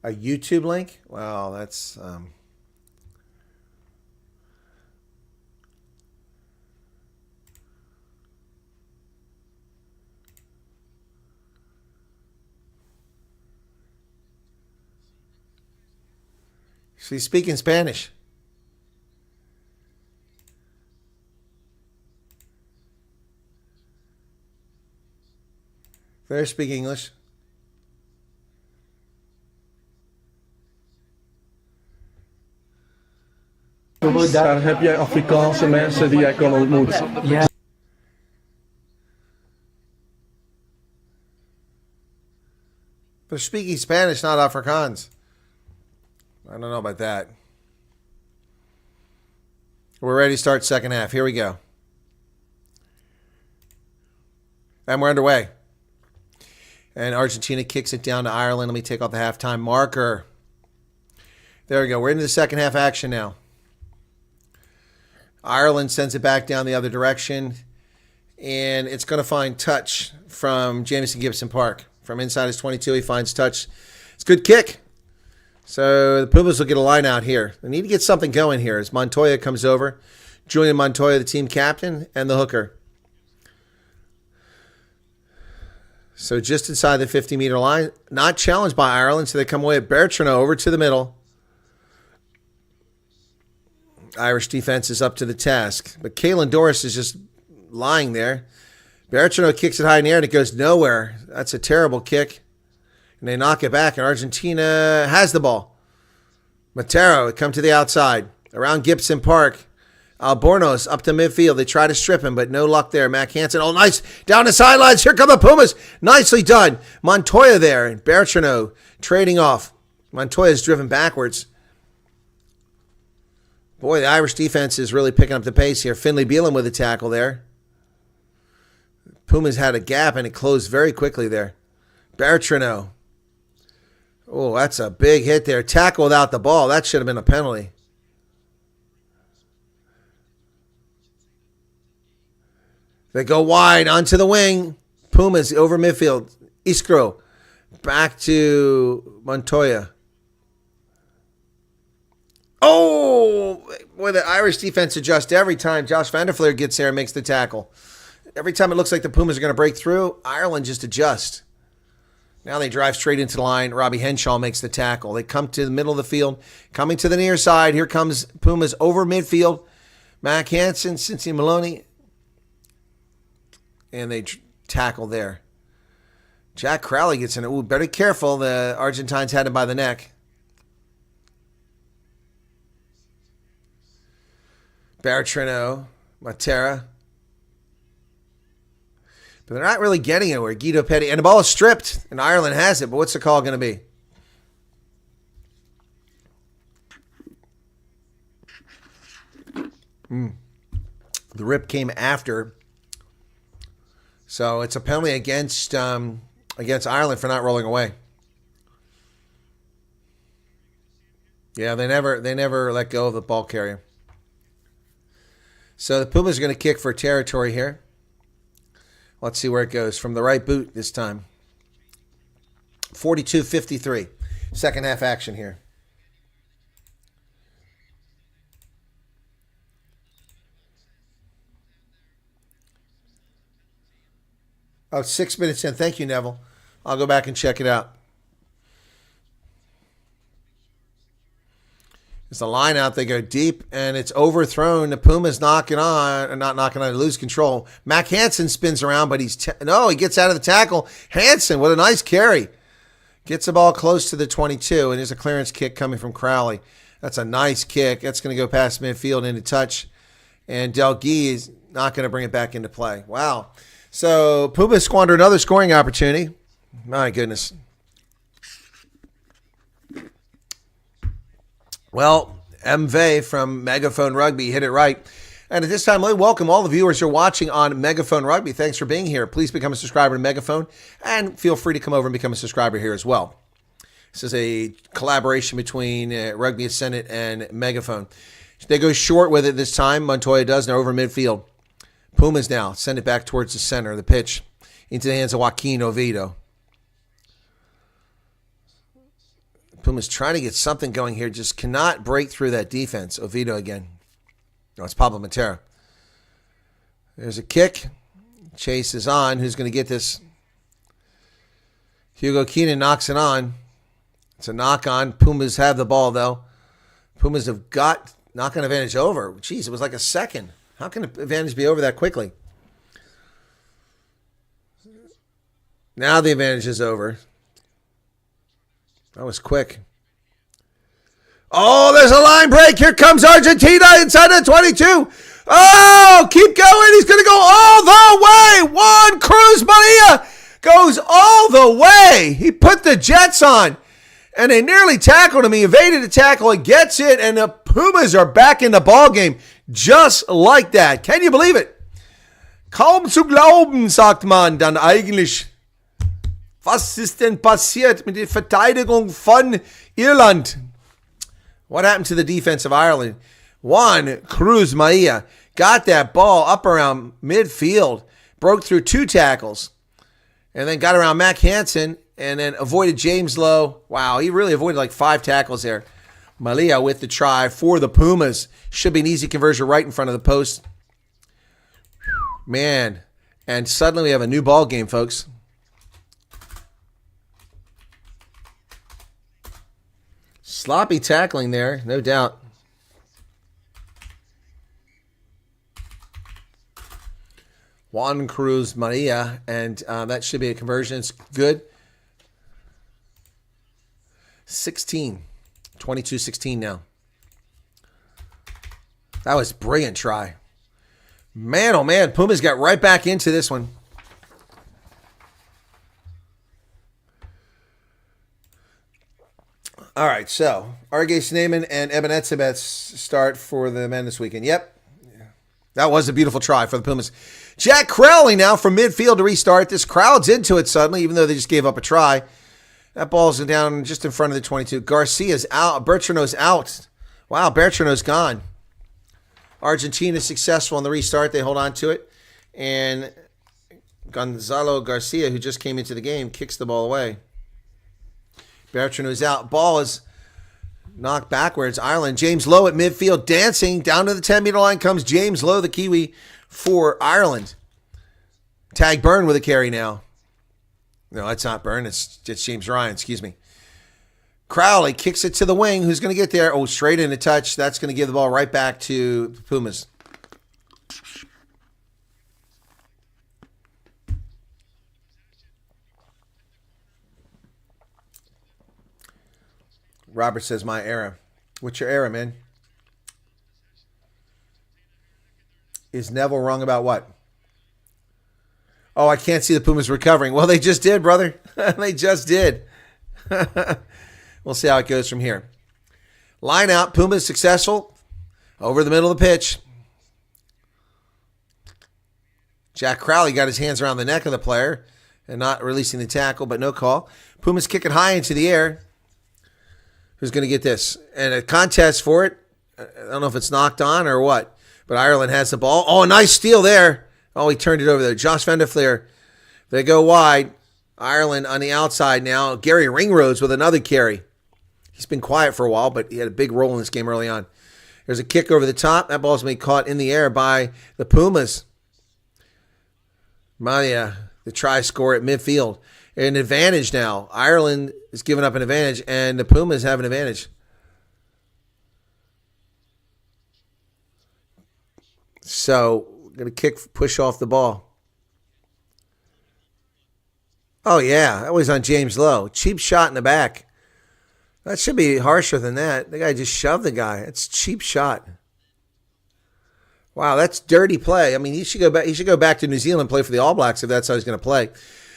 A YouTube link? Wow, that's... She's speaking Spanish. They speak English. Daar heb jij Afrikaanse mensen die jij kan ontmoeten. Ja. They're speaking Spanish, not Afrikaans. I don't know about that. We're ready to start second half. Here we go. And we're underway. And Argentina kicks it down to Ireland. Let me take off the halftime marker. There we go. We're into the second half action now. Ireland sends it back down the other direction. And it's going to find touch from Jamison Gibson Park. From inside his 22, he finds touch. It's a good kick. So the Pumas will get a line out here. They need to get something going here as Montoya comes over. Julian Montoya, the team captain, and the hooker. So just inside the 50-meter line. Not challenged by Ireland, so they come away at Bertrand over to the middle. Irish defense is up to the task. But Caelan Doris is just lying there. Bertrand kicks it high in the air, and it goes nowhere. That's a terrible kick. And they knock it back, and Argentina has the ball. Matero come to the outside. Around Gibson Park. Albornoz up to midfield. They try to strip him, but no luck there. Mac Hansen, oh, nice. Down the sidelines. Here come the Pumas. Nicely done. Montoya there, and Bertrand trading off. Montoya's driven backwards. Boy, the Irish defense is really picking up the pace here. Finlay Beelan with a tackle there. Pumas had a gap, and it closed very quickly there. Bertrand. Oh, that's a big hit there. Tackle without the ball. That should have been a penalty. They go wide onto the wing. Pumas over midfield. Iskro back to Montoya. Oh, boy, the Irish defense adjusts every time Josh Van der Fleer gets there and makes the tackle. Every time it looks like the Pumas are going to break through, Ireland just adjusts. Now they drive straight into the line. Robbie Henshaw makes the tackle. They come to the middle of the field. Coming to the near side. Here comes Pumas over midfield. Mac Hansen, Cincy Maloney. And they tackle there. Jack Crowley gets in it. Ooh, better be careful. The Argentines had him by the neck. Bertrand, Matera. But they're not really getting anywhere. Guido Petty. And the ball is stripped. And Ireland has it. But what's the call going to be? The rip came after. So it's a penalty against Ireland for not rolling away. Yeah, they never let go of the ball carrier. So the Pumas are going to kick for territory here. Let's see where it goes. From the right boot this time. 42-53. Second half action here. Oh, 6 minutes in. Thank you, Neville. I'll go back and check it out. It's a line out. They go deep, and it's overthrown. The Pumas knocking on, not knocking on, lose control. Mac Hansen spins around, but he gets out of the tackle. Hansen, what a nice carry. Gets the ball close to the 22, and there's a clearance kick coming from Crowley. That's a nice kick. That's going to go past midfield into touch, and Del Guy is not going to bring it back into play. Wow. So Pumas squander another scoring opportunity. My goodness. Well, MV from Megaphone Rugby hit it right. And at this time, let me welcome all the viewers who are watching on Megaphone Rugby. Thanks for being here. Please become a subscriber to Megaphone, and feel free to come over and become a subscriber here as well. This is a collaboration between Rugby Ascendant and Megaphone. They go short with it this time. Montoya does, now over midfield. Pumas now send it back towards the center of the pitch into the hands of Joaquin Oviedo. Pumas trying to get something going here, just cannot break through that defense. Oviedo again. No, it's Pablo Matera. There's a kick. Chase is on. Who's going to get this? Hugo Keenan knocks it on. It's a knock on. Pumas have the ball, though. Pumas have got knock-on advantage over. Jeez, it was like a second. How can the advantage be over that quickly? Now the advantage is over. That was quick. Oh, there's a line break. Here comes Argentina inside the 22. Oh, keep going. He's going to go all the way. Juan Cruz Maria goes all the way. He put the Jets on, and they nearly tackled him. He evaded the tackle and gets it, and the Pumas are back in the ballgame just like that. Can you believe it? Kaum zu glauben, sagt man dann eigentlich. Was ist denn passiert mit der Verteidigung von Irland? What happened to the defense of Ireland? Juan Cruz Maia got that ball up around midfield, broke through 2 tackles, and then got around Mac Hansen and then avoided James Lowe. Wow, he really avoided like 5 tackles there. Malia with the try for the Pumas. Should be an easy conversion right in front of the post. Man, and suddenly we have a new ball game, folks. Sloppy tackling there, no doubt. Juan Cruz Maria, and that should be a conversion. It's good. 16. 22-16 now. That was a brilliant try. Man, oh man, Pumas got right back into this one. All right, so Arge Sneeman and Eben Etzebeth start for the men this weekend. Yep, that was a beautiful try for the Pumas. Jack Crowley now from midfield to restart. This crowd's into it suddenly, even though they just gave up a try. That ball's down just in front of the 22. Garcia's out. Bertrano's out. Wow, Bertrano's gone. Argentina successful in the restart. They hold on to it. And Gonzalo Garcia, who just came into the game, kicks the ball away. Bertrano's out. Ball is knocked backwards. Ireland. James Lowe at midfield dancing. Down to the 10-meter line comes James Lowe, the Kiwi, for Ireland. Tag Byrne with a carry now. No, that's not Byrne. It's James Ryan. Excuse me. Crowley kicks it to the wing. Who's going to get there? Oh, straight in a touch. That's going to give the ball right back to the Pumas. Robert says, my era. What's your era, man? Is Neville wrong about what? Oh, I can't see the Pumas recovering. Well, they just did, brother. They just did. We'll see how it goes from here. Line out. Pumas successful. Over the middle of the pitch. Jack Crowley got his hands around the neck of the player and not releasing the tackle, but no call. Pumas kicking high into the air. Who's going to get this? And a contest for it. I don't know if it's knocked on or what, but Ireland has the ball. Oh, a nice steal there. Oh, he turned it over there. Josh Van der Fleer. They go wide. Ireland on the outside now. Gary Ringrose with another carry. He's been quiet for a while, but he had a big role in this game early on. There's a kick over the top. That ball's been caught in the air by the Pumas. Maya, the try score at midfield. An advantage now. Ireland is giving up an advantage, and the Pumas have an advantage. So, going to push off the ball. Oh, yeah. That was on James Lowe. Cheap shot in the back. That should be harsher than that. The guy just shoved the guy. It's a cheap shot. Wow, that's dirty play. I mean, he should go back. He should go back to New Zealand and play for the All Blacks if that's how he's going to play.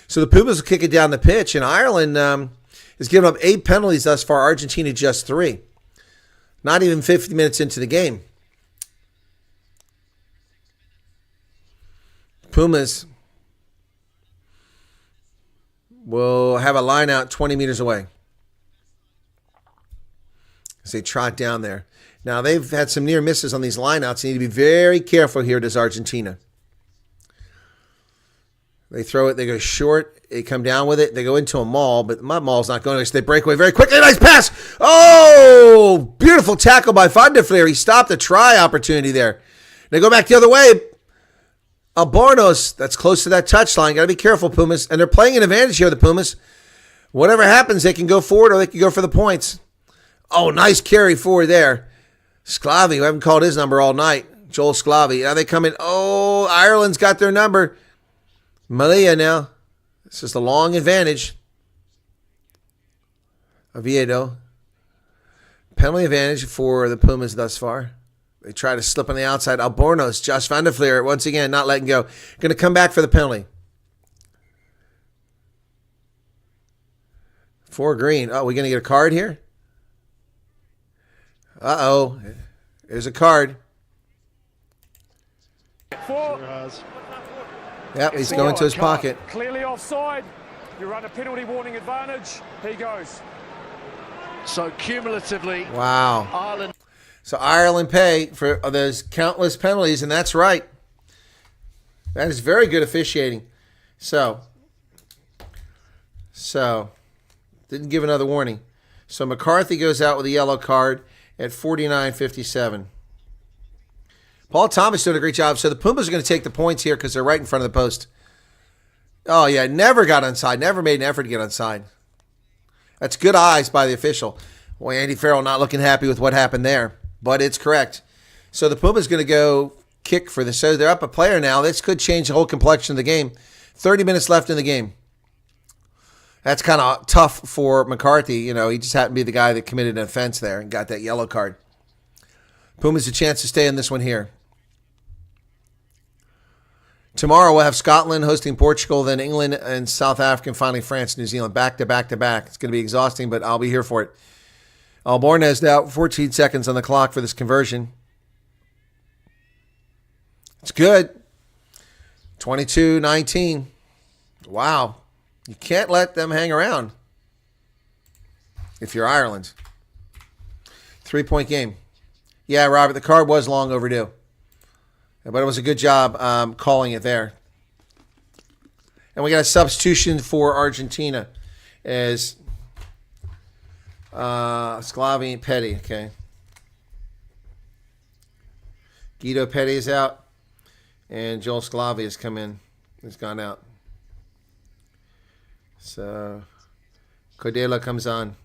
So the Pumas will kick it down the pitch, and Ireland has given up 8 penalties thus far. Argentina just 3. Not even 50 minutes into the game. Pumas will have a line out 20 meters away as they trot down there. Now, they've had some near misses on these lineouts. They need to be very careful here, does Argentina. They throw it. They go short. They come down with it. They go into a maul, but my maul's not going to. So they break away very quickly. Nice pass. Oh, beautiful tackle by Van der Fleer. He stopped the try opportunity there. They go back the other way. Albornoz, that's close to that touchline. Got to be careful, Pumas. And they're playing an advantage here, the Pumas. Whatever happens, they can go forward or they can go for the points. Oh, nice carry forward there. Sclavi, who haven't called his number all night. Joel Sclavi. Now they come in. Oh, Ireland's got their number. Malia now. This is the long advantage. Oviedo. Penalty advantage for the Pumas thus far. They try to slip on the outside. Albornoz, Josh Van der Fleer, once again, not letting go. Going to come back for the penalty. For green. Oh, we going to get a card here? Uh-oh. There's a card. Four. Yep, he's going to his pocket. Clearly offside. You run a penalty warning advantage. He goes. So cumulatively, Wow. Ireland. So Ireland pay for those countless penalties, and that's right. That is very good officiating. So didn't give another warning. So McCarthy goes out with a yellow card at 49:57. Paul Thomas doing a great job. So the Pumas are going to take the points here because they're right in front of the post. Oh, yeah, never got onside. Never made an effort to get onside. That's good eyes by the official. Boy, Andy Farrell not looking happy with what happened there, but it's correct. So the Pumas going to go kick for this. So they're up a player now. This could change the whole complexion of the game. 30 minutes left in the game. That's kind of tough for McCarthy. You know, he just happened to be the guy that committed an offense there and got that yellow card. Pumas a chance to stay in this one here. Tomorrow we'll have Scotland hosting Portugal, then England and South Africa, and finally France, New Zealand, back to back to back. It's going to be exhausting, but I'll be here for it. Albornez now 14 seconds on the clock for this conversion. It's good. 22-19. Wow. You can't let them hang around if you're Ireland. 3-point game. Yeah, Robert, the card was long overdue. But it was a good job calling it there. And we got a substitution for Argentina as Sclavi and Petty. Okay. Guido Petty is out. And Joel Sclavi has come in. He's gone out. So Cordela comes on.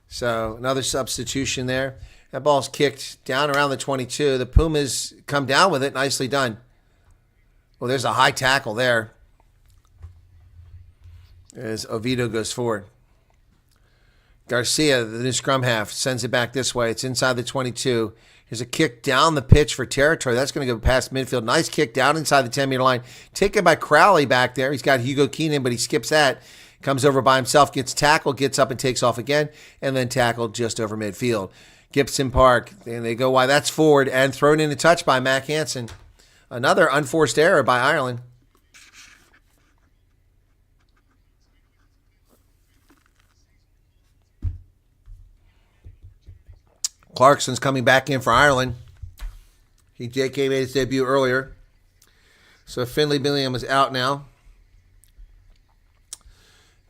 So another substitution there. That ball's kicked down around the 22. The Pumas come down with it. Nicely done. Well, there's a high tackle there as Oviedo goes forward. Garcia, the new scrum half, sends it back this way. It's inside the 22. Here's a kick down the pitch for territory. That's going to go past midfield. Nice kick down inside the 10-meter line. Taken by Crowley back there. He's got Hugo Keenan, but he skips that. Comes over by himself, gets tackled, gets up and takes off again, and then tackled just over midfield. Gibson Park, and they go wide. That's forward and thrown in a touch by Mac Hansen. Another unforced error by Ireland. Clarkson's coming back in for Ireland. JK made his debut earlier. So Finley Billiam is out now.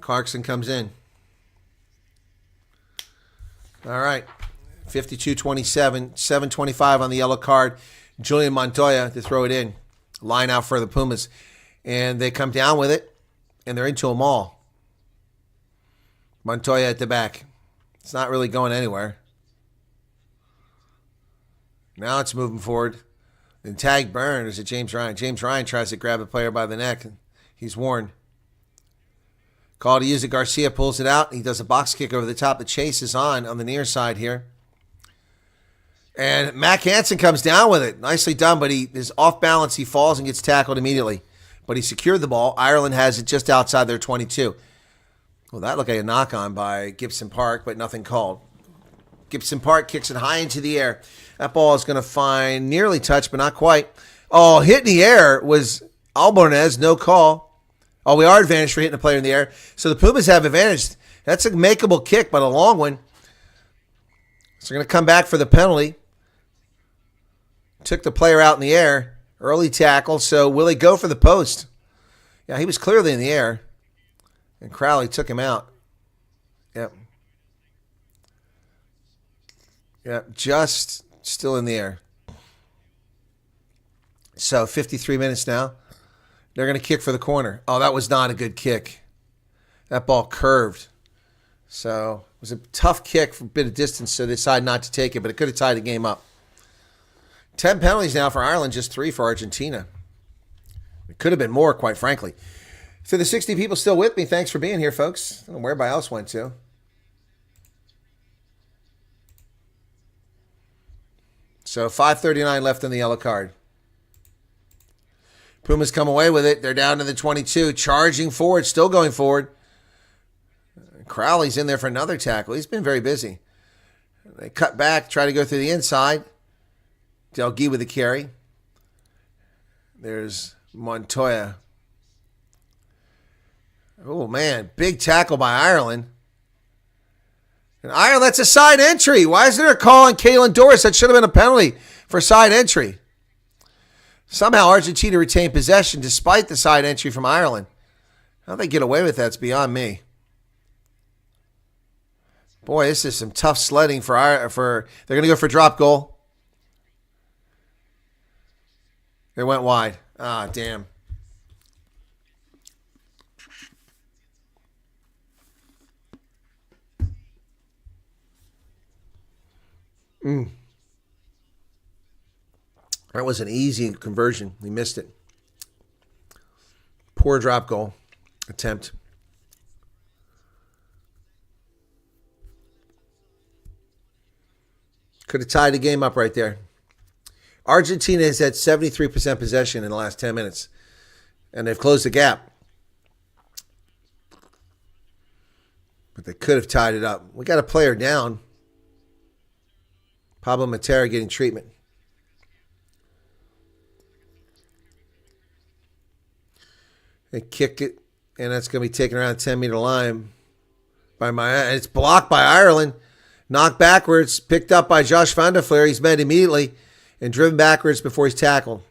Clarkson comes in. All right. 52-27, 7:25 on the yellow card. Julian Montoya to throw it in. Line out for the Pumas. And they come down with it, and they're into them all. Montoya at the back. It's not really going anywhere. Now it's moving forward. Then tag burn is at James Ryan. James Ryan tries to grab the player by the neck. He's worn. Call to use it. Garcia pulls it out. He does a box kick over the top. The chase is on the near side here. And Mac Hansen comes down with it. Nicely done, but he is off balance. He falls and gets tackled immediately. But he secured the ball. Ireland has it just outside their 22. Well, that looked like a knock-on by Gibson Park, but nothing called. Gibson Park kicks it high into the air. That ball is going to find nearly touch, but not quite. Oh, hit in the air was Albornez. No call. Oh, we are advantaged for hitting a player in the air. So the Pumas have advantage. That's a makeable kick, but a long one. So they're going to come back for the penalty. Took the player out in the air. Early tackle. So will he go for the post? Yeah, he was clearly in the air. And Crowley took him out. Yep. Yep, just still in the air. So 53 minutes now. They're going to kick for the corner. Oh, that was not a good kick. That ball curved. So it was a tough kick for a bit of distance, so they decided not to take it, but it could have tied the game up. 10 penalties now for Ireland, just 3 for Argentina. It could have been more, quite frankly. So the 60 people still with me, thanks for being here, folks. I don't know where everybody else went to. So 5:39 left in the yellow card. Pumas come away with it. They're down to the 22, charging forward, still going forward. Crowley's in there for another tackle. He's been very busy. They cut back, try to go through the inside. Delgui with the carry. There's Montoya. Oh, man. Big tackle by Ireland. And Ireland, that's a side entry. Why isn't there a call on Kalen Doris? That should have been a penalty for side entry. Somehow Argentina retained possession despite the side entry from Ireland. How they get away with that's beyond me. Boy, this is some tough sledding for they're going to go for drop goal. They went wide. Ah, damn. That was an easy conversion. We missed it. Poor drop goal attempt. Could have tied the game up right there. Argentina has had 73% possession in the last 10 minutes, and they've closed the gap. But they could have tied it up. We got a player down. Pablo Matera getting treatment. They kick it, and that's going to be taken around the 10-meter line by and it's blocked by Ireland. Knocked backwards, picked up by Josh van der Fleer. He's met immediately and driven backwards before he's tackled.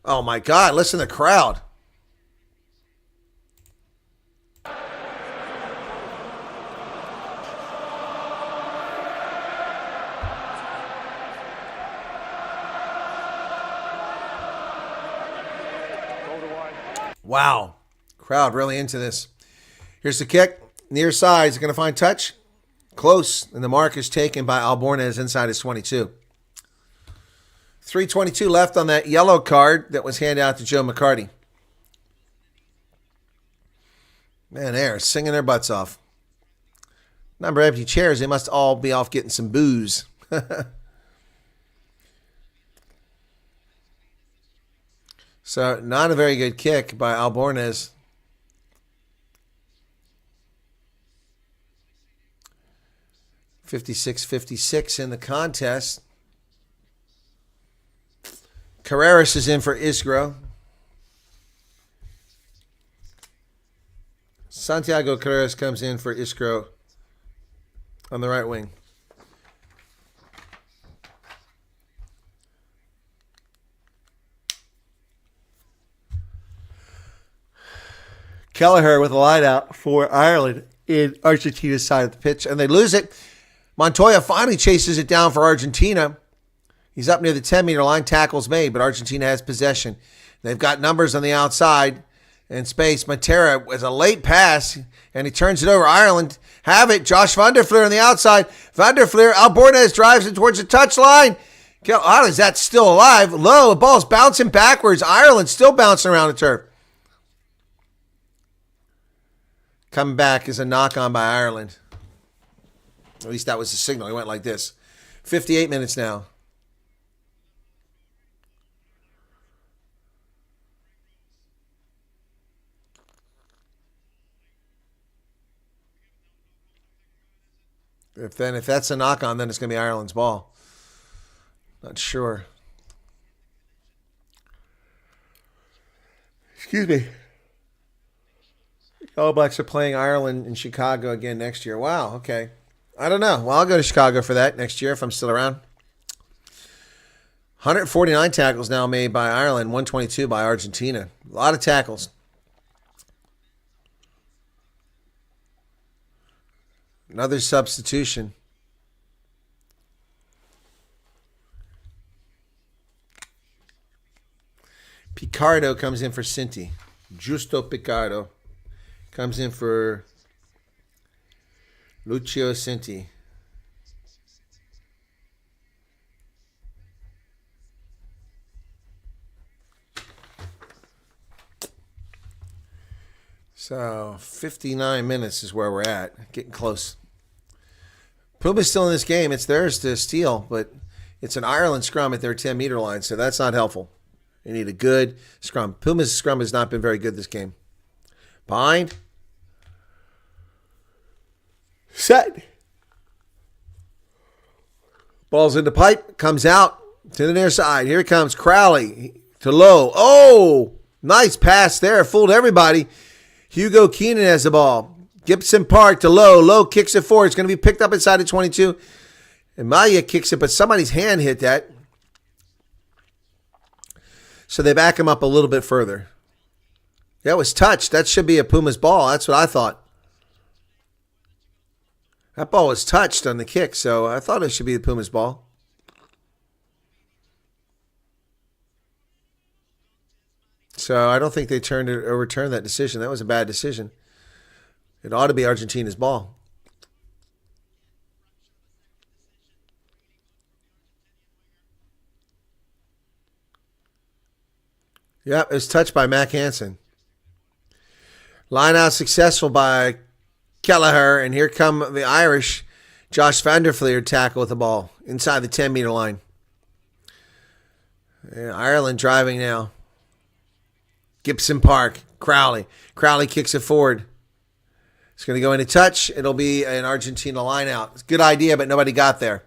Oh, my God. Listen to the crowd. Wow. Crowd really into this. Here's the kick. Near side. Is it going to find touch? Close. And the mark is taken by Albornez inside his 22. 3:22 left on that yellow card that was handed out to Joe McCarty. Man, they're singing their butts off. Number of empty chairs. They must all be off getting some booze. So, not a very good kick by Albornez. .56-56 in the contest. Carreras is in for Isgro. Santiago Carreras comes in for Isgro on the right wing. Kelleher with a line out for Ireland in Argentina's side of the pitch, and they lose it. Montoya finally chases it down for Argentina. He's up near the 10-meter line. Tackle's made, but Argentina has possession. They've got numbers on the outside and space. Matera was a late pass, and he turns it over. Ireland have it. Josh van der Fleer on the outside. Van der Fleer, Albornez drives it towards the touchline. How is that still alive? Low, the ball's bouncing backwards. Ireland still bouncing around the turf. Coming back is a knock-on by Ireland. At least that was the signal. He went like this. 58 minutes now. If that's a knock-on, then it's going to be Ireland's ball. Not sure. Excuse me. All Blacks are playing Ireland in Chicago again next year. Wow, okay. I don't know. Well, I'll go to Chicago for that next year if I'm still around. 149 tackles now made by Ireland, 122 by Argentina. A lot of tackles. Another substitution. Picardo comes in for Cinti. Justo Picardo comes in for Lucio Cinti. So 59 minutes is where we're at. Getting close. Puma's still in this game. It's theirs to steal, but it's an Ireland scrum at their 10-meter line, so that's not helpful. They need a good scrum. Puma's scrum has not been very good this game. Bind. Set. Ball's in the pipe. Comes out to the near side. Here comes Crowley to Low. Oh, nice pass there. Fooled everybody. Hugo Keenan has the ball. Gibson Park to Lowe. Lowe kicks it forward. It's going to be picked up inside the 22. And Maya kicks it, but somebody's hand hit that. So they back him up a little bit further. That was touched. That should be a Pumas ball. That's what I thought. That ball was touched on the kick, so I thought it should be the Pumas ball. So I don't think they overturned that decision. That was a bad decision. It ought to be Argentina's ball. Yep, it was touched by Mac Hansen. Line out successful by Kelleher, and here come the Irish. Josh Van der Fleer tackle with the ball inside the 10-meter line. Yeah, Ireland driving now. Gibson Park, Crowley. Crowley kicks it forward. It's going to go into touch. It'll be an Argentina line out. It's a good idea, but nobody got there.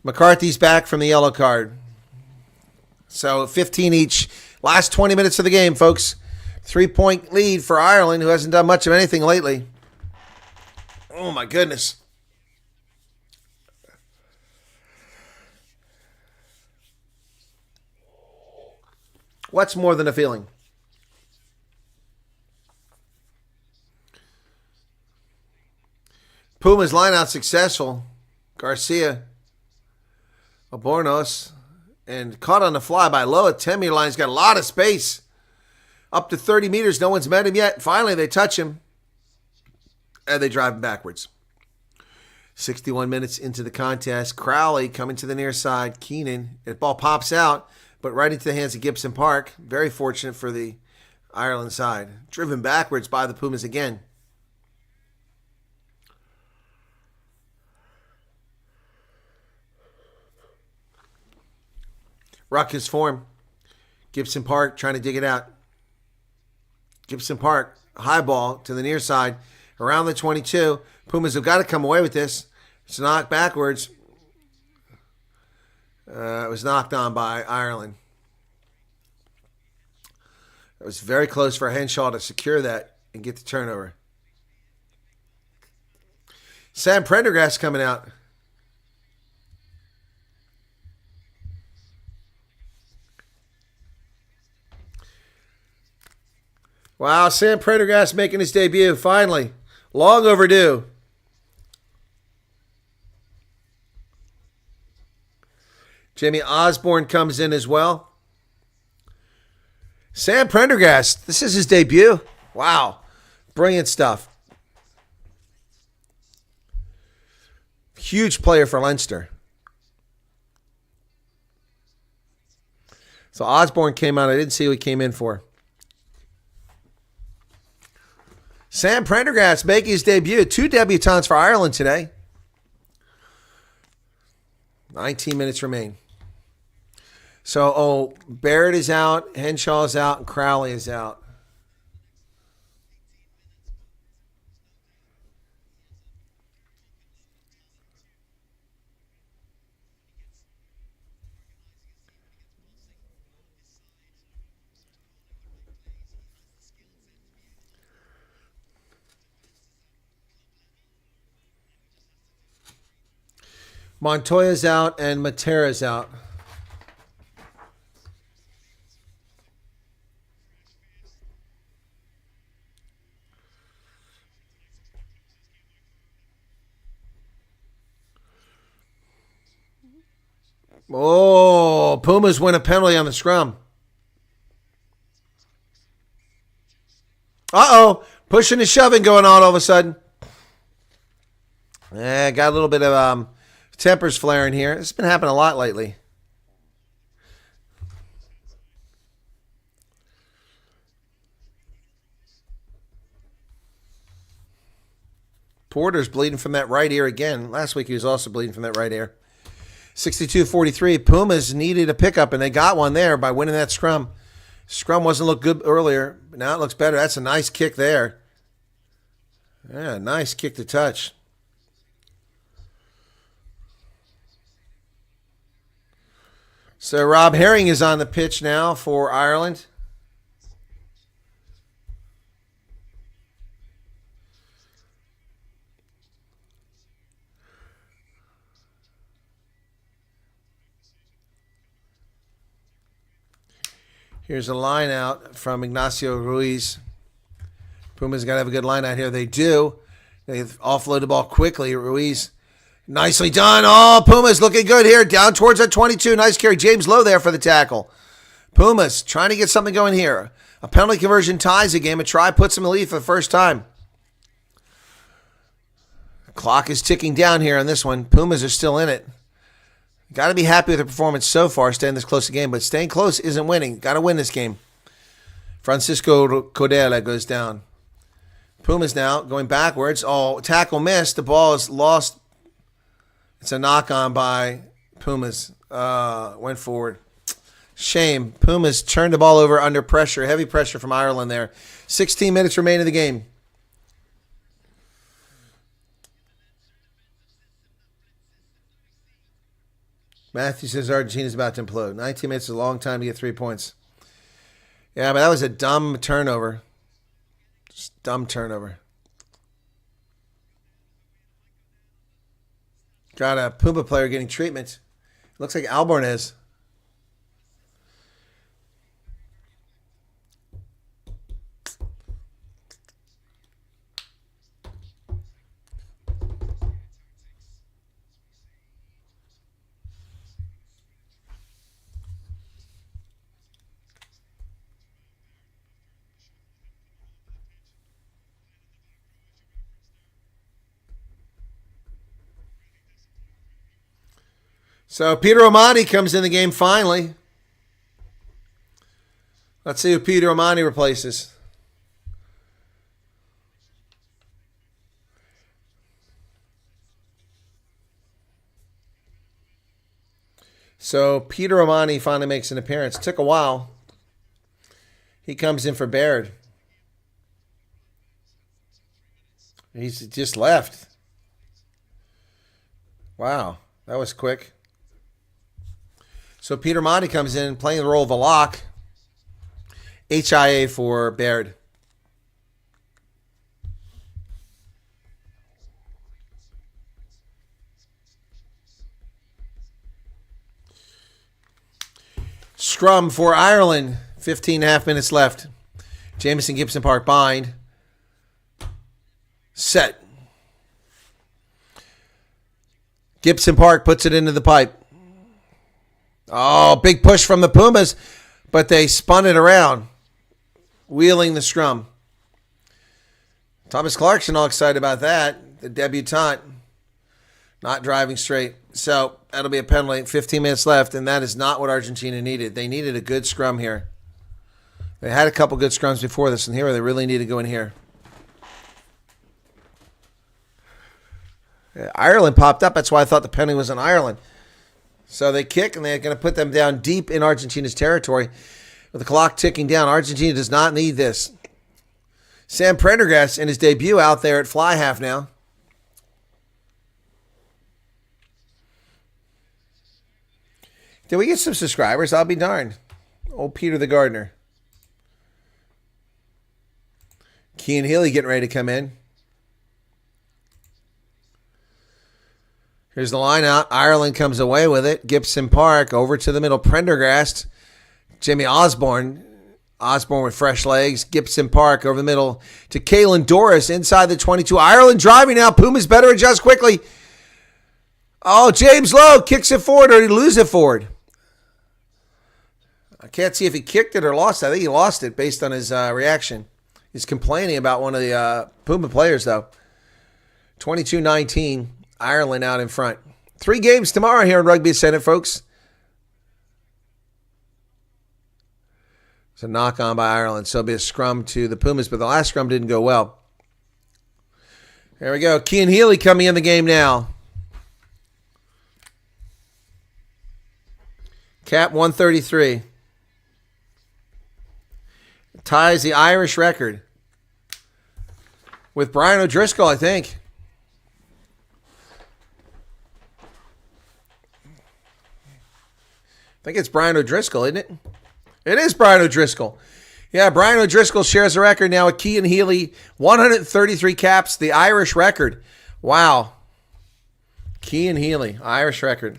McCarthy's back from the yellow card. So 15 each. Last 20 minutes of the game, folks. 3-point lead for Ireland, who hasn't done much of anything lately. Oh, my goodness. What's more than a feeling? Pumas line out successful. Garcia, Obornos, and caught on the fly by Lowe at 10-meter line. He's got a lot of space. Up to 30 meters. No one's met him yet. Finally, they touch him. And they drive him backwards. 61 minutes into the contest. Crowley coming to the near side. Keenan. The ball pops out, but right into the hands of Gibson Park. Very fortunate for the Ireland side. Driven backwards by the Pumas again. Ruckus form. Gibson Park trying to dig it out. Gibson Park, high ball to the near side, around the 22. Pumas have got to come away with this. It's knocked backwards. It was knocked on by Ireland. It was very close for Henshaw to secure that and get the turnover. Sam Prendergast coming out. Wow, Sam Prendergast making his debut, finally. Long overdue. Jimmy Osborne comes in as well. Sam Prendergast, this is his debut. Wow, brilliant stuff. Huge player for Leinster. So Osborne came out. I didn't see who he came in for. Sam Prendergast making his debut. 2 debutants for Ireland today. 19 minutes remain. So, Barrett is out, Henshaw is out, and Crowley is out. Montoya's out and Matera's out. Oh, Pumas win a penalty on the scrum. Uh-oh, pushing and shoving going on all of a sudden. Got a little bit of tempers flaring here. It's been happening a lot lately. Porter's bleeding from that right ear again. Last week he was also bleeding from that right ear. 62-43. Pumas needed a pickup, and they got one there by winning that scrum. Scrum wasn't look good earlier, but now it looks better. That's a nice kick there. Yeah, nice kick to touch. So Rob Herring is on the pitch now for Ireland. Here's a line out from Ignacio Ruiz. Pumas got to have a good line out here. They do. They offload the ball quickly. Ruiz, nicely done. Oh, Pumas looking good here. Down towards that 22. Nice carry. James Lowe there for the tackle. Pumas trying to get something going here. A penalty conversion ties the game. A try puts them in the lead for the first time. The clock is ticking down here on this one. Pumas are still in it. Got to be happy with the performance so far, staying this close to the game. But staying close isn't winning. Got to win this game. Francisco Codela goes down. Pumas now going backwards. Oh, tackle missed. The ball is lost. It's a knock-on by Pumas. Went forward. Shame. Pumas turned the ball over under pressure. Heavy pressure from Ireland there. 16 minutes remain in the game. Matthew says Argentina's about to implode. 19 minutes is a long time to get 3 points. Yeah, but that was a dumb turnover. Just dumb turnover. Got a Puma player getting treatment. Looks like Albornez. So Peter Omani comes in the game finally. Let's see who Peter Omani replaces. So Peter Omani finally makes an appearance. Took a while. He comes in for Baird. He's just left. Wow, that was quick. So Peter Monty comes in playing the role of a lock. HIA for Baird. Scrum for Ireland. 15 and a half minutes left. Jamison Gibson Park bind. Set. Gibson Park puts it into the pipe. Oh, big push from the Pumas, but they spun it around, wheeling the scrum. Thomas Clarkson all excited about that. The debutante not driving straight. So that'll be a penalty. 15 minutes left, and that is not what Argentina needed. They needed a good scrum here. They had a couple good scrums before this, and here they really need to go in here. Ireland popped up. That's why I thought the penalty was on Ireland. So they kick, and they're going to put them down deep in Argentina's territory. With the clock ticking down, Argentina does not need this. Sam Prendergast in his debut out there at fly half now. Did we get some subscribers? I'll be darned. Old Peter the Gardener. Kean Healy getting ready to come in. Here's the line out. Ireland comes away with it. Gibson Park over to the middle. Prendergast. Jimmy Osborne. Osborne with fresh legs. Gibson Park over the middle to Kalen Doris inside the 22. Ireland driving now. Pumas better adjust quickly. Oh, James Lowe kicks it forward, or he loses it forward. I can't see if he kicked it or lost it. I think he lost it based on his reaction. He's complaining about one of the Puma players, though. 22-19. Ireland out in front. 3 games tomorrow here in Rugby Senate, folks. It's a knock on by Ireland. So it'll be a scrum to the Pumas, but the last scrum didn't go well. There we go. Kean Healy coming in the game now. Cap 133. Ties the Irish record with Brian O'Driscoll, I think. I think it's Brian O'Driscoll, isn't it? It is Brian O'Driscoll. Yeah, Brian O'Driscoll shares the record now with Kean Healy. 133 caps, the Irish record. Wow. Kean Healy, Irish record.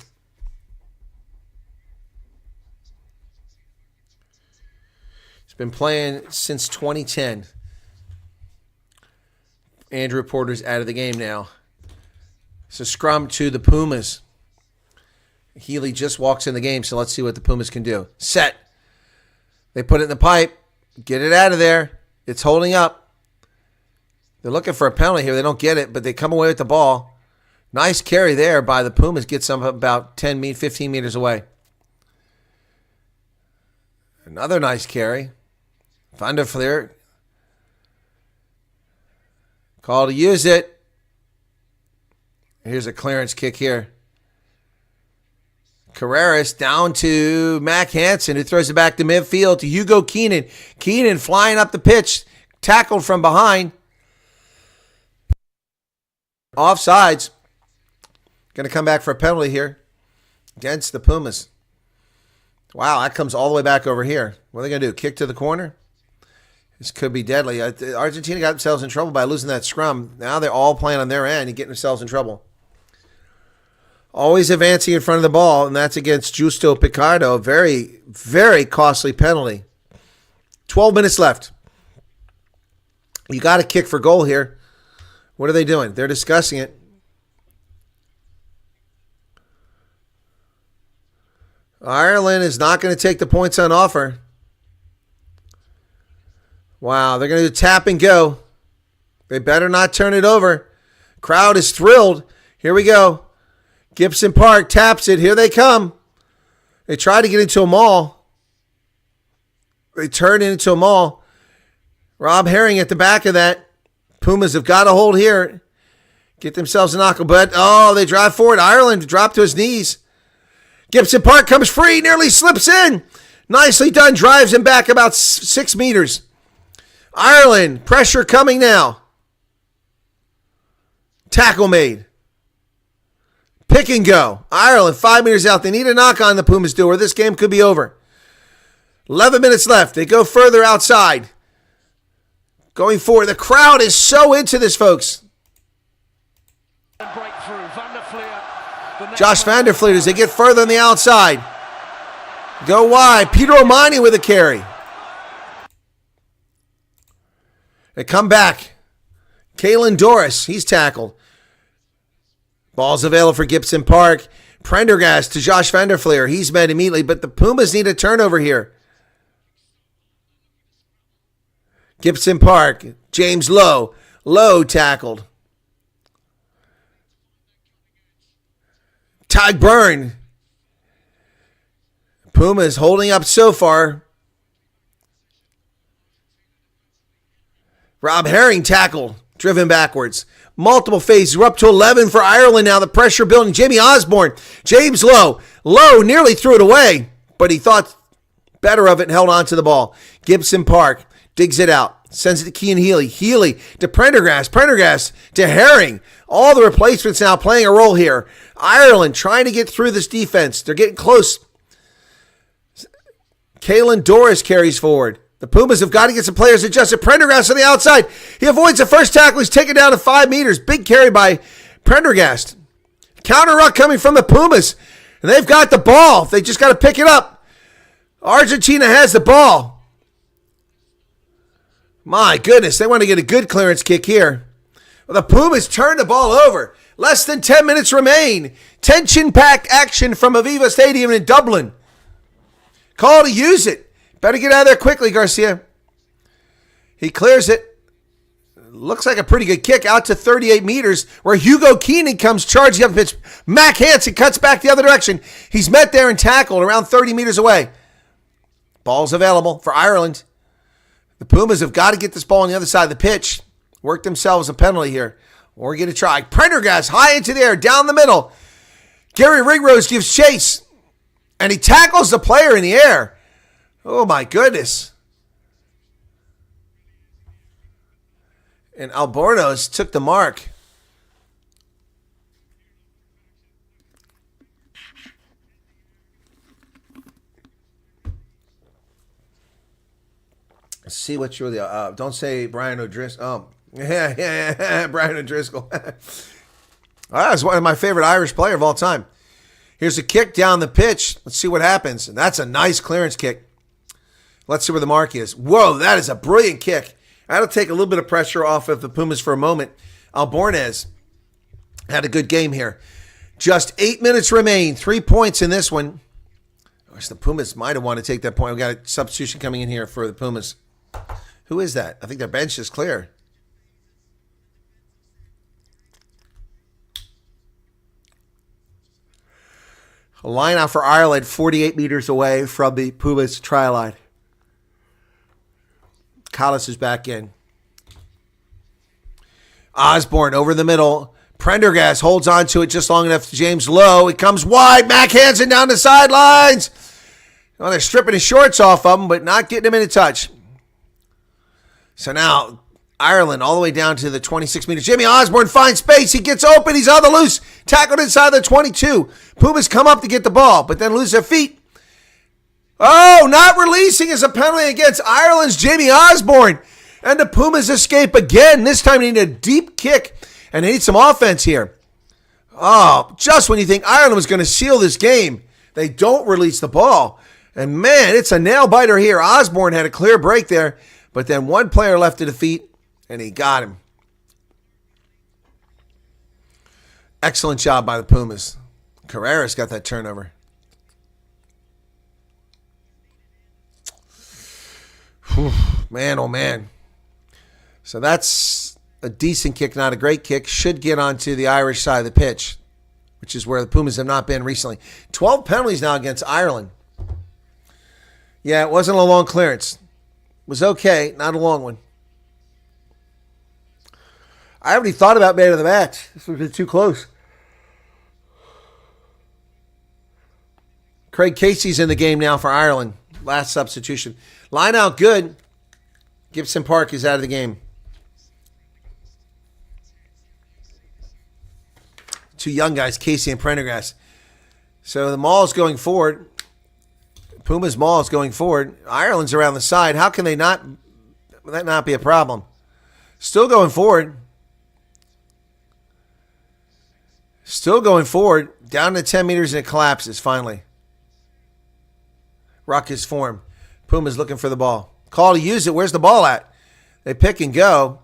He's been playing since 2010. Andrew Porter's out of the game now. It's a scrum to the Pumas. Healy just walks in the game, so let's see what the Pumas can do. Set. They put it in the pipe. Get it out of there. It's holding up. They're looking for a penalty here. They don't get it, but they come away with the ball. Nice carry there by the Pumas. Gets them about 15 meters away. Another nice carry. Van der Fleer. Call to use it. Here's a clearance kick here. Carreras down to Mac Hansen, who throws it back to midfield to Hugo Keenan. Keenan flying up the pitch, tackled from behind. Offsides. Going to come back for a penalty here against the Pumas. Wow, that comes all the way back over here. What are they going to do? Kick to the corner? This could be deadly. Argentina got themselves in trouble by losing that scrum. Now they're all playing on their end and getting themselves in trouble. Always advancing in front of the ball, and that's against Justo Picardo. Very, very costly penalty. 12 minutes left. You got to kick for goal here. What are they doing? They're discussing it. Ireland is not going to take the points on offer. Wow, they're going to do tap and go. They better not turn it over. Crowd is thrilled. Here we go. Gibson Park taps it. Here they come. They try to get into a maul. They turn it into a maul. Rob Herring at the back of that. Pumas have got a hold here. Get themselves a knuckle. But, they drive forward. Ireland drop to his knees. Gibson Park comes free. Nearly slips in. Nicely done. Drives him back about 6 meters. Ireland. Pressure coming now. Tackle made. Pick and go. Ireland 5 meters out. They need a knock on the Pumas do, or this game could be over. 11 minutes left. They go further outside. Going forward. The crowd is so into this, folks. Josh Van der Fleet as they get further on the outside. Go wide. Peter O'Mani with a carry. They come back. Kalen Doris. He's tackled. Ball's available for Gibson Park. Prendergast to Josh Van der Fleer. He's met immediately, but the Pumas need a turnover here. Gibson Park. James Lowe. Lowe tackled. Ty Byrne. Pumas holding up so far. Rob Herring tackled. Driven backwards. Multiple phases. We're up to 11 for Ireland now. The pressure building. Jamie Osborne. James Lowe. Lowe nearly threw it away, but he thought better of it and held on to the ball. Gibson Park digs it out. Sends it to Kean Healy. Healy to Prendergast. Prendergast to Herring. All the replacements now playing a role here. Ireland trying to get through this defense. They're getting close. Kalen Doris carries forward. The Pumas have got to get some players adjusted. Prendergast on the outside. He avoids the first tackle. He's taken down to 5 meters. Big carry by Prendergast. Counter ruck coming from the Pumas. And they've got the ball. They just got to pick it up. Argentina has the ball. My goodness, they want to get a good clearance kick here. Well, the Pumas turn the ball over. Less than 10 minutes remain. Tension-packed action from Aviva Stadium in Dublin. Call to use it. Better get out of there quickly, Garcia. He clears it. Looks like a pretty good kick out to 38 meters where Hugo Keenan comes charging up the pitch. Mac Hansen cuts back the other direction. He's met there and tackled around 30 meters away. Ball's available for Ireland. The Pumas have got to get this ball on the other side of the pitch. Work themselves a penalty here. Or get a try. Prendergast high into the air, down the middle. Gary Ringrose gives chase. And he tackles the player in the air. Oh, my goodness. And Albornoz took the mark. Let's see what you're the. Don't say Brian O'Driscoll. Oh, yeah, Brian O'Driscoll. That's one of my favorite Irish player of all time. Here's a kick down the pitch. Let's see what happens. And that's a nice clearance kick. Let's see where the mark is. Whoa, that is a brilliant kick. That'll take a little bit of pressure off of the Pumas for a moment. Albornez had a good game here. Just 8 minutes remain. 3 points in this one. I wish the Pumas might have wanted to take that point. We've got a substitution coming in here for the Pumas. Who is that? I think their bench is clear. A line out for Ireland, 48 meters away from the Pumas try line. Collis is back in. Osborne over the middle. Prendergast holds on to it just long enough to James Lowe. It comes wide. Mac Hansen down the sidelines. Well, they're stripping his shorts off of him, but not getting him into touch. So now Ireland all the way down to the 26 meters. Jimmy Osborne finds space. He gets open. He's on the loose. Tackled inside the 22. Pumas come up to get the ball, but then lose their feet. Oh, not releasing is a penalty against Ireland's Jamie Osborne. And the Pumas escape again. This time they need a deep kick, and they need some offense here. Oh, just when you think Ireland was going to seal this game, they don't release the ball. And man, it's a nail-biter here. Osborne had a clear break there, but then one player left to defeat, and he got him. Excellent job by the Pumas. Carreras got that turnover. Whew, man, oh man. So that's a decent kick, not a great kick. Should get onto the Irish side of the pitch, which is where the Pumas have not been recently. 12 penalties now against Ireland. Yeah, it wasn't a long clearance. It was okay, not a long one. I already thought about man of the match. This would have been too close. Craig Casey's in the game now for Ireland. Last substitution. Line out good. Gibson Park is out of the game. Two young guys, Casey and Prendergast. So the Maul's going forward. Pumas Maul is going forward. Ireland's around the side. How can that not be a problem? Still going forward. Still going forward. Down to 10 meters and it collapses finally. Ruckus form. Pumas looking for the ball. Call to use it. Where's the ball at? They pick and go.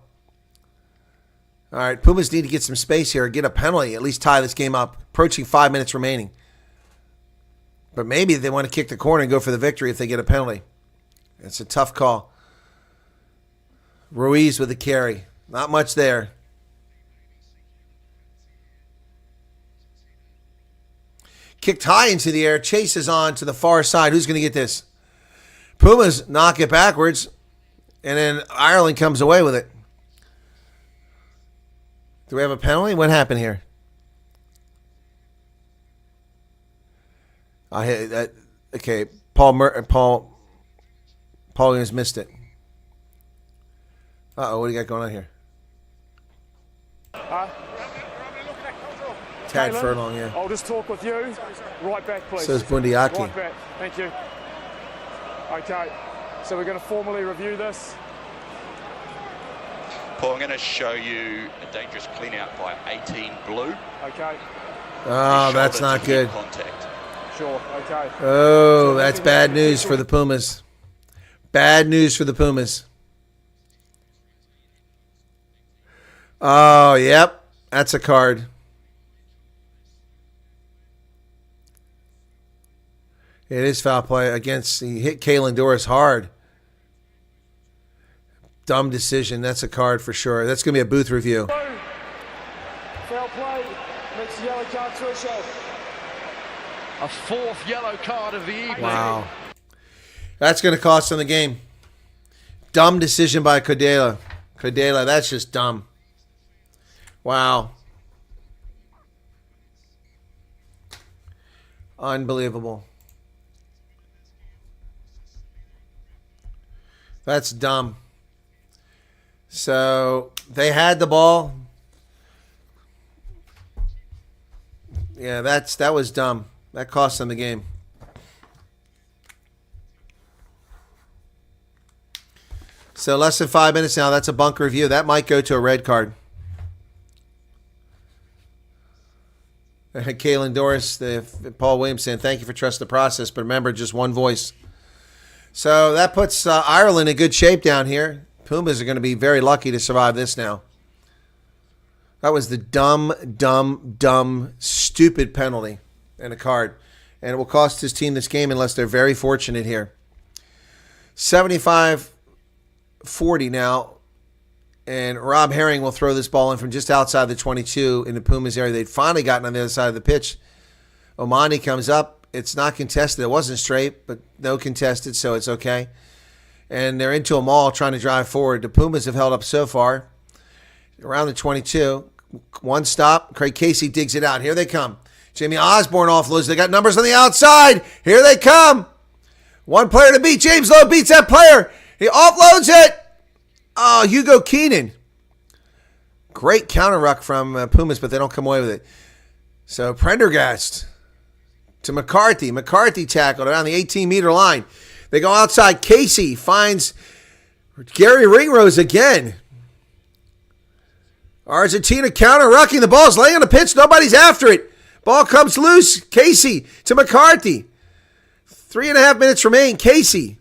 All right, Pumas need to get some space here, get a penalty, at least tie this game up. Approaching 5 minutes remaining. But maybe they want to kick the corner and go for the victory if they get a penalty. It's a tough call. Ruiz with the carry. Not much there. Kicked high into the air. Chases on to the far side. Who's going to get this? Pumas knock it backwards. And then Ireland comes away with it. Do we have a penalty? What happened here? I hit that. Okay, Paul has missed it. What do you got going on here? Tad Furlong, yeah. I'll just talk with you. Right back, please. Says Bundiaki. Right back. Thank you. Okay, so we're going to formally review this. Paul, I'm going to show you a dangerous clean out by 18 blue. Okay. Oh, that's not good. Contact. Sure, okay. Oh, that's bad news for the Pumas. Bad news for the Pumas. Oh, yep. That's a card. It is foul play against, he hit Kalen Doris hard. Dumb decision. That's a card for sure. That's going to be a booth review. Foul play. Next yellow card threshold. A fourth yellow card of the evening. Wow. That's going to cost them the game. Dumb decision by Codela. Codela, that's just dumb. Wow. Unbelievable. That's dumb. So they had the ball. Yeah, that was dumb. That cost them the game. So less than 5 minutes now. That's a bunker review. That might go to a red card. Kalen Doris, Paul Williams saying, thank you for trusting the process, but remember, just one voice. So that puts Ireland in good shape down here. Pumas are going to be very lucky to survive this now. That was the dumb, stupid penalty and a card. And it will cost his team this game unless they're very fortunate here. 75-40 now. And Rob Herring will throw this ball in from just outside the 22 in the Pumas area. They'd finally gotten on the other side of the pitch. Omani comes up. It's not contested. It wasn't straight, but no contested, so it's okay. And they're into a maul trying to drive forward. The Pumas have held up so far. Around the 22. One stop. Craig Casey digs it out. Here they come. Jamie Osborne offloads. They got numbers on the outside. Here they come. One player to beat. James Lowe beats that player. He offloads it. Oh, Hugo Keenan. Great counter ruck from Pumas, but they don't come away with it. So Prendergast to McCarthy. McCarthy tackled around the 18-meter line. They go outside. Casey finds Gary Ringrose again. Argentina counter-rucking. The ball's laying on the pitch. Nobody's after it. Ball comes loose. Casey to McCarthy. 3.5 minutes remain. Casey.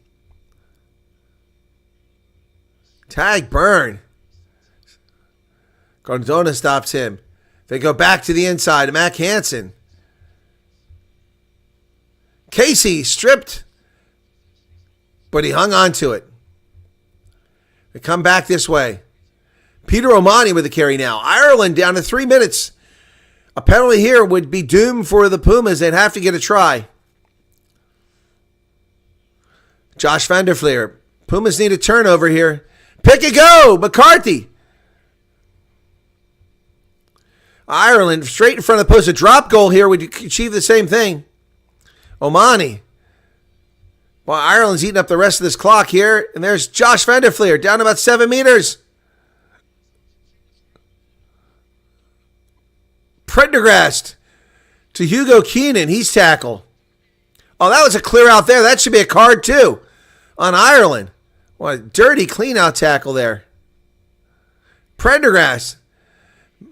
Tag burn. Cardona stops him. They go back to the inside. Mac Hansen. Casey stripped, but he hung on to it. They come back this way. Peter Omani with the carry now. Ireland down to 3 minutes. A penalty here would be doomed for the Pumas. They'd have to get a try. Josh van der Fleer. Pumas need a turnover here. Pick and go. McCarthy. Ireland straight in front of the post. A drop goal here would achieve the same thing. Omani. Well, Ireland's eating up the rest of this clock here. And there's Josh van der Fleer down about 7 meters. Prendergast to Hugo Keenan. He's tackled. Oh, that was a clear out there. That should be a card too on Ireland. What a dirty clean out tackle there. Prendergast.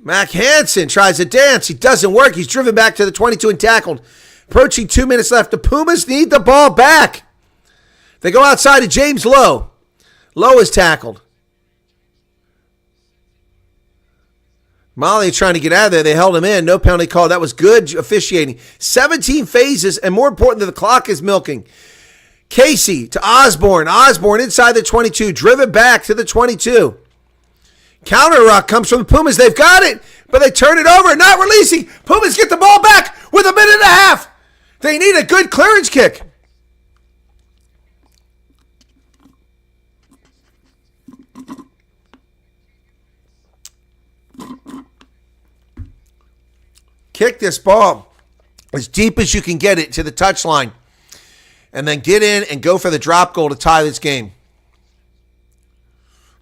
Mac Hansen tries to dance. He doesn't work. He's driven back to the 22 and tackled. Approaching 2 minutes left. The Pumas need the ball back. They go outside to James Lowe. Lowe is tackled. Molly trying to get out of there. They held him in. No penalty call. That was good officiating. 17 phases, and more important than the clock is milking. Casey to Osborne. Osborne inside the 22. Driven back to the 22. Counter ruck comes from the Pumas. They've got it, but they turn it over. Not releasing. Pumas get the ball back with 1.5 minutes. They need a good clearance kick. Kick this ball as deep as you can get it to the touchline. And then get in and go for the drop goal to tie this game.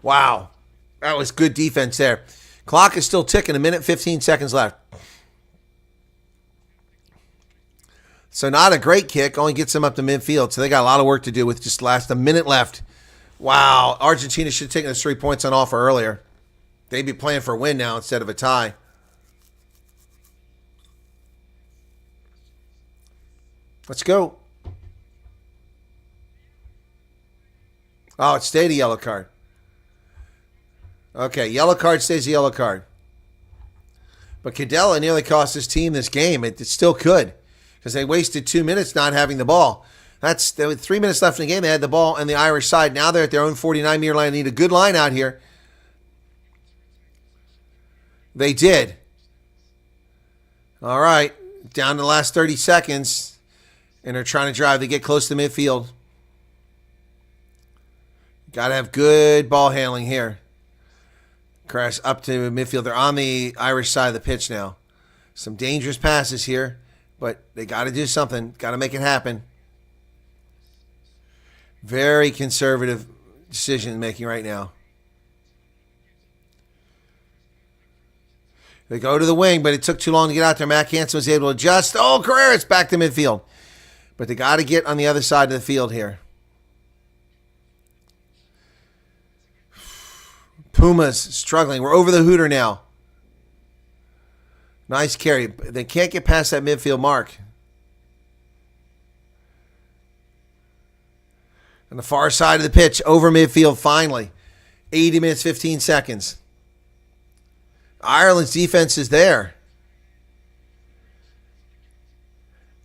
Wow. That was good defense there. Clock is still ticking. 1 minute, 15 seconds left. So not a great kick. Only gets them up to midfield. So they got a lot of work to do with just a minute left. Wow. Argentina should have taken those 3 points on offer earlier. They'd be playing for a win now instead of a tie. Let's go. Oh, it stayed a yellow card. Okay, yellow card stays a yellow card. But Cadella nearly cost his team this game. It still could because they wasted 2 minutes not having the ball. There were 3 minutes left in the game. They had the ball on the Irish side. Now they're at their own 49-meter line. They need a good line out here. They did. All right, down to the last 30 seconds. And they're trying to drive. They get close to midfield. Got to have good ball handling here. Crash up to midfield. They're on the Irish side of the pitch now. Some dangerous passes here, but they got to do something. Got to make it happen. Very conservative decision making right now. They go to the wing, but it took too long to get out there. Mac Hansen was able to adjust. Oh, Carrera's back to midfield. But they got to get on the other side of the field here. Pumas struggling. We're over the hooter now. Nice carry. They can't get past that midfield mark. On the far side of the pitch, over midfield finally. 80 minutes, 15 seconds. Ireland's defense is there.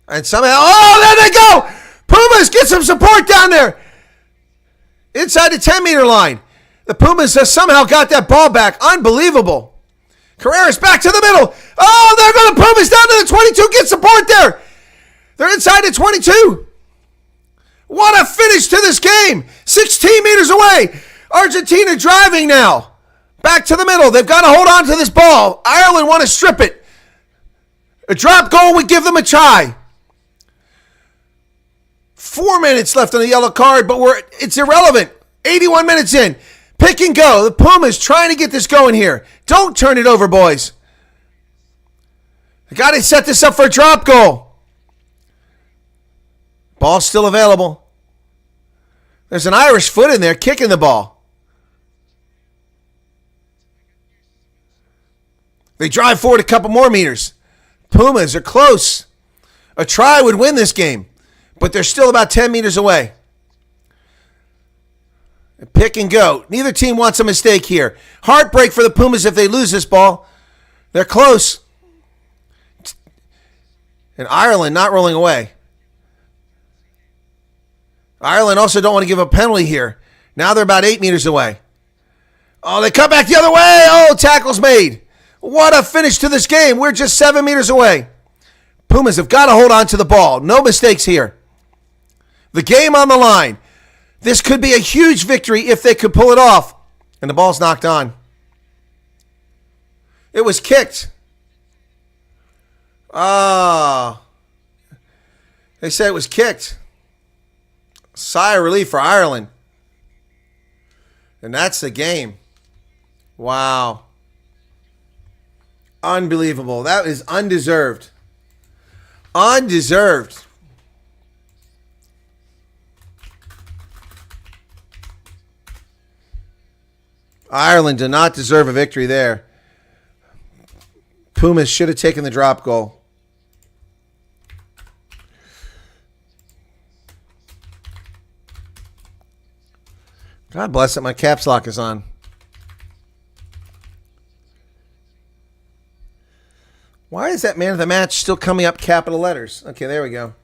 And somehow, oh, there they go! Pumas, get some support down there! Inside the 10-meter line. The Pumas have somehow got that ball back. Unbelievable. Carreras back to the middle. Oh, there go the Pumas down to the 22. Get support there. They're inside the 22. What a finish to this game. 16 meters away. Argentina driving now. Back to the middle. They've got to hold on to this ball. Ireland want to strip it. A drop goal would give them a try. 4 minutes left on the yellow card, but it's irrelevant. 81 minutes in. Pick and go. The Pumas trying to get this going here. Don't turn it over, boys. They got to set this up for a drop goal. Ball's still available. There's an Irish foot in there kicking the ball. They drive forward a couple more meters. Pumas are close. A try would win this game, but they're still about 10 meters away. Pick and go. Neither team wants a mistake here. Heartbreak for the Pumas if they lose this ball. They're close. And Ireland not rolling away. Ireland also don't want to give a penalty here. Now they're about 8 meters away. Oh, they come back the other way. Oh, tackle's made. What a finish to this game. We're just 7 meters away. Pumas have got to hold on to the ball. No mistakes here. The game on the line. This could be a huge victory if they could pull it off. And the ball's knocked on. It was kicked. Ah. They say it was kicked. Sigh of relief for Ireland. And that's the game. Wow. Unbelievable. That is undeserved. Undeserved. Ireland did not deserve a victory there. Pumas should have taken the drop goal. God bless it. My caps lock is on. Why is that man of the match still coming up capital letters? Okay, there we go.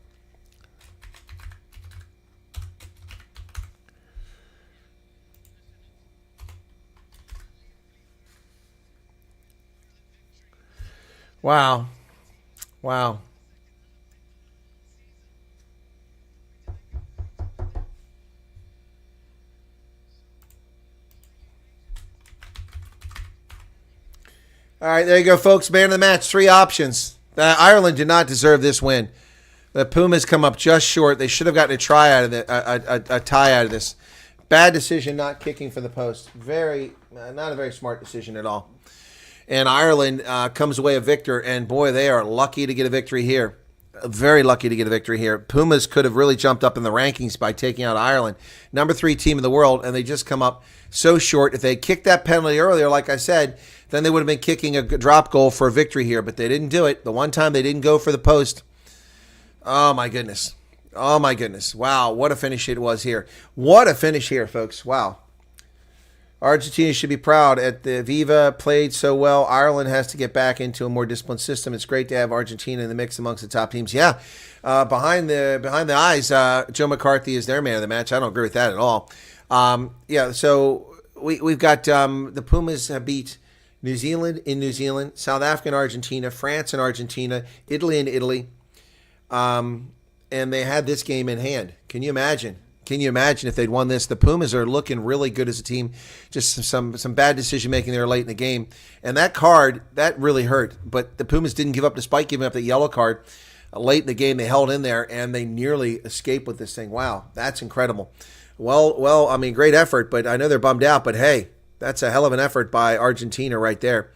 Wow. Wow. All right, there you go, folks. Man of the match, 3 options. Ireland did not deserve this win. The Pumas come up just short. They should have gotten a try out of a tie out of this. Bad decision not kicking for the post. Not a very smart decision at all. And Ireland comes away a victor, and boy, they are lucky to get a victory here. Very lucky to get a victory here. Pumas could have really jumped up in the rankings by taking out Ireland. Number 3 team in the world, and they just come up so short. If they kicked that penalty earlier, like I said, then they would have been kicking a drop goal for a victory here, but they didn't do it. The one time they didn't go for the post. Oh, my goodness. Oh, my goodness. Wow, what a finish it was here. What a finish here, folks. Wow. Argentina should be proud. At the Viva played so well. Ireland has to get back into a more disciplined system. It's great to have Argentina in the mix amongst the top teams. Yeah, behind the eyes, Joe McCarthy is their man of the match. I don't agree with that at all. Yeah, so we've got the Pumas have beat New Zealand in New Zealand, South Africa and Argentina, France and Argentina, Italy and Italy, and they had this game in hand. Can you imagine? Can you imagine if they'd won this? The Pumas are looking really good as a team. Just some bad decision making there late in the game. And that card, that really hurt. But the Pumas didn't give up despite giving up the yellow card. Late in the game, they held in there, and they nearly escaped with this thing. Wow, that's incredible. Well, I mean, great effort, but I know they're bummed out. But, hey, that's a hell of an effort by Argentina right there.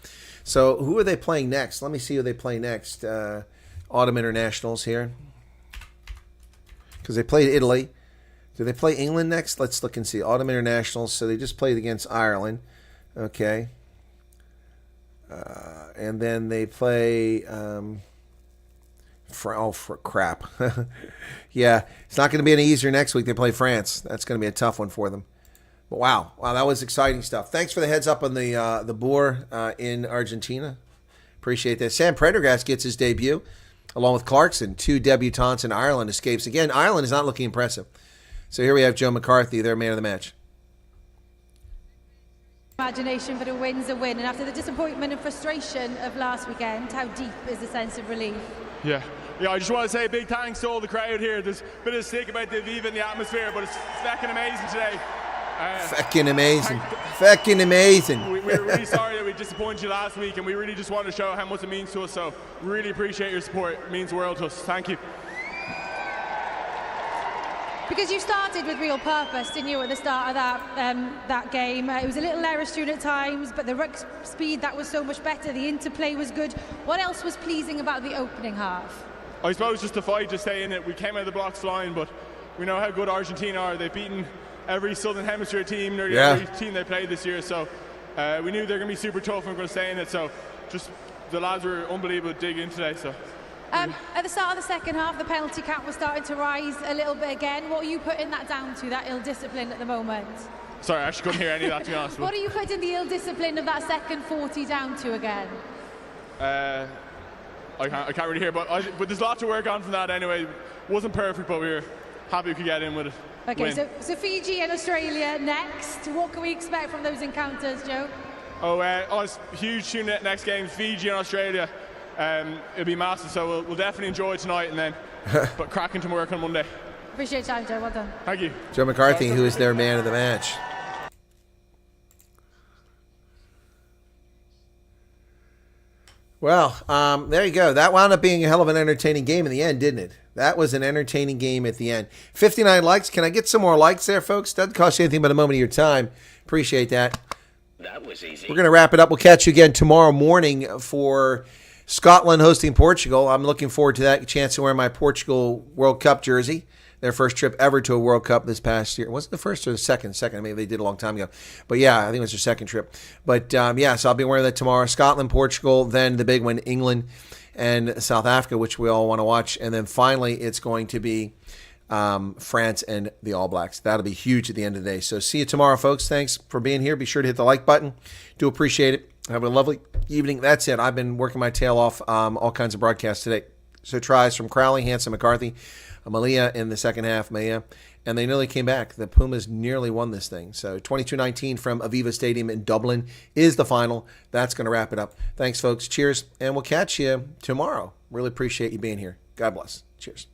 So who are they playing next? Let me see who they play next. Autumn Internationals here. Because they played Italy. Do they play England next? Let's look and see. Autumn Internationals. So they just played against Ireland. Okay. And then they play For crap. Yeah, it's not going to be any easier next week. They play France. That's going to be a tough one for them. But wow, that was exciting stuff. Thanks for the heads up on the boar in Argentina. Appreciate that. Sam Prendergast gets his debut, along with Clarkson. 2 debutants in Ireland escapes. Again, Ireland is not looking impressive. So here we have Joe McCarthy, their man of the match. Imagination, but a win's a win. And after the disappointment and frustration of last weekend, how deep is the sense of relief? Yeah, I just want to say a big thanks to all the crowd here. There's a bit of stick about the Viva in the atmosphere, but it's fucking amazing today. Fucking amazing. Fucking amazing. We're really sorry that we disappointed you last week, and we really just want to show how much it means to us. So really appreciate your support. It means the world to us. Thank you. Because you started with real purpose, didn't you, at the start of that game? It was a little error-strewn at times, but the ruck speed, that was so much better. The interplay was good. What else was pleasing about the opening half? I suppose just the fight to stay in it. We came out of the blocks flying, but we know how good Argentina are. They've beaten every Southern Hemisphere team, nearly every team they played this year. So we knew they're going to be super tough and we're going to stay in it. So just the lads were unbelievable to dig in today. So. At the start of the second half, the penalty count was starting to rise a little bit again. What are you putting that down to, that ill discipline at the moment? Sorry, I actually couldn't hear any of that, to be honest. What are you putting the ill discipline of that second 40 down to again? I can't really hear, but there's a lot to work on from that anyway. Wasn't perfect, but we were happy we could get in with it. Okay, so Fiji and Australia next. What can we expect from those encounters, Joe? It's huge tune next game, Fiji and Australia. It'll be massive, so we'll definitely enjoy tonight and then but cracking to work on Monday. Appreciate your time, Joe. Well done. Thank you. Joe McCarthy, who is their man of the match. Well, there you go. That wound up being a hell of an entertaining game in the end, didn't it? That was an entertaining game at the end. 59 likes. Can I get some more likes there, folks? Doesn't cost you anything but a moment of your time. Appreciate that. That was easy. We're going to wrap it up. We'll catch you again tomorrow morning for Scotland hosting Portugal. I'm looking forward to that chance to wear my Portugal World Cup jersey. Their first trip ever to a World Cup this past year. Was it the first or the second? Second. I mean, they did a long time ago. But yeah, I think it was their second trip. But so I'll be wearing that tomorrow. Scotland, Portugal, then the big one, England and South Africa, which we all want to watch. And then finally, it's going to be France and the All Blacks. That'll be huge at the end of the day. So see you tomorrow, folks. Thanks for being here. Be sure to hit the like button. Do appreciate it. Have a lovely evening. That's it. I've been working my tail off all kinds of broadcasts today. So tries from Crowley, Hanson, McCarthy, Malia in the second half, Maya, and they nearly came back. The Pumas nearly won this thing. So 22-19 from Aviva Stadium in Dublin is the final. That's going to wrap it up. Thanks, folks. Cheers, and we'll catch you tomorrow. Really appreciate you being here. God bless. Cheers.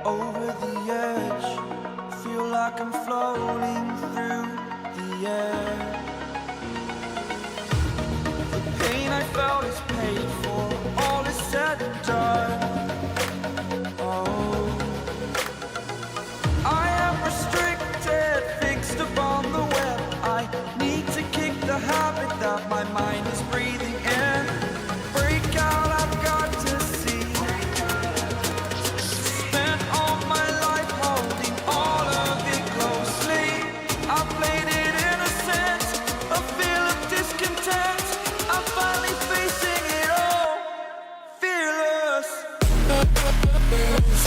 Over the edge, feel like I'm floating through the air. The pain I felt is paid for, all is said and done. Oh, I am restricted, fixed upon the web. I need to kick the habit that my mind is breathing in. Break out, I've got to see. Spent all my life holding all of it closely. I played it innocent, a feel of discontent. I'm finally facing it all, fearless. Fearless.